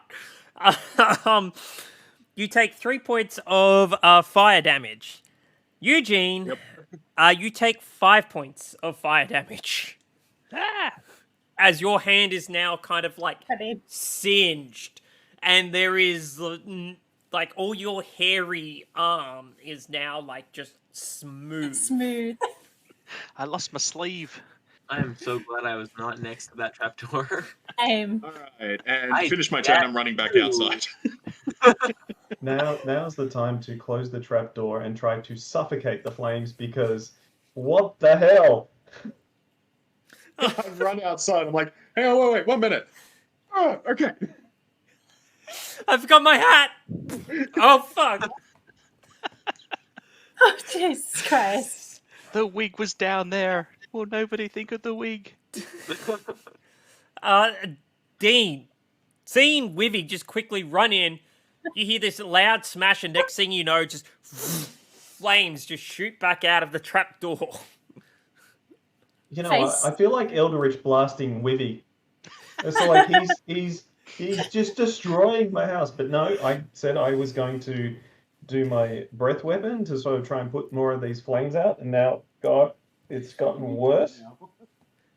You take 3 points of fire damage. Eugene, Yep. you take 5 points of fire damage. Ah! as your hand is now kind of like Ready. singed, and there is like all your hairy arm is now like just smooth. Smooth. I lost my sleeve. I am so glad I was not next to that trapdoor. Aim. All right, and I finish my turn. get I'm running back you. outside. Now's the time to close the trapdoor and try to suffocate the flames because what the hell? I run outside. I'm like, hey, wait, 1 minute. Oh, okay. I forgot my hat. Oh fuck! Oh, Jesus Christ. The wig was down there. Will nobody think of the wig? Dean, seeing Wivy just quickly run in, you hear this loud smash, and next thing you know, just flames just shoot back out of the trapdoor. You know, Face. I feel like Eldritch blasting Wivy. It's like he's just destroying my house. But no, I said I was going to do my breath weapon to sort of try and put more of these flames out, and now, God, it's gotten worse.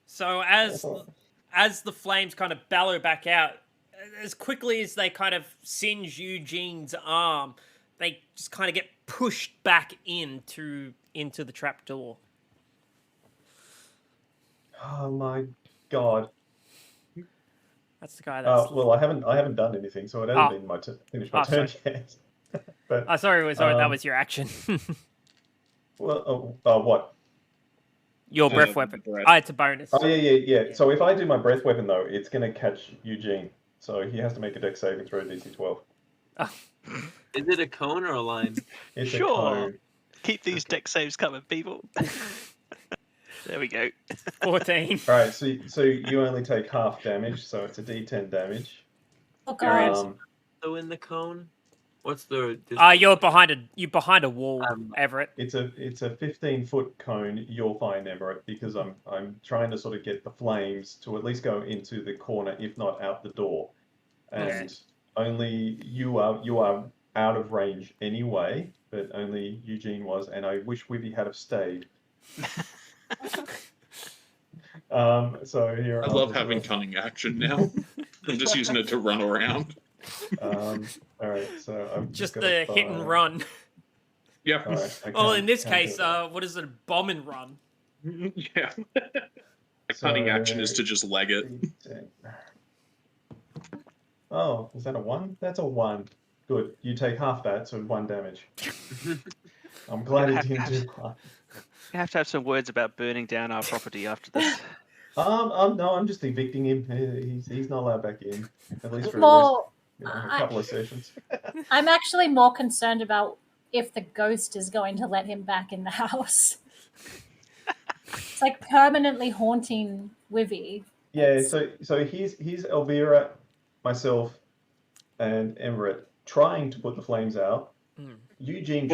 So as the flames kind of bellow back out, as quickly as they kind of singe Eugene's arm, they just kind of get pushed back into the trapdoor. Oh my God. That's the guy that's... well, I haven't done anything, so it hasn't been my finished my turn sorry. yet. But sorry, that was your action. well, what? Your breath weapon. breath. It's a bonus. Oh yeah. So if I do my breath weapon though, it's gonna catch Eugene. So he has to make a dex saving throw DC 12. Is it a cone or a line? It's Sure. a cone. Keep these dex saves coming, people. There we go. 14. All right, so you only take half damage, so it's a D10 damage. Oh, God. So in the cone, what's the? You're behind a wall, Everett. It's a 15-foot cone. You're fine, Everett, because I'm trying to sort of get the flames to at least go into the corner, if not out the door, and only you are out of range anyway, but only Eugene was, and I wish Wibby had have stayed. So here I love having cunning action now. I'm just using it to run around. All right, so I'm Just gonna the hit and run. Yeah. All right, I Well, can't- in this can't case, do it. what is it? Bomb and run. Yeah. My cunning action is to just leg it. Oh, is that a 1? That's a 1. Good. You take half that, so 1 damage. I'm glad it didn't do 1. We have to have some words about burning down our property after this. No, I'm just evicting him. He's not allowed back in, at least for More, a couple of sessions. I'm actually more concerned about if the ghost is going to let him back in the house. It's like permanently haunting Wivy. Yeah, so here's Elvira, myself, and Everett trying to put the flames out. Eugene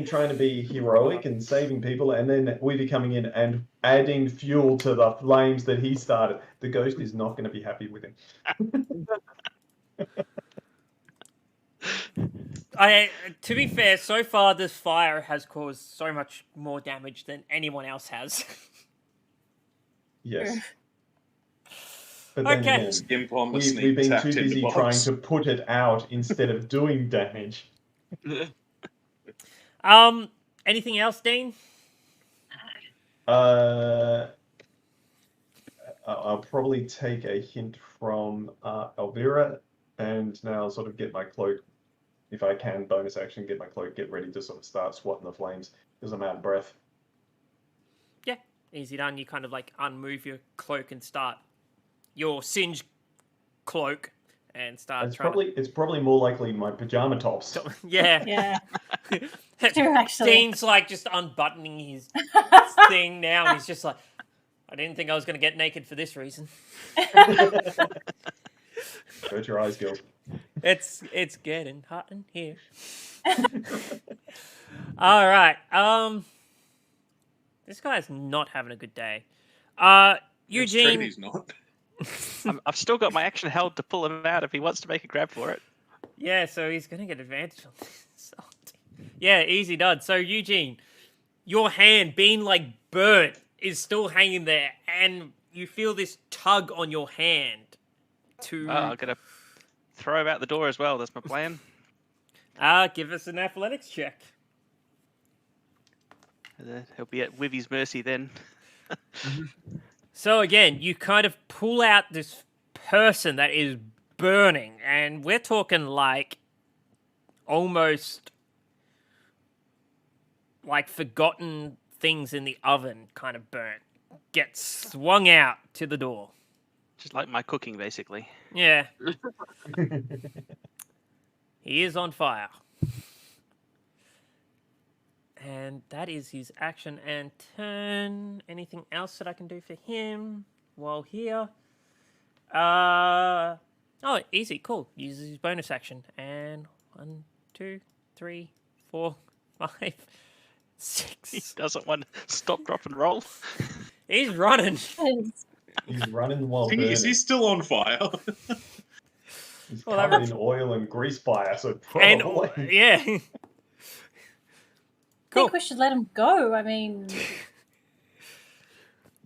trying to be heroic and saving people, and then Weavy coming in and adding fuel to the flames that he started. The ghost is not going to be happy with him. To be fair, so far this fire has caused so much more damage than anyone else has. Yes. But then Okay. again, Skimp on the we've sneak been attack too busy tinderbox. trying to put it out instead of doing damage. Anything else, Dean? I'll probably take a hint from Elvira and now sort of get my cloak, if I can, bonus action, get my cloak, get ready to sort of start swatting the flames because I'm out of breath. Yeah, easy done. You kind of like unmove your cloak and start your singed cloak and start It's probably more likely my pajama tops. Yeah. Yeah. True, actually. Dean's like just unbuttoning his thing now, and he's just like, I didn't think I was going to get naked for this reason. Close your eyes, girls. It's getting hot in here. All right. This guy's not having a good day. Eugene. He's not. I've still got my action held to pull him out if he wants to make a grab for it. Yeah, so he's going to get advantage on this. Yeah, easy done. So, Eugene, your hand being like burnt is still hanging there, and you feel this tug on your hand to... I'm going to throw him out the door as well. That's my plan. Give us an athletics check. He'll be at Wivy's mercy then. So again, you kind of pull out this person that is burning, and we're talking like almost like forgotten things in the oven kind of burnt. Get swung out to the door. Just like my cooking, basically. Yeah. He is on fire. And that is his action and turn. Anything else that I can do for him while here? Oh, easy, cool. Uses his bonus action. And 1, 2, 3, 4, 5, 6. He doesn't want to stop, drop, and roll. He's running. He's running while burning. Is he still on fire? He's covered in oil and grease fire, so probably. And, yeah. I Cool. think we should let him go. I mean,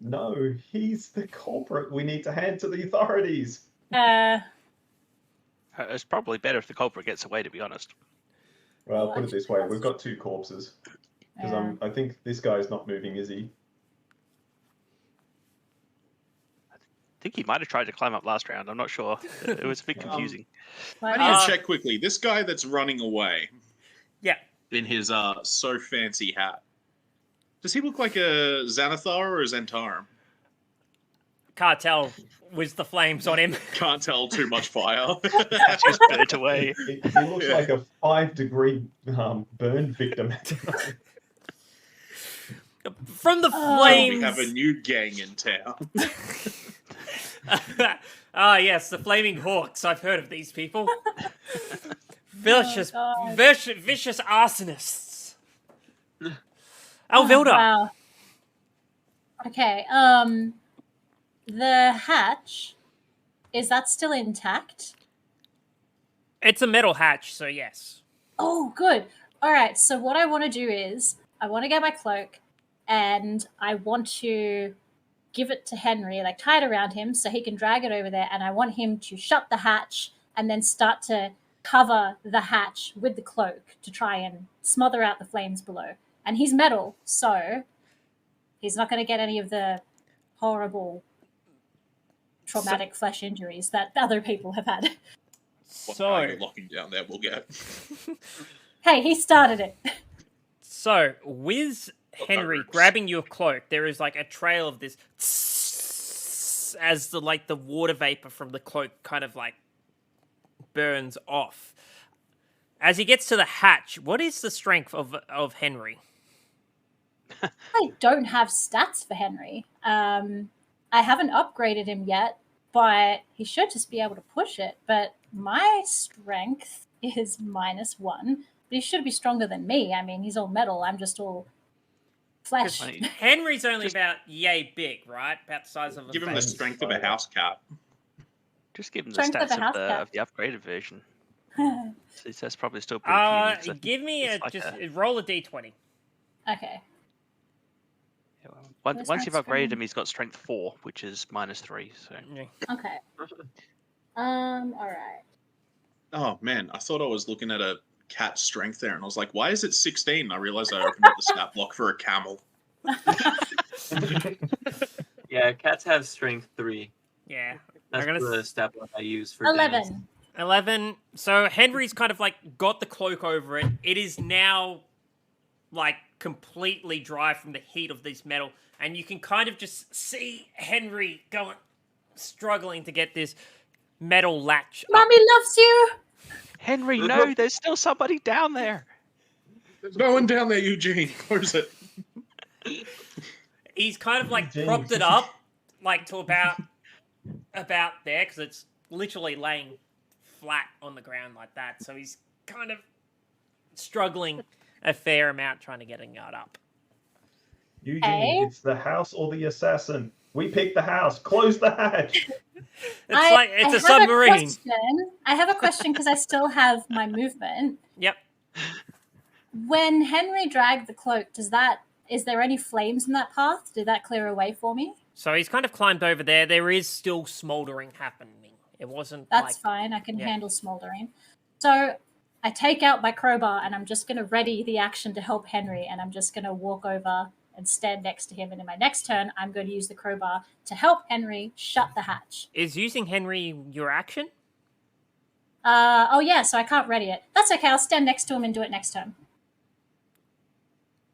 No, he's the culprit. We need to hand to the authorities. It's probably better if the culprit gets away, to be honest. Well, put it this way: we've got 2 corpses. Because yeah. I think this guy's not moving, is he? I think he might have tried to climb up last round. I'm not sure. It was a bit confusing. I need to check quickly. This guy that's running away Yeah. in his so fancy hat, does he look like a Xanathar or a Zentarum? Can't tell with the flames on him. Can't tell too much fire. Just burnt away. He looks like a 5-degree burn victim. From the We flames. have a new gang in town. Yes, the Flaming Hawks. I've heard of these people. Vicious arsonists. Elvilda. Wow. Okay. The hatch, is that still intact? It's a metal hatch, so yes. Oh, good. All right. So what I want to do is I want to get my cloak, and I want to give it to Henry, like tie it around him so he can drag it over there, and I want him to shut the hatch and then start to cover the hatch with the cloak to try and smother out the flames below. And he's metal, so he's not going to get any of the horrible traumatic flesh injuries that other people have had. What So- guy you're locking down there will get. Hey, he started it. So, with Henry grabbing your cloak, there is like a trail of this as the water vapor from the cloak kind of like burns off. As he gets to the hatch, what is the strength of Henry? I don't have stats for Henry. I haven't upgraded him yet, but he should just be able to push it. But my strength is -1, but he should be stronger than me. I mean, he's all metal. I'm just all flesh. Henry's only about yay big, right? About the size of a Give him the face. strength of a house cat. Just give him the Strength of stats a house cat. of the upgraded version. So that's probably still pretty puny, so Give me it's like roll a d20. Okay. yeah, well, Where's once my you've upgraded screen? him, he's got strength 4, which is -3. So Okay. All right. Oh man, I thought I was looking at a cat strength there, and I was like, "Why is it 16?" I realized I opened up the stat block for a camel. Yeah, cats have strength 3. Yeah. That's I'm gonna the stat block I use for 11. 11. So Henry's kind of like got the cloak over it. It is now like completely dry from the heat of this metal, and you can kind of just see Henry struggling to get this metal latch up. Mommy loves you. Henry, no, there's still somebody down there. There's no one down there, Eugene. Close it. He's kind of like Jeez. propped it up like to about there, because it's literally laying flat on the ground like that. So he's kind of struggling a fair amount trying to get it up. Eugene, it's the house or the assassin. We picked the house. Close the hatch. It's a submarine. I have a question because I still have my movement. Yep. When Henry dragged the cloak, is there any flames in that path? Did that clear a way for me? So he's kind of climbed over there. There is still smouldering happening. It wasn't That's like... fine. I can Yeah. handle smoldering. So I take out my crowbar and I'm just going to ready the action to help Henry. And I'm just going to walk over and stand next to him. And in my next turn, I'm going to use the crowbar to help Henry shut the hatch. Is using Henry your action? Oh, yeah. So I can't ready it. That's okay. I'll stand next to him and do it next turn.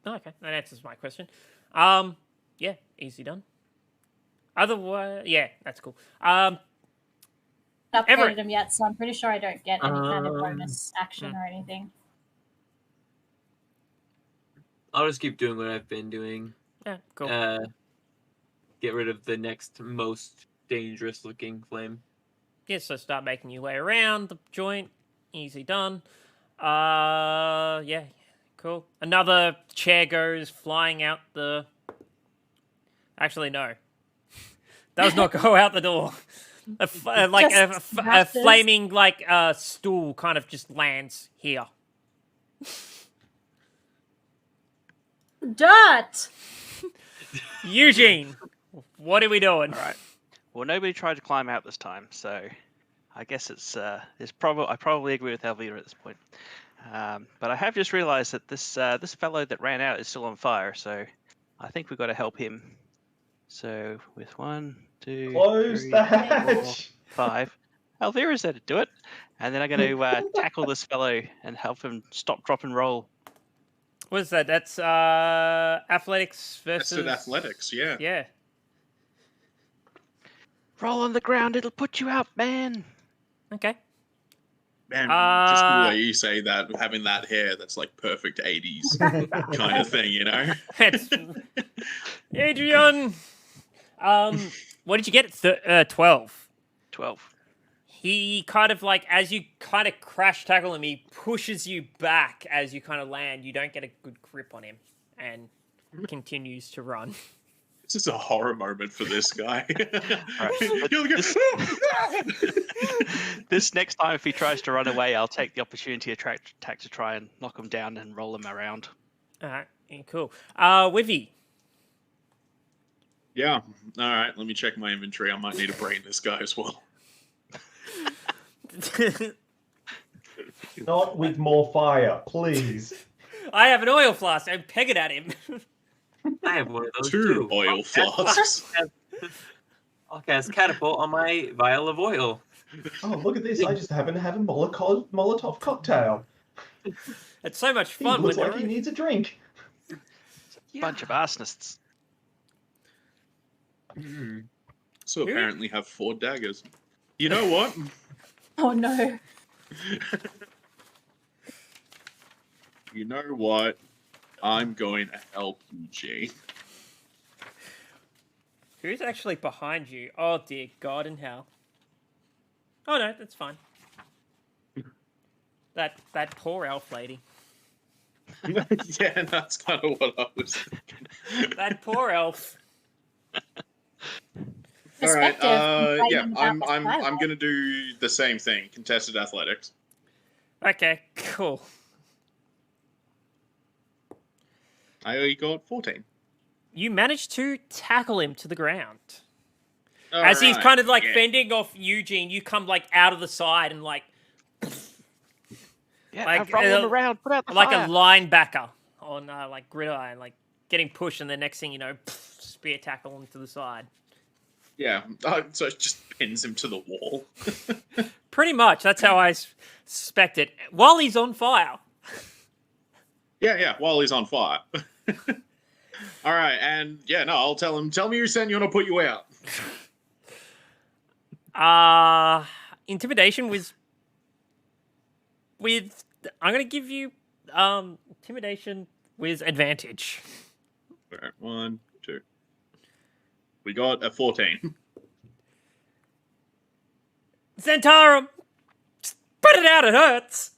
Oh, okay, that answers my question. Yeah, easy done. Otherwise, yeah, that's cool. I've upgraded Everett. him yet, so I'm pretty sure I don't get any kind of bonus action or anything. I'll just keep doing what I've been doing. Yeah, cool. Get rid of the next most dangerous looking flame. Yeah, so start making your way around the joint. Easy done. Yeah, cool. Another chair goes flying out the... Actually, no. Does not go out the door. A flaming stool kind of just lands here. Dirt! Eugene, what are we doing? All right. Well, nobody tried to climb out this time, so I guess I probably agree with Elvilda at this point. But I have just realised that this fellow that ran out is still on fire, so I think we've got to help him. So with 1, 2, Close 3, the 4, hatch. 5. Elvira's there to do it, and then I'm going to tackle this fellow and help him stop, drop, and roll. What is that? That's athletics versus... That's an athletics, yeah. Yeah. Roll on the ground, it'll put you out, man. Okay. Man, just the way you say that, having that hair, that's like perfect 80s kind of thing, you know? It's... Adrian! What did you get? 12. 12. He kind of as you kind of crash tackle him, he pushes you back as you kind of land. You don't get a good grip on him and continues to run. This is a horror moment for this guy. This next time, if he tries to run away, I'll take the opportunity attack to try and knock him down and roll him around. All right, cool. Wivy. Yeah. All right, let me check my inventory. I might need to brain this guy as well. Not with more fire, please. I have an oil flask. I'm pegging at him. I have one of those Two too. oil flasks. I'll cast catapult on my vial of oil. Oh, look at this. I just happen to have a Molotov cocktail. It's so much He fun. looks when like he needs a drink. Bunch of arsonists. So apparently have 4 daggers. You know what? Oh no. You know what? I'm going to help you, G. Who's actually behind you? Oh dear God in hell. Oh no, that's fine. That poor elf lady. Yeah, that's kind of what I was thinking. That poor elf. All right. Perspective, Yeah, complaining about I'm the skyline. gonna do the same thing. Contested athletics. Okay, cool. I only got 14. You managed to tackle him to the ground. All As he's right, kind of yeah. fending off Eugene, you come out of the side and Yeah, roll him around, put out the like fire. a linebacker on gridiron, getting pushed, and the next thing you know, spear tackle him to the side. Yeah, so it just pins him to the wall. Pretty much, that's how I suspect it. While he's on fire. Yeah, while he's on fire. All right, and yeah, no, I'll tell him. Tell me your send. You want to put you out. Intimidation with. I'm gonna give you intimidation with advantage. All right, 1, 2. We got a 14. Zentarum, spit it out. It hurts.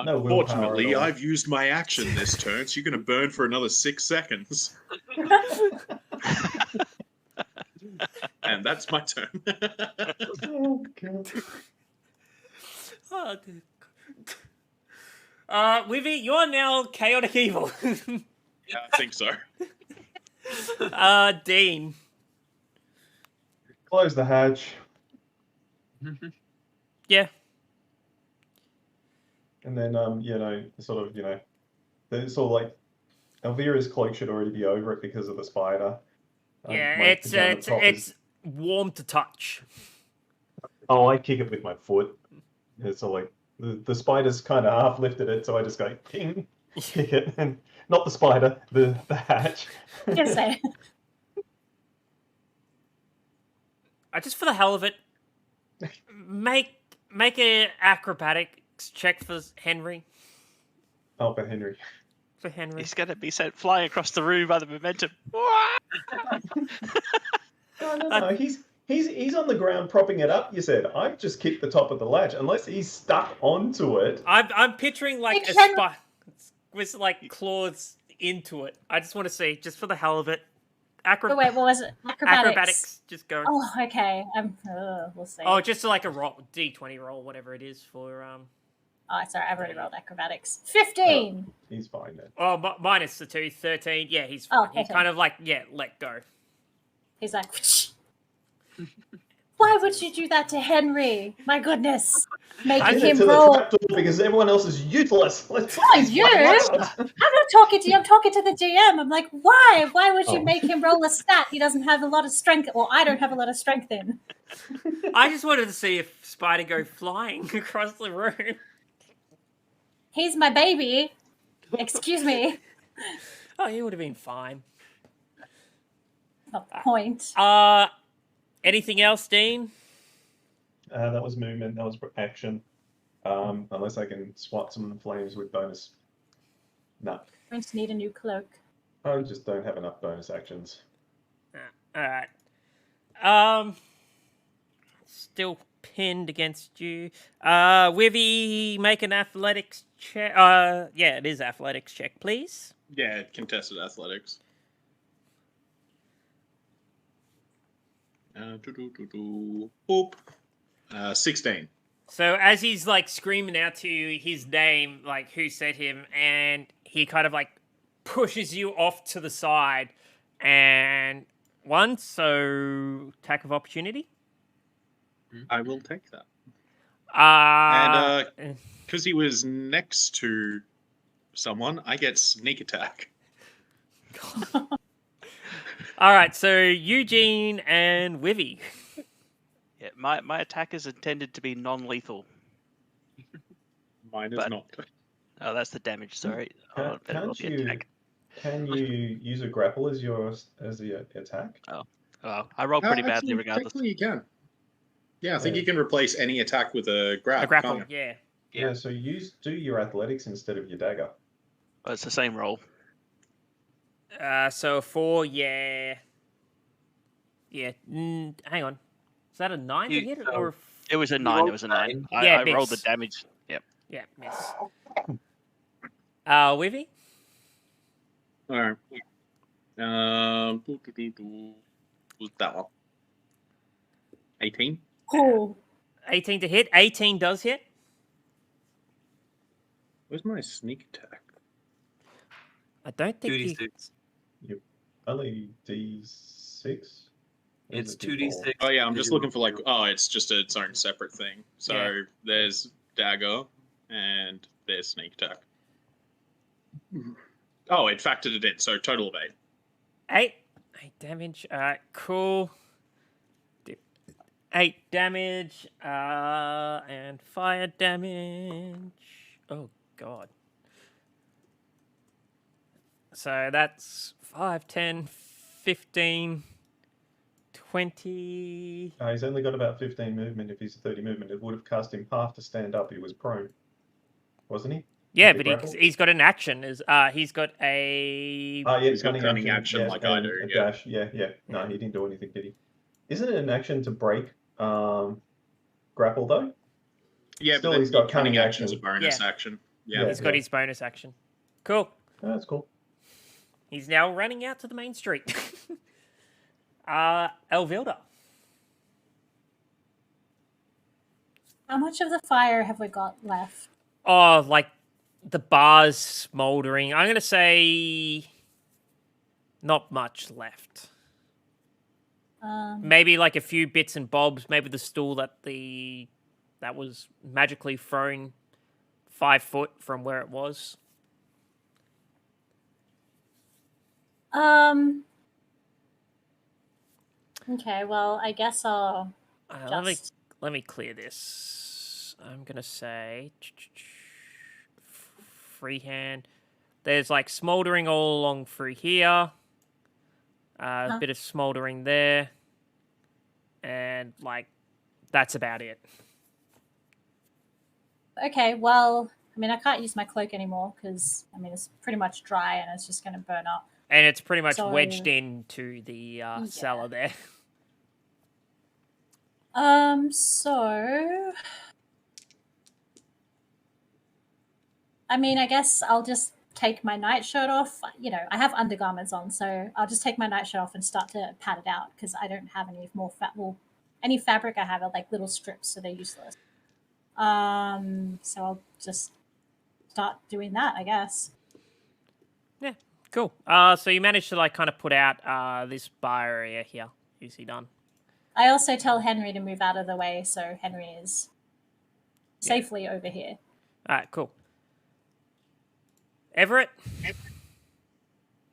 No willpower Unfortunately, at all. I've used my action this turn, so you're going to burn for another 6 seconds. And that's my turn. Oh, God. Oh, dear. Wivy, you're now chaotic evil. Yeah, I think so. Dean. Close the hatch. Yeah. And then, sort of, it's all like Elvira's cloak should already be over it because of the spider. Yeah, My pajama top it's is... warm to touch. Oh, I kick it with my foot. It's all like the spider's kind of half lifted it, so I just go ping, kick it, and not the spider, the hatch. Yes, I. Just for the hell of it, make a acrobatics check for Henry. Oh, for Henry. For Henry. He's going to be sent flying across the room by the momentum. No. He's on the ground propping it up. You said I've just kicked the top of the latch. Unless he's stuck onto it. I'm picturing like a spider with like claws into it. I just want to see, just for the hell of it. Wait, what was it? Acrobatics. Just go. Oh, okay. We'll see. Oh, just like a roll, D20 roll, whatever it is for. Oh, sorry, I've already rolled acrobatics. 15. He's fine then. Oh, minus the 2, 13. Yeah, he's fine. He kind of like let go. He's like, why would you do that to Henry? My goodness, making him roll. Because everyone else is useless. Oh, you? I'm not talking to you. I'm talking to the GM. I'm like, why? Why would you make him roll a stat? He doesn't have a lot of strength, or I don't have a lot of strength in. I just wanted to see if Spider go flying across the room. He's my baby. Excuse me. Oh, he would have been fine. Not the point. Anything else, Dean? That was movement. That was action. Unless I can swat some of the flames with bonus. No. I'm going to need a new cloak. I just don't have enough bonus actions. All right. Still pinned against you. Wivy, make an athletics check. Yeah, it is athletics check, please. Yeah, contested athletics. 16. So as he's like screaming out to you his name, like who said him, and he kind of like pushes you off to the side, and so attack of opportunity. I will take that. And because he was next to someone, I get sneak attack. All right, so Eugene and Wivy. Yeah, my attack is intended to be non-lethal. Mine is not. Oh, that's the damage. Sorry. Can you use a grapple as the attack? Oh, I rolled pretty badly regardless. Technically you can. Yeah, I think you can replace any attack with a grapple. A grapple, yeah. Yeah, so do your athletics instead of your dagger. Oh, it's the same roll. So 4, yeah. Yeah, hang on. Is that a 9 to hit? Or it was a 9, it was a 9. Yeah, I rolled the damage. Yep. Yeah, miss. Wivy? Alright. What's that one? 18? Cool. 18 to hit. 18 does hit. Where's my sneak attack? I don't think 2d6. Yep. Only D6? It's 2d6. Oh yeah, I'm just looking for it's just its own separate thing. So there's dagger and there's sneak attack. Oh, it factored it in, so total of 8. 8 damage. Cool. 8 damage. And fire damage. Oh god. So that's 5, 10, 15, 20. He's only got about 15 movement. If he's 30 movement, it would have cost him half to stand up. He was prone, wasn't he? Yeah, but he's got an action. He's got a... he's got cunning action like I do. A dash. Yeah. No, he didn't do anything, did he? Isn't it an action to break grapple, though? Yeah, still, but he's got cunning action as a bonus action. Yeah, he's got his bonus action. Cool. Oh, that's cool. He's now running out to the main street. Elvilda. How much of the fire have we got left? Oh, like the bar's smoldering. I'm going to say Not much left. Um, Maybe like a few bits and bobs. Maybe the stool that was magically thrown 5 foot from where it was. Okay, well, I guess I'll just... Let me clear this. I'm gonna say freehand. There's like smoldering all along through here. A bit of smoldering there, and like that's about it. Okay, well, I mean, I can't use my cloak anymore because, I mean, it's pretty much dry and it's just going to burn up. And it's pretty much So- wedged into the cellar there. So... I mean, I guess I'll just take my nightshirt off. You know, I have undergarments on, so I'll just take my nightshirt off and start to pat it out because I don't have any more any fabric I have are like little strips, so they're useless. So I'll just start doing that, I guess. Yeah, cool. So you managed to like kind of put out this bar area here. Easy done. I also tell Henry to move out of the way, so Henry is safely over here. All right, cool. Everett?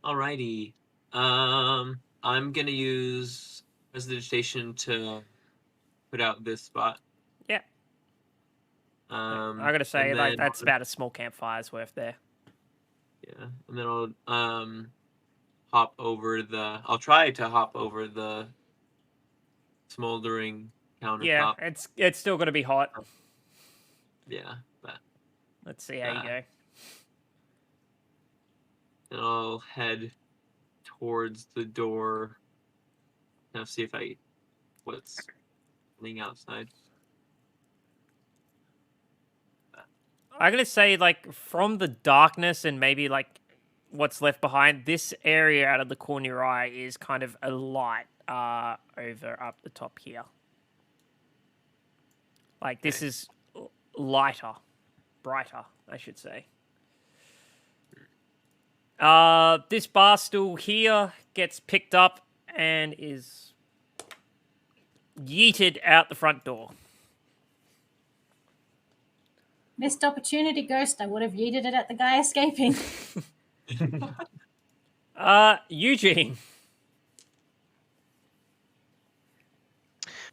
Alrighty. I'm gonna use prestidigitation to put out this spot. Yeah. I gotta say, like that's about a small campfire's worth there. Yeah, and then I'll hop over I'll try to hop over the smoldering countertop. Yeah, it's still gonna be hot. Yeah, but Let's see how you go. and I'll head towards the door. Now see if what's happening outside. I'm gonna say, like, from the darkness and maybe like what's left behind, this area out of the corner of your eye is kind of a light over up the top here. Like this is brighter, I should say. This bar stool here gets picked up and is yeeted out the front door. Missed opportunity, Ghost. I would have yeeted it at the guy escaping. Eugene.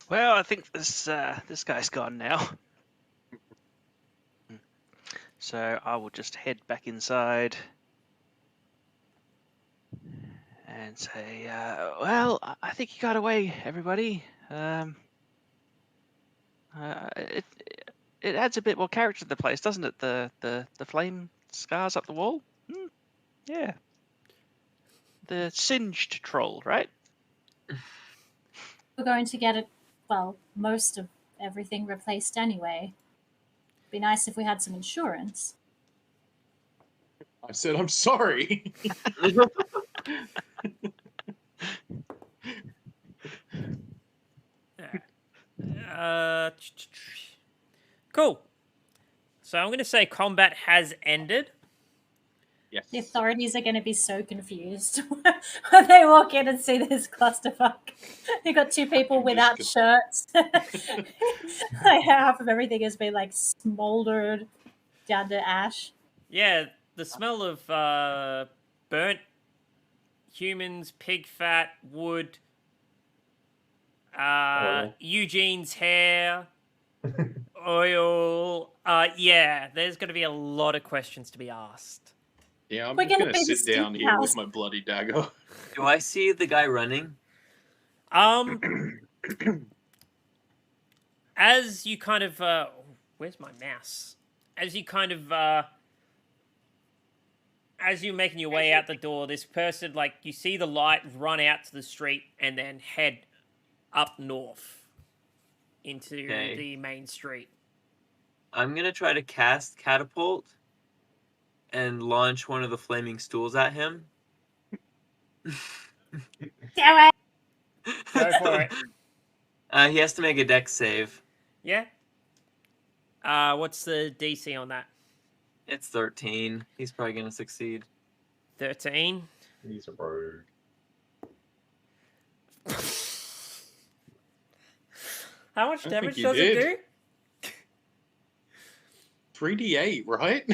Well, I think this guy's gone now. So I will just head back inside and say, well, I think he got away, everybody. It adds a bit more character to the place, doesn't it? The flame scars up the wall? Yeah. The singed troll, right? We're going to get it, well, most of everything replaced anyway. Be nice if we had some insurance. I said, I'm sorry. Cool. So I'm going to say combat has ended. Yes. The authorities are going to be so confused when they walk in and see this clusterfuck. You got two people without shirts. Like half of everything has been like smoldered down to ash. Yeah, the smell of burnt humans, pig fat, wood, Eugene's hair, oil. Yeah, there's going to be a lot of questions to be asked. Yeah, I'm We're just gonna going to be the sit down here steakhouse. with my bloody dagger. Do I see the guy running? As you kind of where's my mouse? As you kind of as you're making your way out the door, this person, like, you see the light run out to the street and then head up north into the main street. I'm gonna try to cast catapult and launch one of the flaming stools at him. Do it! Go for it. He has to make a dex save. Yeah? What's the DC on that? It's 13. He's probably gonna succeed. 13. He's a rogue. How much I damage think you does it do? did. 3d8, right?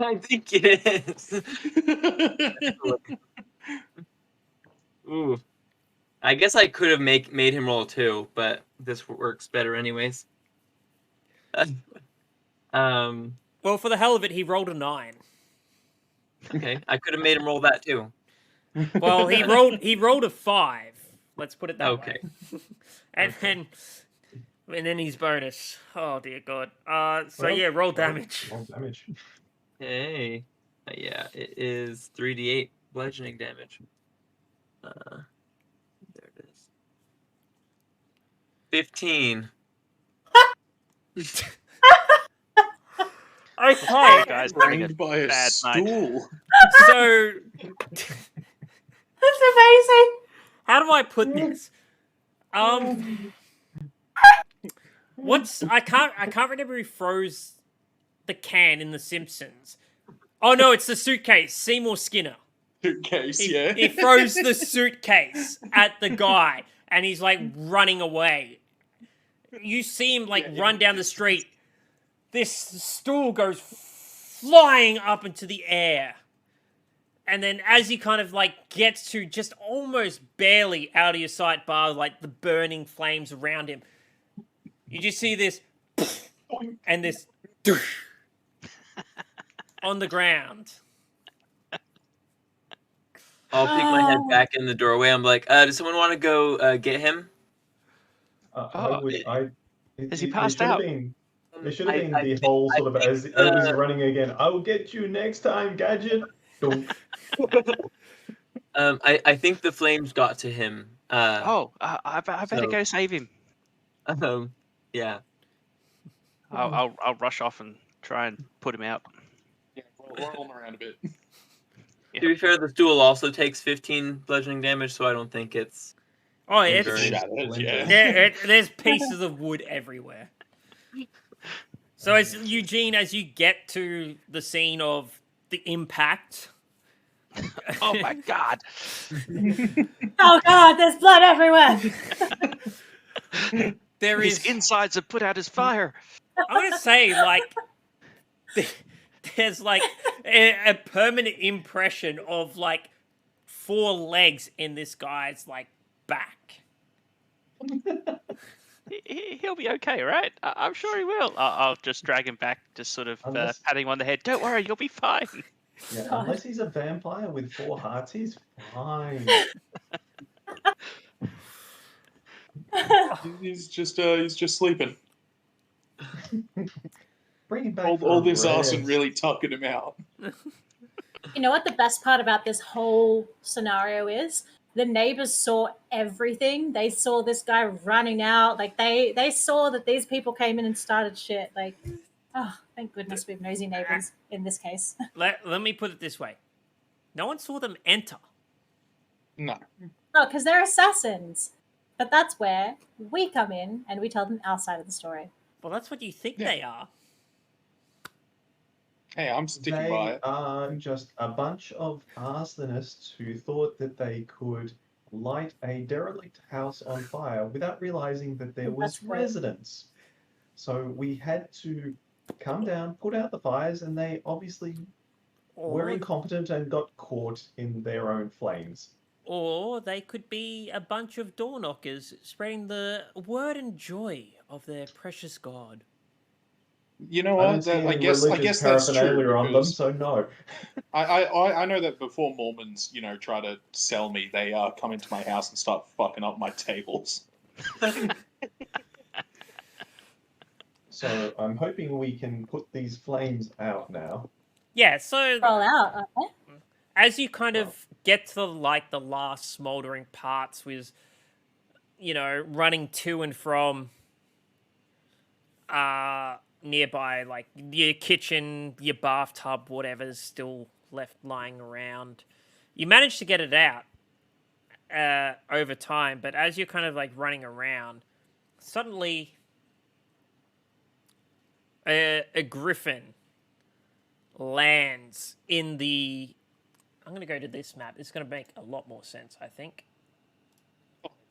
I think it is. Ooh. I guess I could have made him roll 2, but this works better anyways. Well, for the hell of it, he rolled a 9. Okay, I could have made him roll that too. Well, he rolled a 5. Let's put it that Okay. way. and then his bonus. Oh dear God. So Well, yeah, roll damage. Roll damage. Hey. Yeah, it is 3d8 bludgeoning damage. There it is. 15. Okay. Guys having a Framed by a bad night. stool. So That's amazing. how do I put this? I can't remember who froze the can in The Simpsons. Oh no, it's the suitcase. Seymour Skinner. Suitcase, He, yeah. he throws the suitcase at the guy, and he's like running away. You see him like run down the street. This stool goes flying up into the air. And then as he kind of like gets to just almost barely out of your sight bar, like the burning flames around him, you just see this and this on the ground. I'll peek my head back in the doorway. I'm like, does someone want to go get him? Is he passed out? There should have been I the think- whole I sort of think, as Elvis running again. I will get you next time, Gadget. Dunk. I think the flames got to him. I better so- go save him. Yeah. I'll rush off and try and put him out. Yeah, roll him around a bit. To be fair, the stool also takes 15 bludgeoning damage, so I don't think it's. Oh, it's Very shattered, yeah. there's pieces of wood everywhere. So as Eugene, as you get to the scene of the impact. Oh my god! Oh God, there's blood everywhere. There His is. insides have put out his fire. I'm gonna say like there's like a permanent impression of like 4 legs in this guy's like back. He'll be okay, right? I'm sure he will. I'll just drag him back, just sort of patting him on the head. Don't worry, you'll be fine. Yeah, God. unless he's a vampire with 4 hearts, he's fine. He's just sleeping. Bring him back. All for this rest. arson really tucking him out. You know what the best part about this whole scenario is? The neighbors saw everything. They saw this guy running out. Like they saw that these people came in and started shit. Like, oh, thank goodness we have nosy neighbors in this case. Let me put it this way: no one saw them enter. No. No, because they're assassins. But that's where we come in and we tell them our side of the story. Well, that's what you think Yeah. they are. Hey, I'm sticking They by it. are just a bunch of arsonists who thought that they could light a derelict house on fire without realizing that there was That's right. residents. So we had to come down, put out the fires, and they obviously were Or, incompetent and got caught in their own flames. or they could be a bunch of door knockers spreading the word and joy of their precious god. You know I what? don't see any I guess religious that's true. paraphernalia on them, Because so no. I know that before Mormons, try to sell me, they come into my house and start fucking up my tables. So I'm hoping we can put these flames out now. Yeah, so Roll out, okay? as you kind of get to like the last smoldering parts with running to and from nearby, like your kitchen, your bathtub, whatever's still left lying around, you manage to get it out over time. But as you're kind of like running around, suddenly a griffin lands in the. I'm going to go to this map. It's going to make a lot more sense, I think.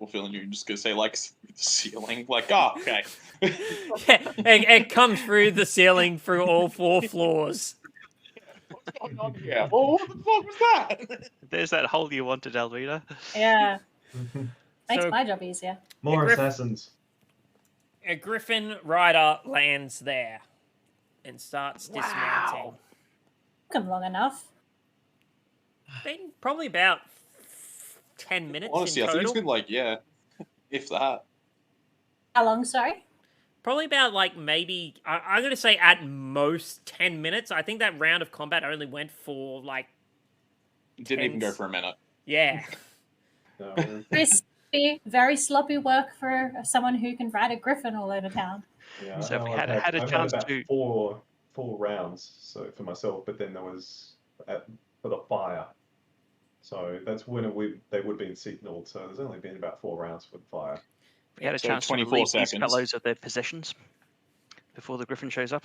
Or feeling you're just gonna say like the ceiling, like okay. Yeah, it comes through the ceiling through all 4 floors. What's going on here? Oh, what the fuck was that? There's that hole you wanted, Elvilda. Yeah. Makes So my job easier. More Griff- assassins. a griffin rider lands there and starts dismounting. Took 'em long enough. Been probably about 10 minutes Honestly, in I think it's total. been like if that. How long, sorry? Probably about like maybe I'm gonna say at most 10 minutes. I think that round of combat only went for like It didn't even go Tense. for a minute. yeah. No, Very sloppy work for someone who can ride a griffin all over town. yeah, So if we I've had a I've chance about to- four rounds, so for myself, but then there was for the fire. So that's when they would have been signaled. So there's only been about 4 rounds for the fire. We had a So chance to 24 relieve these seconds. fellows of their positions before the griffin shows up.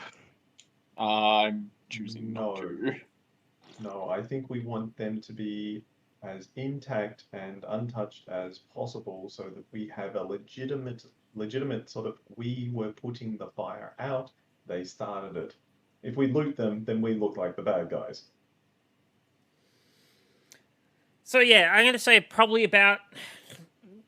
I'm choosing No. not to. No, I think we want them to be as intact and untouched as possible, so that we have a legitimate sort of, we were putting the fire out, they started it. If we loot them, then we look like the bad guys. So yeah, I'm gonna say probably about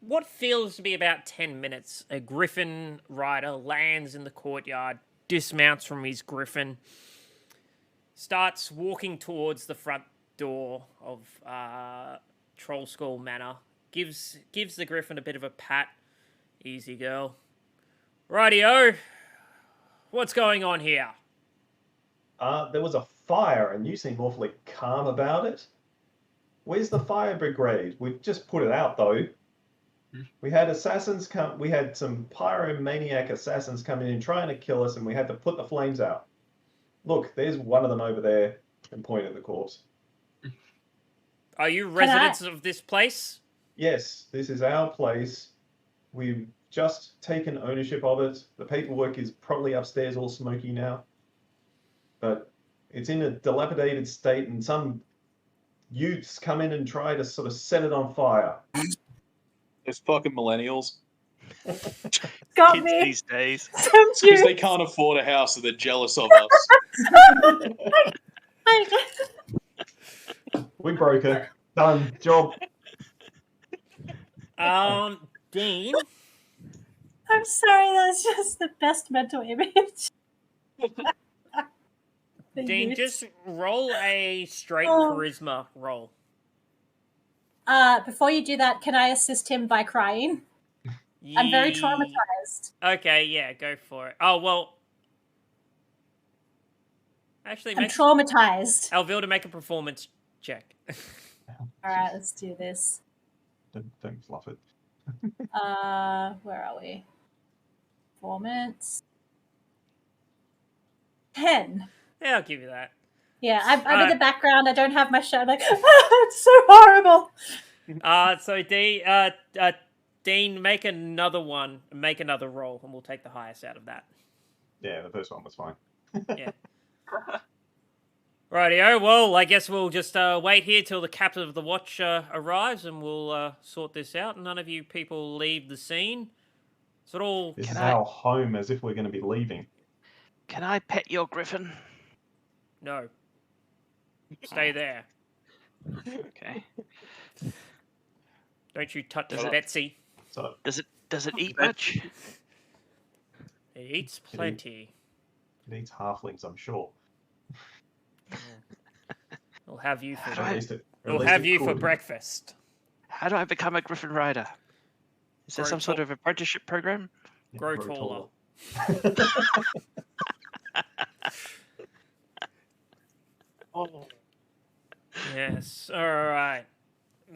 what feels to be about 10 minutes. A griffin rider lands in the courtyard, dismounts from his griffin, starts walking towards the front door of Troll Skull Manor, gives the griffin a bit of a pat. Easy girl. Rightio. What's going on here? There was a fire, and you seem awfully calm about it. Where's the fire brigade? We've just put it out, though. We had assassins come. We had some pyromaniac assassins coming in trying to kill us, and we had to put the flames out. Look, there's one of them over there, and point at the corpse. Are you residents of this place? Yes, this is our place. We've just taken ownership of it. The paperwork is probably upstairs, all smoky now. But it's in a dilapidated state, and some youths come in and try to sort of set it on fire. Those fucking millennials. Got Kids me. these days. Because they can't afford a house, so they're jealous of us. We broke it. Done. Job. Dean. I'm sorry, that's just the best mental image. The Dean, youths. just roll a straight Oh. charisma roll. Before you do that, can I assist him by crying? I'm very traumatized. Okay, yeah, go for it. Oh, well. Actually, I'm make traumatized. Elvilda make a performance check. Alright, let's do this. Don't fluff it. Where are we? Performance. 10. Yeah, I'll give you that. Yeah, I'm in the background. I don't have my show. I'm like, it's so horrible. So Dean, make another one. Make another roll, and we'll take the highest out of that. Yeah, the first one was fine. Yeah. Rightio. Well, I guess we'll just wait here till the captain of the watch arrives, and we'll sort this out. None of you people leave the scene. Is it all? This is Can I- our home, as if we're going to be leaving. Can I pet your griffin? No. Stay there. Okay. Don't you touch Does it- Betsy. So Does it eat much? It eats plenty. it needs halflings, I'm sure. We'll have you for How do Or I- at least it- or at we'll least have it you for could. breakfast. How do I become a griffin rider? Is there Grow some sort tall- of apprenticeship program? Yeah, Grow grow taller. Yes. All right.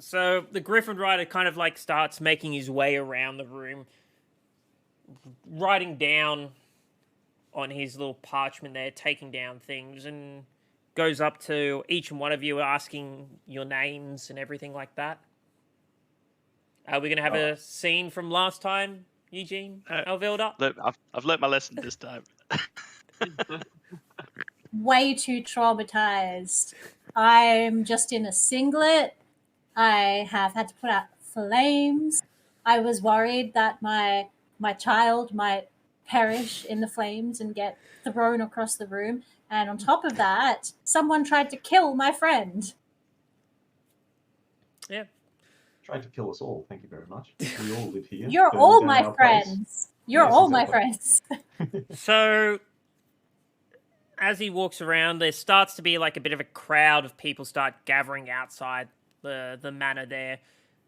So the Griffin Rider kind of like starts making his way around the room, writing down on his little parchment there, taking down things, and goes up to each one of you, asking your names and everything like that. Are we gonna have a scene from last time, Eugene? Elvilda? Look, I've learnt my lesson this time. Way too traumatized. I'm just in a singlet. I have had to put out flames. I was worried that my child might perish in the flames and get thrown across the room. And on top of that, someone tried to kill my friend. Yeah. Tried to kill us all. Thank you very much. We all live here. You're burning all down my our place. friends. You're Yes, all my exactly. friends. So, as he walks around, there starts to be like a bit of a crowd of people start gathering outside the manor there,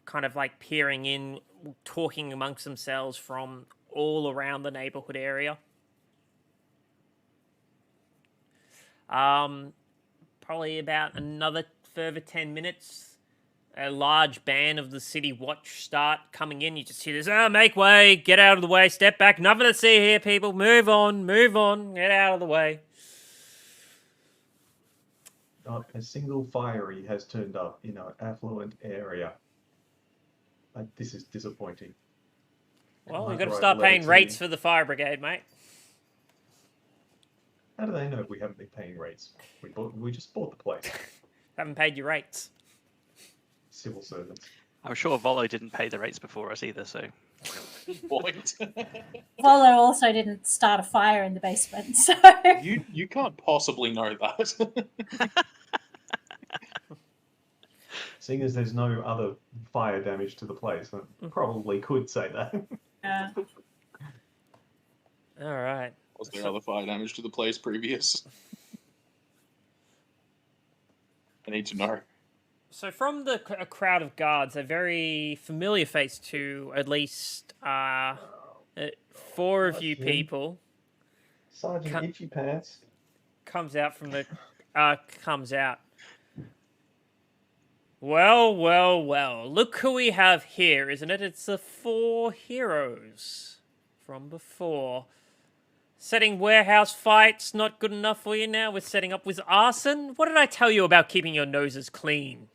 kind of like peering in, talking amongst themselves from all around the neighborhood area. Probably about another further 10 minutes, a large band of the city watch start coming in. You just hear this, make way, get out of the way, step back, nothing to see here, people, move on, get out of the way. Not a single fiery has turned up in our affluent area. This is disappointing. Well, Might we've got to write a start letter paying to- rates for the fire brigade, mate. How do they know we haven't been paying rates? We just bought the place. Haven't paid your rates. Civil servants. I'm sure Volo didn't pay the rates before us either, so. Point. Volo also didn't start a fire in the basement, so You can't possibly know that. Seeing as there's no other fire damage to the place, I probably could say that. yeah. All right. Was there other fire damage to the place previous? I need to know. So from a crowd of guards, a very familiar face to at least 4 of you him. people Sergeant Itchy Pants. comes out from the comes out. Well, look who we have here, isn't it? It's the 4 heroes from before. Setting warehouse fights not good enough for you now. We're setting up with arson. What did I tell you about keeping your noses clean?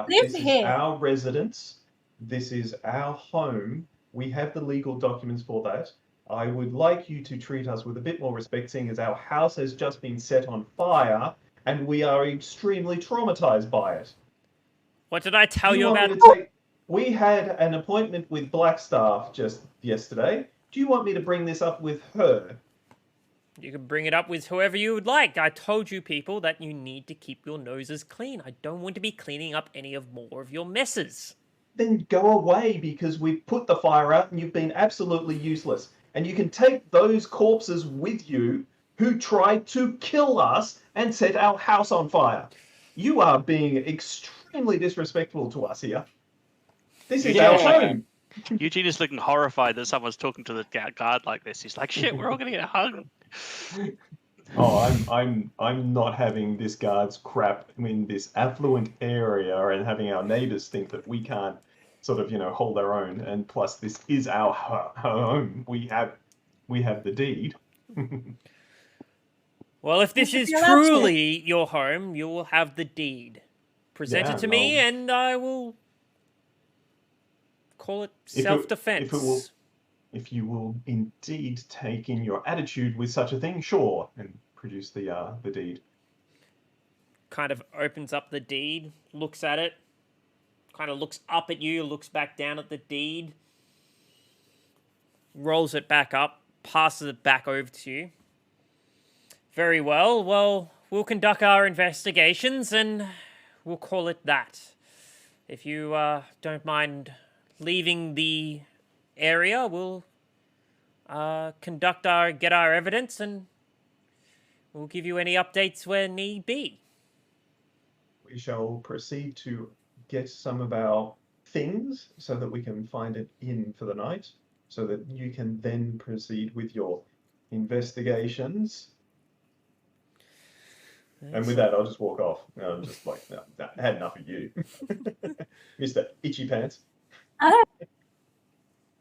This here. is our residence. This is our home. We have the legal documents for that. I would like you to treat us with a bit more respect, seeing as our house has just been set on fire and we are extremely traumatized by it. What did I tell you want about? me to take... We had an appointment with Blackstaff just yesterday. Do you want me to bring this up with her? You can bring it up with whoever you would like. I told you people that you need to keep your noses clean. I don't want to be cleaning up any more of your messes. Then go away, because we've put the fire out and you've been absolutely useless. And you can take those corpses with you who tried to kill us and set our house on fire. You are being extremely disrespectful to us here. This is our home. Eugene is looking horrified that someone's talking to the guard like this. He's like, shit, we're all going to get hung. Oh, I'm not having this guard's crap in this affluent area and having our neighbors think that we can't sort of, hold our own. And plus, this is our home. We have the deed. Well, if this is truly your home, you will have the deed. Present it to me, and I will call it self-defense. If you will indeed take in your attitude with such a thing, sure, and produce the deed. Kind of opens up the deed, looks at it, kind of looks up at you, looks back down at the deed, rolls it back up, passes it back over to you. Very well. Well, we'll conduct our investigations, and we'll call it that. If you don't mind leaving the area, we'll get our evidence, and we'll give you any updates where need be. We shall proceed to get some of our things so that we can find an inn for the night, so that you can then proceed with your investigations. And with that, I'll just walk off. I'm just like, no, I had enough of you. Mr. Itchy Pants. I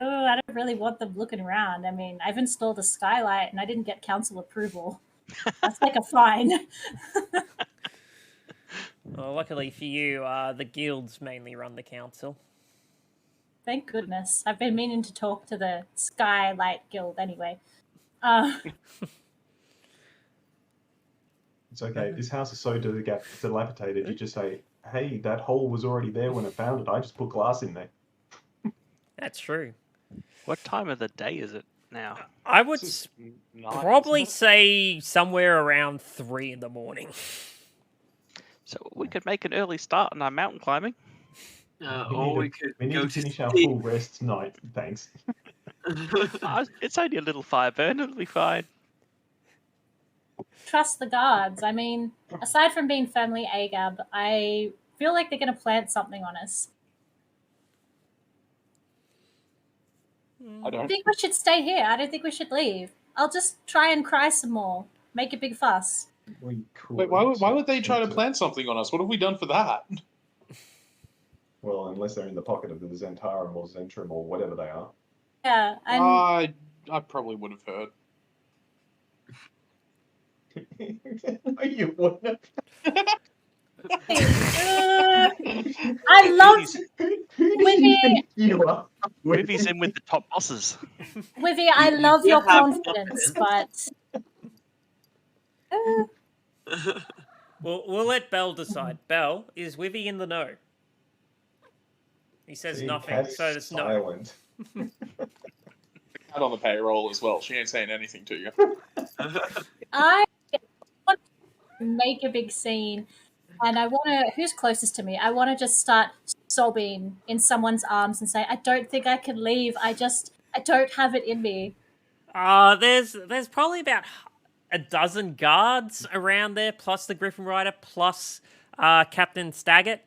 don't really want them looking around. I mean, I've installed a skylight and I didn't get council approval. That's like a fine. Well, luckily for you, the guilds mainly run the council. Thank goodness. I've been meaning to talk to the Skylight Guild anyway. It's okay. This house is so dilapidated. You just say, hey, that hole was already there when I found it. I just put glass in there. That's true. What time of the day is it now? I would This is night, probably isn't it? say somewhere around 3 in the morning. So we could make an early start on our mountain climbing. Or we could We need go to finish our sleep. full rest tonight. Thanks. It's only a little fire burn. It'll be fine. Trust the guards. I mean, aside from being firmly AGAB, I feel like they're going to plant something on us. I I don't. think we should stay here. I don't think we should leave. I'll just try and cry some more. Make a big fuss. We could. Wait, why would they try to attempt plant something on us? What have we done for that? Well, unless they're in the pocket of the Zentarum or Zentrum or whatever they are. Yeah, and I probably would have heard. No, you wouldn't. I loved Who do Wibby. you think you are? Wibby's in with the top bosses. Wivy, I You love do your have confidence, but We'll let Bell decide. Bell, is Wivy in the know? He says See, nothing, Cat's so it's no. silent. Cat on the payroll as well. She ain't saying anything to you. I want to make a big scene, and I want to. Who's closest to me? I want to just start sobbing in someone's arms and say, "I don't think I can leave. I don't have it in me." There's probably about a dozen guards around there, plus the Griffin Rider, plus Captain Staggett.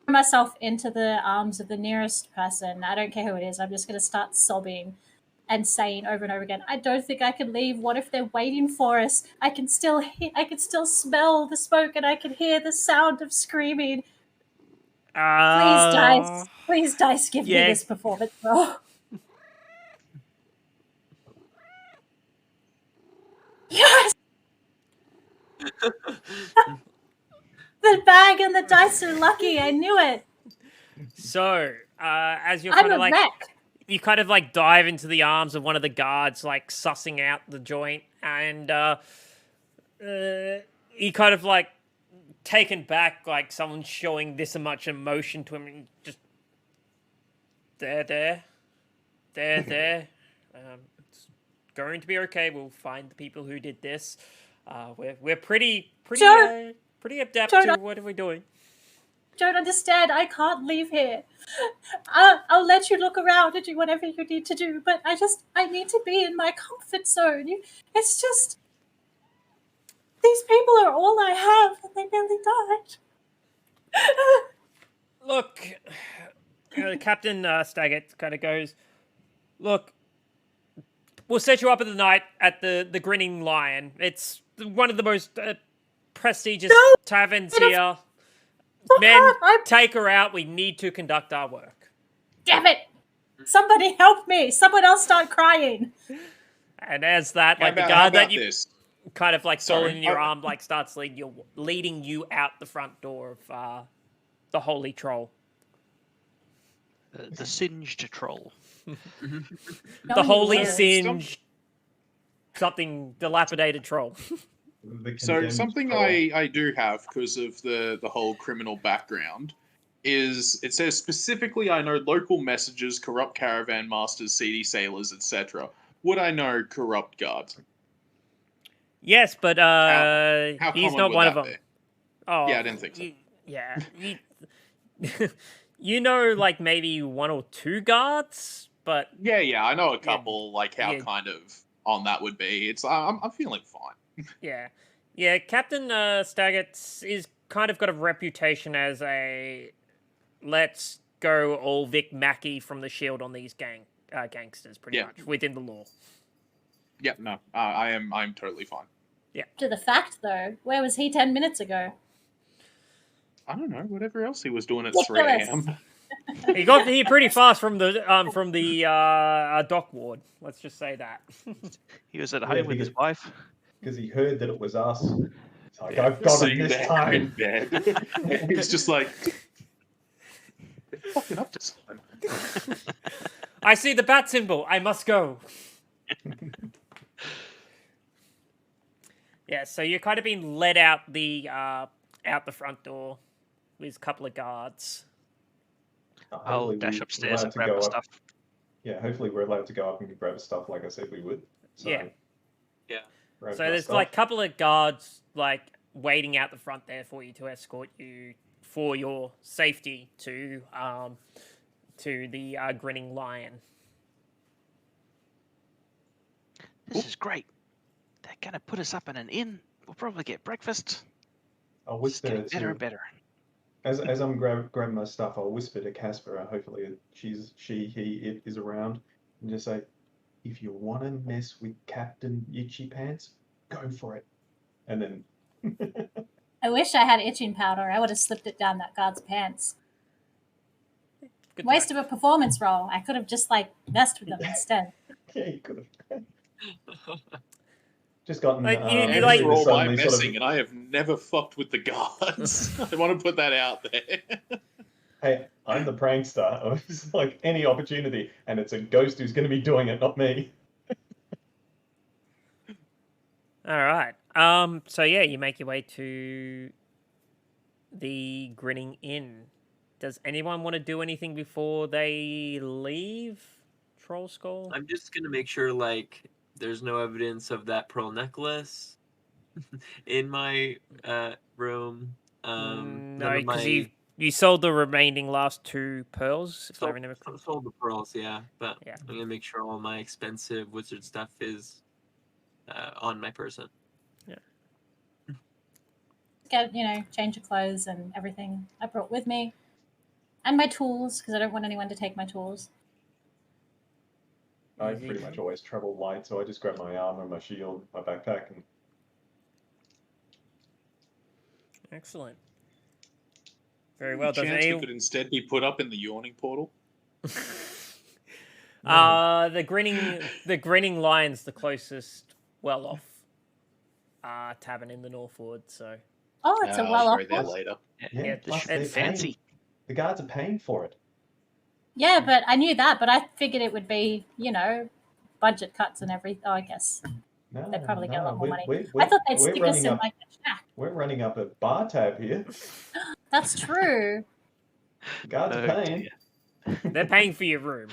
Myself into the arms of the nearest person. I don't care who it is. I'm just going to start sobbing and saying over and over again, "I don't think I can leave. What if they're waiting for us? I can still smell the smoke, and I can hear the sound of screaming. Please, Dice, give me this performance role." Yes. The bag and the dice are lucky. I knew it. So, as you're I'm kind a of like, wreck. you kind of like dive into the arms of one of the guards, like sussing out the joint, and he kind of like taken back, like someone showing this much emotion to him, and just there. It's going to be okay. We'll find the people who did this. We're pretty adept to what are we doing. Don't understand. I can't leave here. I'll let you look around and do whatever you need to do, but I need to be in my comfort zone. It's just these people are all I have, and they nearly died. Look, Captain Staggett kind of goes, "Look, we'll set you up at the night at the Grinning Lion. It's one of the most prestigious taverns here. Men, take her out. We need to conduct our work." Damn it! Somebody help me! Someone else start crying. And as that, like the How guard about that you this? kind of like Sorry. falling in your arm, like starts leading you out the front door of the Holy Troll. The singed troll. The Holy Singed something dilapidated troll. So something I do have because of the whole criminal background is it says specifically I know local messengers, corrupt caravan masters, seedy sailors, etc. Would I know corrupt guards? Yes, but How he's common not would one of that them. be? Oh, Yeah, I didn't think so. Yeah, you know, like maybe one or two guards, but Yeah, I know a couple. Like how yeah. kind of on that would be. It's I'm feeling fine. yeah. Captain Staggett is kind of got a reputation as a let's go all Vic Mackey from the Shield on these gangsters, pretty much within the law. Yeah, no, I'm totally fine. Yeah. To the fact, though, where was he 10 minutes ago? I don't know, whatever else he was doing at Ridiculous. 3 a.m. He got here pretty fast from the dock ward. Let's just say that. He was at home with his wife. Because he heard that it was us. It's like, I've got him this time. In bed. He's just like, they're fucking up to something. I see the bat symbol. I must go. Yeah, so you're kind of being led out the front door with a couple of guards. I'll Hopefully dash we're upstairs allowed and to grab go my up. stuff. Yeah, hopefully we're allowed to go up and grab stuff like I said we would. So, Yeah. Yeah. grab So my there's stuff. like a couple of guards like waiting out the front there for you to escort you for your safety to the grinning lion. This is great. They're gonna put us up in an inn. We'll probably get breakfast. I'll This is whisper getting better to and better. as I'm grabbing my stuff. I'll whisper to Casper. Hopefully he it is around, and just say, if you want to mess with Captain Itchy Pants, go for it. And then I wish I had itching powder. I would have slipped it down that guard's pants. Good Waste time. of a performance roll. I could have just like messed with them instead. yeah, you could have just gotten. Like, you And like- for all my suddenly sort of- messing, and I have never fucked with the guards. I want to put that out there. Hey, I'm the prankster. It's like any opportunity, and it's a ghost who's going to be doing it, not me. All right. So yeah, you make your way to the Grinning Inn. Does anyone want to do anything before they leave Troll Skull? I'm just gonna make sure like there's no evidence of that pearl necklace in my room. None No, of because my you sold the remaining last 2 pearls, if I remember correctly. sold the pearls, yeah. But Yeah. I'm gonna make sure all my expensive wizard stuff is on my person. Get, change of clothes and everything I brought with me. And my tools, because I don't want anyone to take my tools. I Easy. pretty much always travel light, so I just grab my armor, my shield, my backpack, and Excellent. Very well. Does Chance we any... could instead be put up in the yawning portal. the grinning lion's the closest well-off tavern in the Northwood, so... Oh, it's a I'll well-off throw that one. later. Yeah, this plus should be they're fancy. paying- The guards are paying for it. Yeah, but I knew that, but I figured it would be, budget cuts and everything. Oh, I guess. No, They'd probably get a lot more money. We're, I thought they'd we're stick us running in up. like a shack. We're running up a bar tab here. That's true. The guards are Oh, paying. dear. They're paying for your room.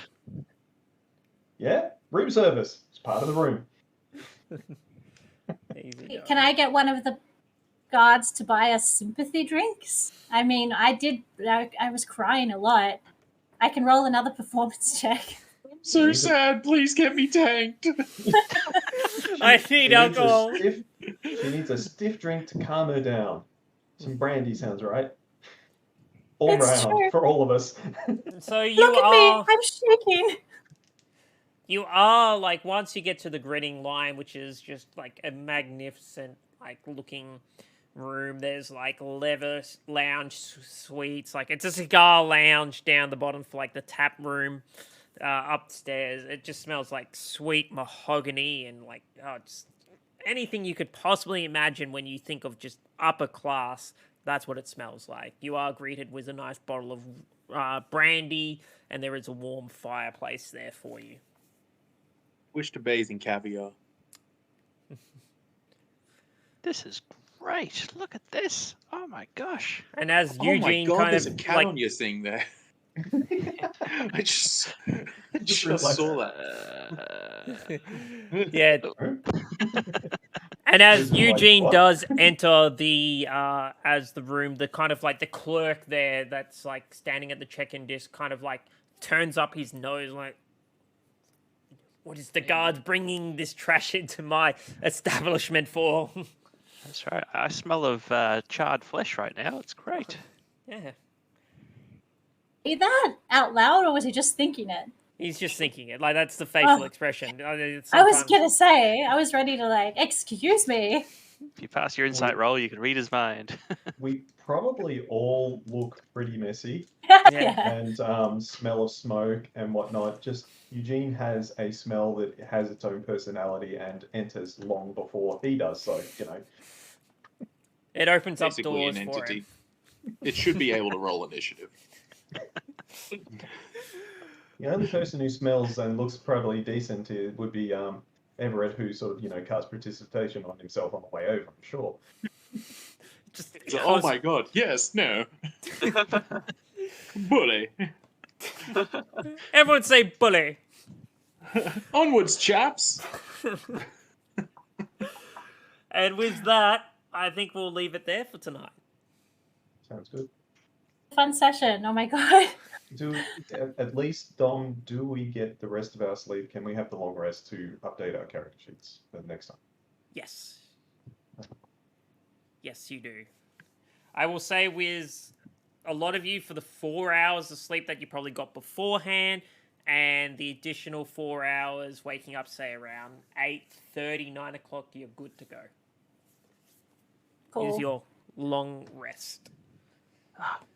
Yeah, room service. It's part of the room. Easy Can I get one of the guards to buy us sympathy drinks? I mean, I was crying a lot. I can roll another performance check. I'm so sad. Please get me tanked. I She need needs alcohol. She needs a stiff drink to calm her down. Some brandy sounds right. All It's round true. for all of us. So you Look at are... me! I'm shaking. You are, like, once you get to the Grinning Lion, which is just, like, a magnificent, like, looking room. There's, like, leather lounge suites. Like, it's a cigar lounge down the bottom for, like, the tap room upstairs. It just smells like sweet mahogany and, like, just anything you could possibly imagine when you think of just upper class. That's what it smells like. You are greeted with a nice bottle of brandy, and there is a warm fireplace there for you. Wish to bathe in caviar. This is great. Look at this. Oh my gosh. And as Oh my Eugene god, kind there's of a cat like, on your thing there. I just realised saw that. yeah. And as Like, Eugene what? does enter the as the room, the kind of like the clerk there that's like standing at the check-in desk kind of like turns up his nose like, what is the guards bringing this trash into my establishment for? That's right. I smell of charred flesh right now. It's great. Yeah, Is that out loud, or was he just thinking it? he's just thinking it. Like that's the facial Oh. expression. I was Sometimes- gonna say, I was ready to like, excuse me. If you pass your insight roll, you can read his mind. We probably all look pretty messy Yeah. and smell of smoke and whatnot. Just Eugene has a smell that has its own personality and enters long before he does. So, It opens up Basically doors an for him. entity. It should be able to roll initiative. the only person who smells and looks probably decent would be Everett, who sort of, casts participation on himself on the way over, I'm sure. Just So, oh my god, yes, no. Bully. Everyone say bully. Onwards, chaps. And with that, I think we'll leave it there for tonight. Sounds good. Fun session. Oh my god. At least, Dom, do we get the rest of our sleep? Can we have the long rest to update our character sheets for the next time? Yes. Yes, you do. I will say with a lot of you for the 4 hours of sleep that you probably got beforehand and the additional 4 hours waking up, say, around 8:30, 9 o'clock, you're good to go. Cool. Is your long rest.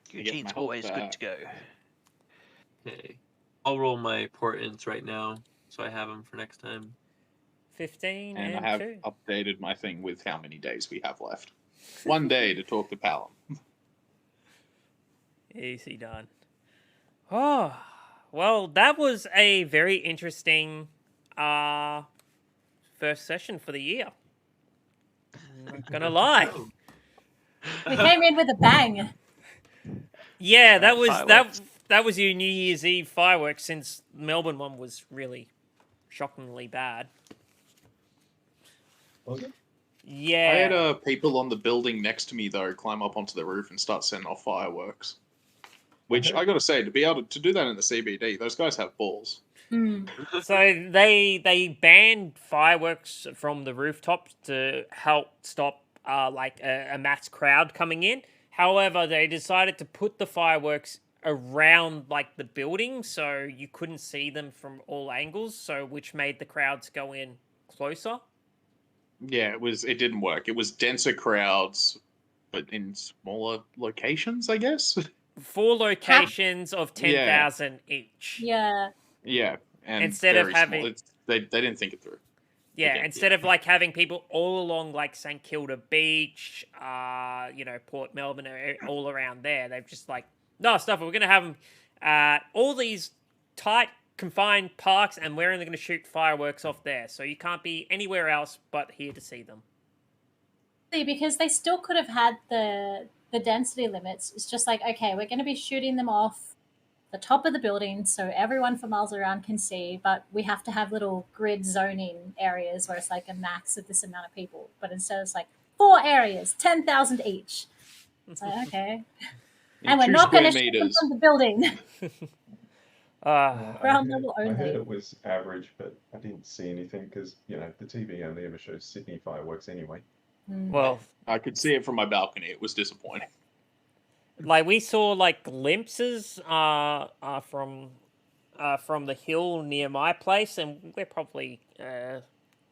Eugene's health always good back. to go. Okay. I'll roll my portents right now, so I have them for next time. 15 And and I have 2. updated my thing with how many days we have left. 1 day to talk to Palom. Easy done. Oh, well, that was a very interesting first session for the year. I'm not gonna lie. We came in with a bang. Yeah, that was Fireworks. that was your New Year's Eve fireworks, since Melbourne one was really shockingly bad. Was it? Yeah. I had people on the building next to me, though, climb up onto the roof and start sending off fireworks. Which, Okay. I gotta say, to be able to do that in the CBD, those guys have balls. Hmm. So they banned fireworks from the rooftops to help stop like a mass crowd coming in. However, they decided to put the fireworks around like the building so you couldn't see them from all angles, so which made the crowds go in closer. Yeah, it didn't work. It was denser crowds, but in smaller locations, I guess? 4 locations of 10,000 each. Yeah. Yeah, and Instead of very having- small. They didn't think it through. Yeah, Again, instead of like having people all along like St Kilda Beach, Port Melbourne, all around there, they've just like, no, stuff it. We're gonna have them all these tight, confined parks, and we're only gonna shoot fireworks off there, so you can't be anywhere else but here to see them. Because they still could have had the density limits. It's just like, okay, we're going to be shooting them off the top of the building so everyone for miles around can see, but we have to have little grid zoning areas where it's like a max of this amount of people. But instead it's like 4 areas, 10,000 each. It's like, okay. And we're 2 not going to square shoot them meters. from the building. Uh, Ground I level heard only. it was average, but I didn't see anything because, the TV only ever shows Sydney fireworks anyway. well, I could see it from my balcony. It was disappointing. like we saw like glimpses from the hill near my place, and we're probably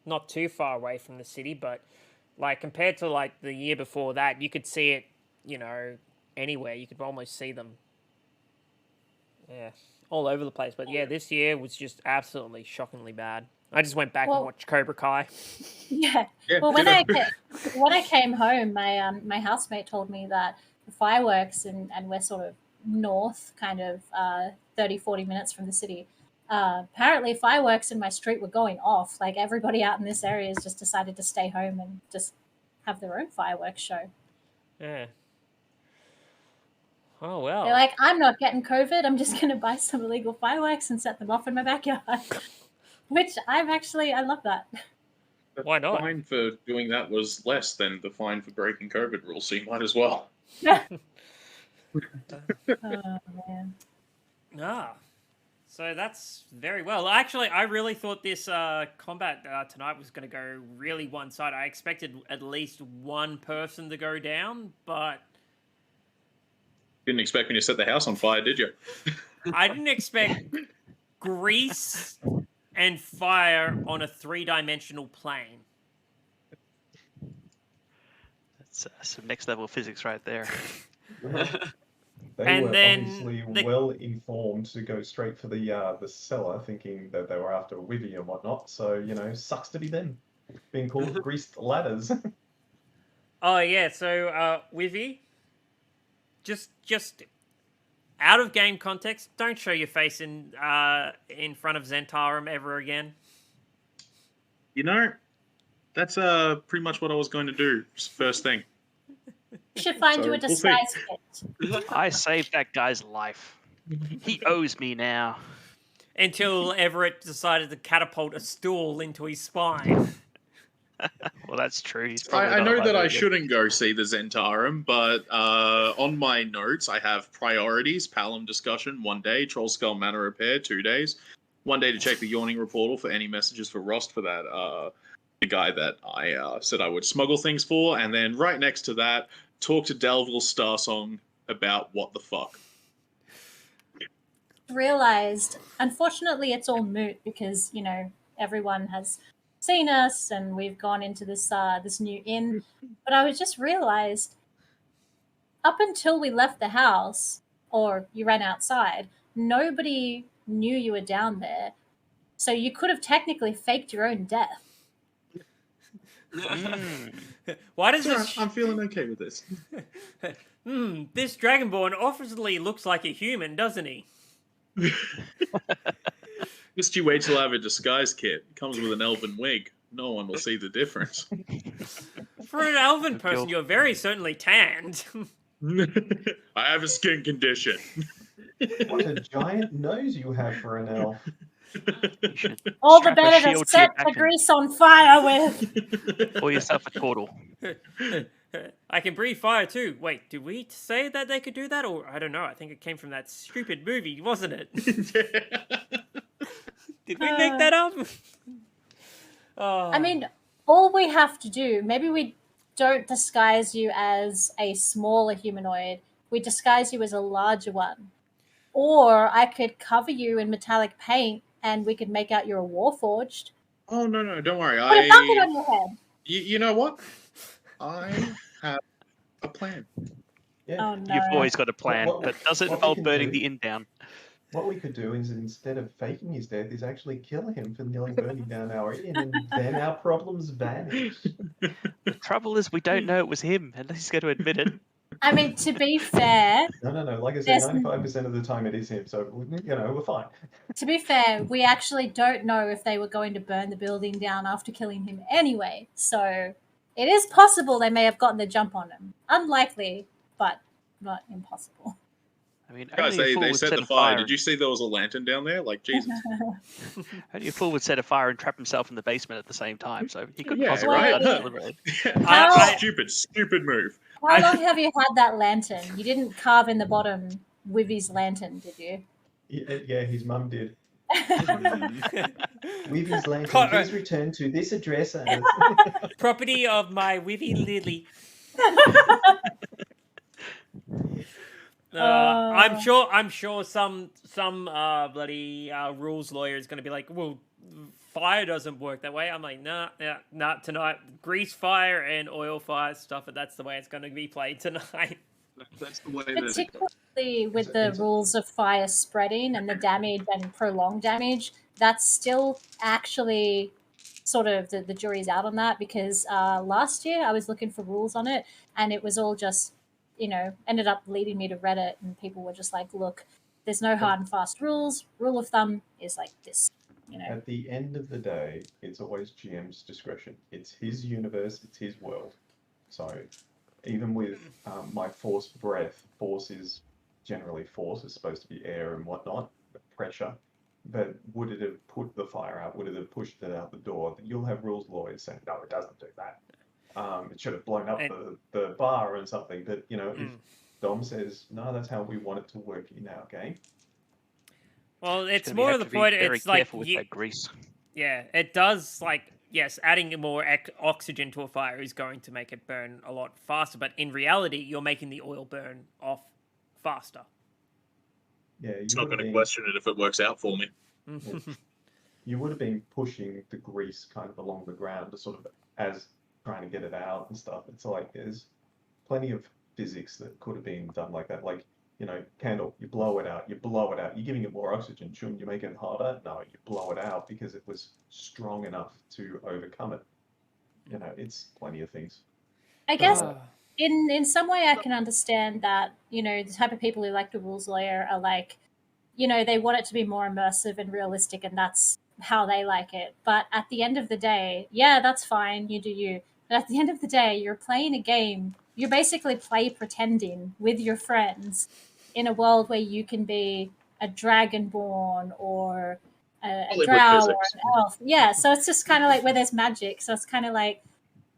not too far away from the city, but like compared to like the year before that, you could see it, anywhere. You could almost see them. Yeah, all over the place. But yeah, this year was just absolutely shockingly bad. I just went back and Well- watched Cobra Kai. Yeah. Yeah, Well, when ditto. I came home, my housemate told me that the fireworks, and we're sort of north, kind of 30, 40 minutes from the city. Apparently, fireworks in my street were going off. Like everybody out in this area has just decided to stay home and just have their own fireworks show. Yeah. Oh well. They're like, I'm not getting COVID. I'm just going to buy some illegal fireworks and set them off in my backyard. Which I love that. The Why not? fine for doing that was less than the fine for breaking COVID rules, so you might as well. Oh, man. Ah, so that's very well. Actually, I really thought this combat tonight was going to go really one side. I expected at least one person to go down, but Didn't expect me to set the house on fire, did you? I didn't expect grease and fire on a 3-dimensional plane. That's some next level physics right there. They And were then obviously the- well informed to go straight for the cellar, thinking that they were after Wivy and whatnot. So sucks to be them, being called greased ladders. Oh yeah, so Wivy, just out of game context, don't show your face in front of Zentarum ever again. That's pretty much what I was going to do first thing. You should find So, you a we'll see. disguise kit. I saved that guy's life. He owes me now. Until Everett decided to catapult a stool into his spine. Well, that's true. He's probably I not know that I alive yet. shouldn't go see the Zentarum, but on my notes I have priorities, Palom discussion, 1 day, Troll Skull Manor repair, 2 days, 1 day to check the Yawning Reportal for any messages for Rost for that the guy that I said I would smuggle things for, and then right next to that, talk to Delville Starsong about what the fuck. Realized, unfortunately, it's all moot because everyone has seen us and we've gone into this new inn. But I was just realized, up until we left the house or you ran outside, nobody knew you were down there, so you could have technically faked your own death. Why does It's this? alright, I'm feeling okay with this. This Dragonborn obviously looks like a human, doesn't he? Just you wait till I have a disguise kit. It comes with an elven wig. No one will see the difference. For an elven person, you're very certainly tanned. I have a skin condition. What a giant nose you have for an elf. All the Strap a better to shield to your set the back and grease on fire with. pour yourself a turtle. I can breathe fire too. Wait, did we say that they could do that? Or I don't know. I think it came from that stupid movie, wasn't it? Did we make that up? I mean, all we have to do, maybe we don't disguise you as a smaller humanoid, we disguise you as a larger one. Or I could cover you in metallic paint and we could make out you're a warforged. Oh, no, don't worry. Put a bucket on your head. You know what? I have a plan. Yeah. Oh no. You've always got a plan, What- but does it what we involve can burning do- the inn down? What we could do is instead of faking his death, is actually kill him for nearly burning down our inn, and then our problems vanish. The trouble is we don't know it was him, unless he's going to admit it. I mean, to be fair, No. Like I said, There's- 95% of the time it is him, so we're fine. we actually don't know if they were going to burn the building down after killing him anyway. So it is possible they may have gotten the jump on him. Unlikely, but not impossible. I mean, Guys, only a fool they would set the a fire. Did you see there was a lantern down there? Like, Jesus. Only a fool would set a fire and trap himself in the basement at the same time, so he couldn't Yeah, possibly right? have done it deliberately. How- Stupid move. How long have you had that lantern? You didn't carve in the bottom with his lantern, did you? Yeah, his mum did. With his lantern, Cut- please return to this address. Property of my Wivy Lily. I'm sure some bloody rules lawyer is going to be like, well, fire doesn't work that way. I'm like, nah, tonight grease fire and oil fire stuff, and that's the way it's going to be played tonight. That's the way that. Particularly with the rules of fire spreading and the damage and prolonged damage, that's still actually sort of the jury's out on that, because last year I was looking for rules on it and it was all just, ended up leading me to Reddit, and people were just like, look, there's no hard and fast rules. Rule of thumb is like this. At the end of the day, it's always GM's discretion. It's his universe, it's his world. So even with my force breath, force is generally force, it's supposed to be air and whatnot, pressure. But would it have put the fire out? Would it have pushed it out the door? You'll have rules lawyers saying, no, it doesn't do that. It should have blown up the bar and something. But, if Dom says, no, that's how we want it to work in our game. Well, it's Gonna more have of the to be point. very It's like, careful with that grease. yeah, it does, like, yes, adding more oxygen to a fire is going to make it burn a lot faster. But in reality, you're making the oil burn off faster. Yeah, It's not going to question it if it works out for me. You would have been pushing the grease kind of along the ground to sort of as trying to get it out and stuff. It's like there's plenty of physics that could have been done like that. Like, candle, you blow it out. You're giving it more oxygen. Shouldn't you make it harder? No, you blow it out because it was strong enough to overcome it. It's plenty of things. I guess in some way I can understand that, the type of people who like the rules lawyer are like, they want it to be more immersive and realistic, and that's how they like it. But at the end of the day, yeah, that's fine, you do you. But at the end of the day, you're playing a game. You're basically play pretending with your friends. in a world where you can be a dragonborn or a Hollywood drow or physics. an elf. Yeah, so it's just kind of like where there's magic. So it's kind of like,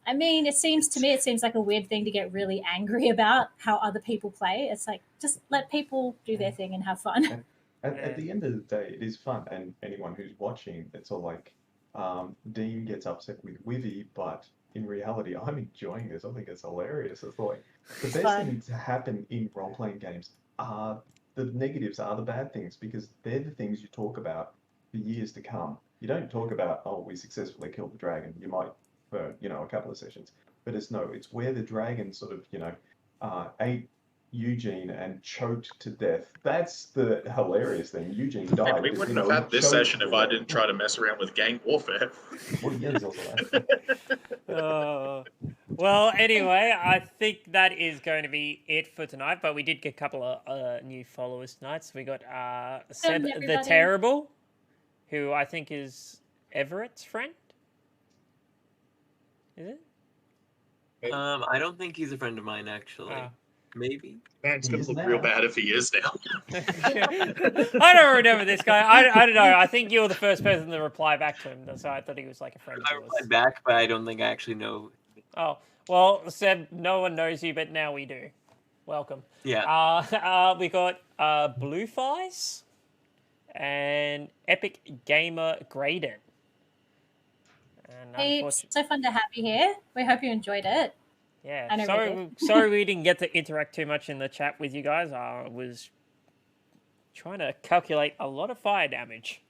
I mean, it seems like a weird thing to get really angry about how other people play. It's like, just let people do their thing and have fun. At the end of the day, it is fun, and anyone who's watching, it's all like, Dean gets upset with Wivy, but in reality, I'm enjoying this. I think it's hilarious. It's like the best Fun. thing to happen in role-playing games are the negatives, are the bad things, because they're the things you talk about for years to come. You don't talk about, oh, we successfully killed the dragon. You might for a couple of sessions, but it's where the dragon sort of ate Eugene and choked to death. That's the hilarious thing. Eugene died. We wouldn't have had this session if I didn't try to mess around with gang warfare. Well, yeah, there's also Well, anyway, I think that is going to be it for tonight. But we did get a couple of new followers tonight. So we got Seb the everybody. Terrible, who I think is Everett's friend. Is it? I don't think he's a friend of mine, actually. Maybe. Man, it's going to look real bad if he is now. I don't remember this guy. I don't know. I think you were the first person to reply back to him, so I thought he was like a friend I of yours. replied back, but I don't think I actually know. Oh, well, Seb, no one knows you, but now we do. Welcome. Yeah. We got Blue Thighs and Epic Gamer Graydon. And Hey, so fun to have you here. We hope you enjoyed it. yeah, I know we sorry we didn't get to interact too much in the chat with you guys. I was trying to calculate a lot of fire damage.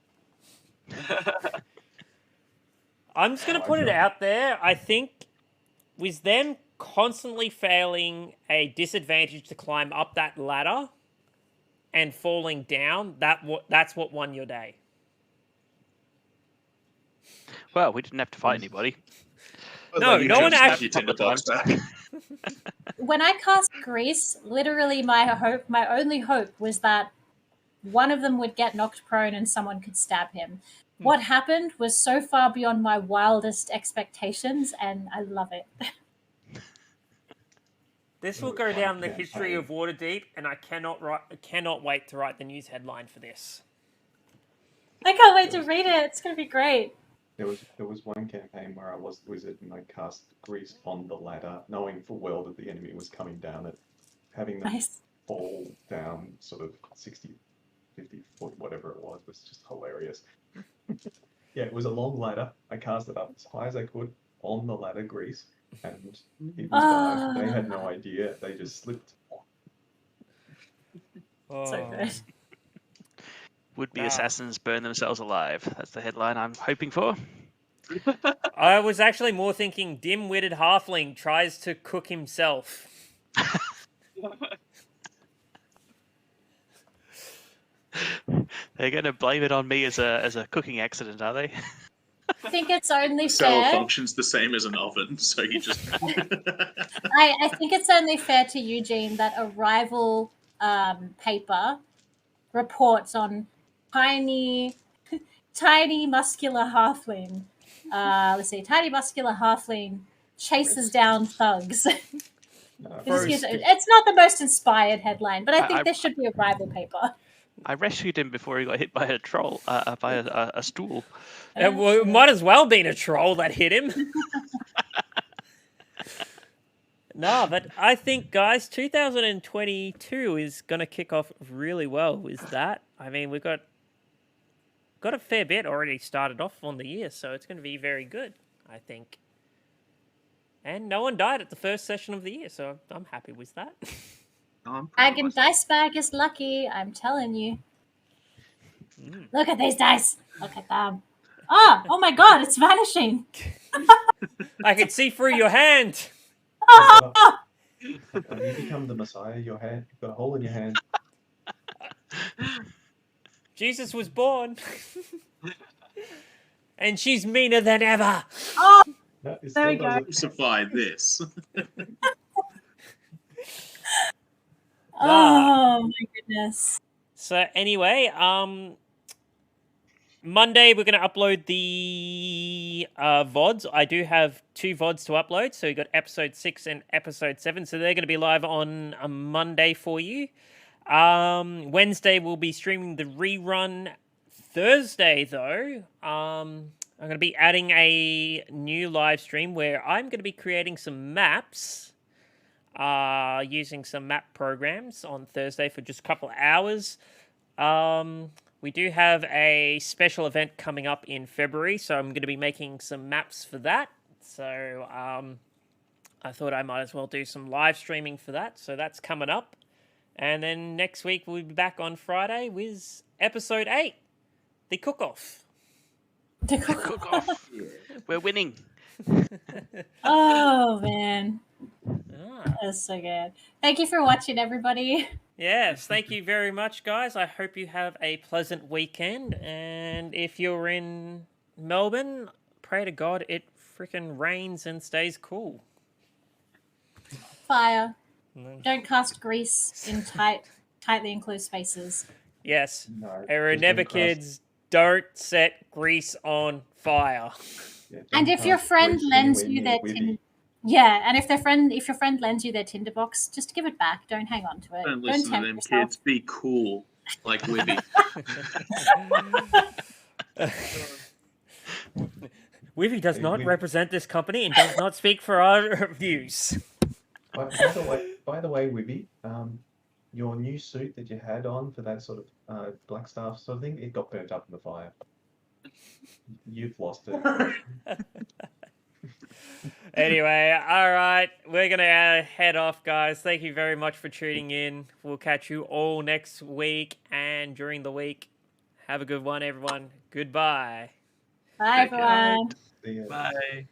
I'm just going to put it out there. I think with them constantly failing a disadvantage to climb up that ladder and falling down, that's what won your day. Well, we didn't have to fight anybody. No, no one actually. Your tinderbox back. When I cast Grease, literally my only hope was that one of them would get knocked prone and someone could stab him. What happened was so far beyond my wildest expectations, and I love it. This will go down the history of Waterdeep, and I cannot wait to write the news headline for this. I can't wait to read it. It's going to be great. There was one campaign where I was the wizard and I cast Grease on the ladder, knowing full well that the enemy was coming down it, having them fall down sort of 60, 50 foot, whatever it was just hilarious. Yeah, it was a long ladder. I cast it up as high as I could on the ladder, Grease, and it was dark. They had no idea. They just slipped. So good. Would-be assassins burn themselves alive. That's the headline I'm hoping for. I was actually more thinking dim-witted halfling tries to cook himself. They're going to blame it on me as a cooking accident, are they? I think it's only Cell fair. functions the same as an oven, so you just... I think it's only fair to Eugene that a rival paper reports on tiny muscular halfling. Let's see, tiny muscular halfling chases down thugs. It's not the most inspired headline, but I think there should be a rival paper. I rescued him before he got hit by a troll, by a stool. It might as well been a troll that hit him. No, but I think, guys, 2022 is going to kick off really well with that. I mean, we've got a fair bit already started off on the year, so it's going to be very good, I think. And no one died at the first session of the year, so I'm happy with that. Bag and dice bag is lucky, I'm telling you. Look at these dice. Look at them. Oh my god, it's vanishing. I can see through your hand. You become the Messiah. Your hand, you've got a hole in your hand. Jesus was born. And she's meaner than ever. Oh, No, there we go. Crucify this. Oh my goodness. So anyway, Monday we're going to upload the VODs. I do have 2 VODs to upload. So we got episode 6 and episode 7. So they're going to be live on a Monday for you. Wednesday we'll be streaming the rerun. Thursday though, I'm going to be adding a new live stream where I'm going to be creating some maps. Using some map programs on Thursday for just a couple of hours. We do have a special event coming up in February, so I'm going to be making some maps for that. So I thought I might as well do some live streaming for that. So that's coming up. And then next week we'll be back on Friday with episode 8, the cook-off. The cook-off. We're winning. Oh, man. Ah. That's so good. Thank you for watching, everybody. Yes, thank you very much, guys. I hope you have a pleasant weekend. And if you're in Melbourne, pray to God it freaking rains and stays cool. Fire. Don't cast grease in tightly enclosed spaces. Yes. No, Aeroneba kids, don't set grease on fire. Yeah, And if your friend lends you their Tinder, and if your friend lends you their Tinder box, just give it back. Don't hang on to it. Don't listen to tempt them yourself. kids. Be cool, like Wibby. Wivy does not represent this company and does not speak for our views. By the way, Wibby, your new suit that you had on for that sort of black staff sort of thing, it got burnt up in the fire. You've lost it. Anyway, all right, we're going to head off, guys. Thank you very much for tuning in. We'll catch you all next week and during the week. Have a good one, everyone. Goodbye. Bye, everyone. See ya. Bye.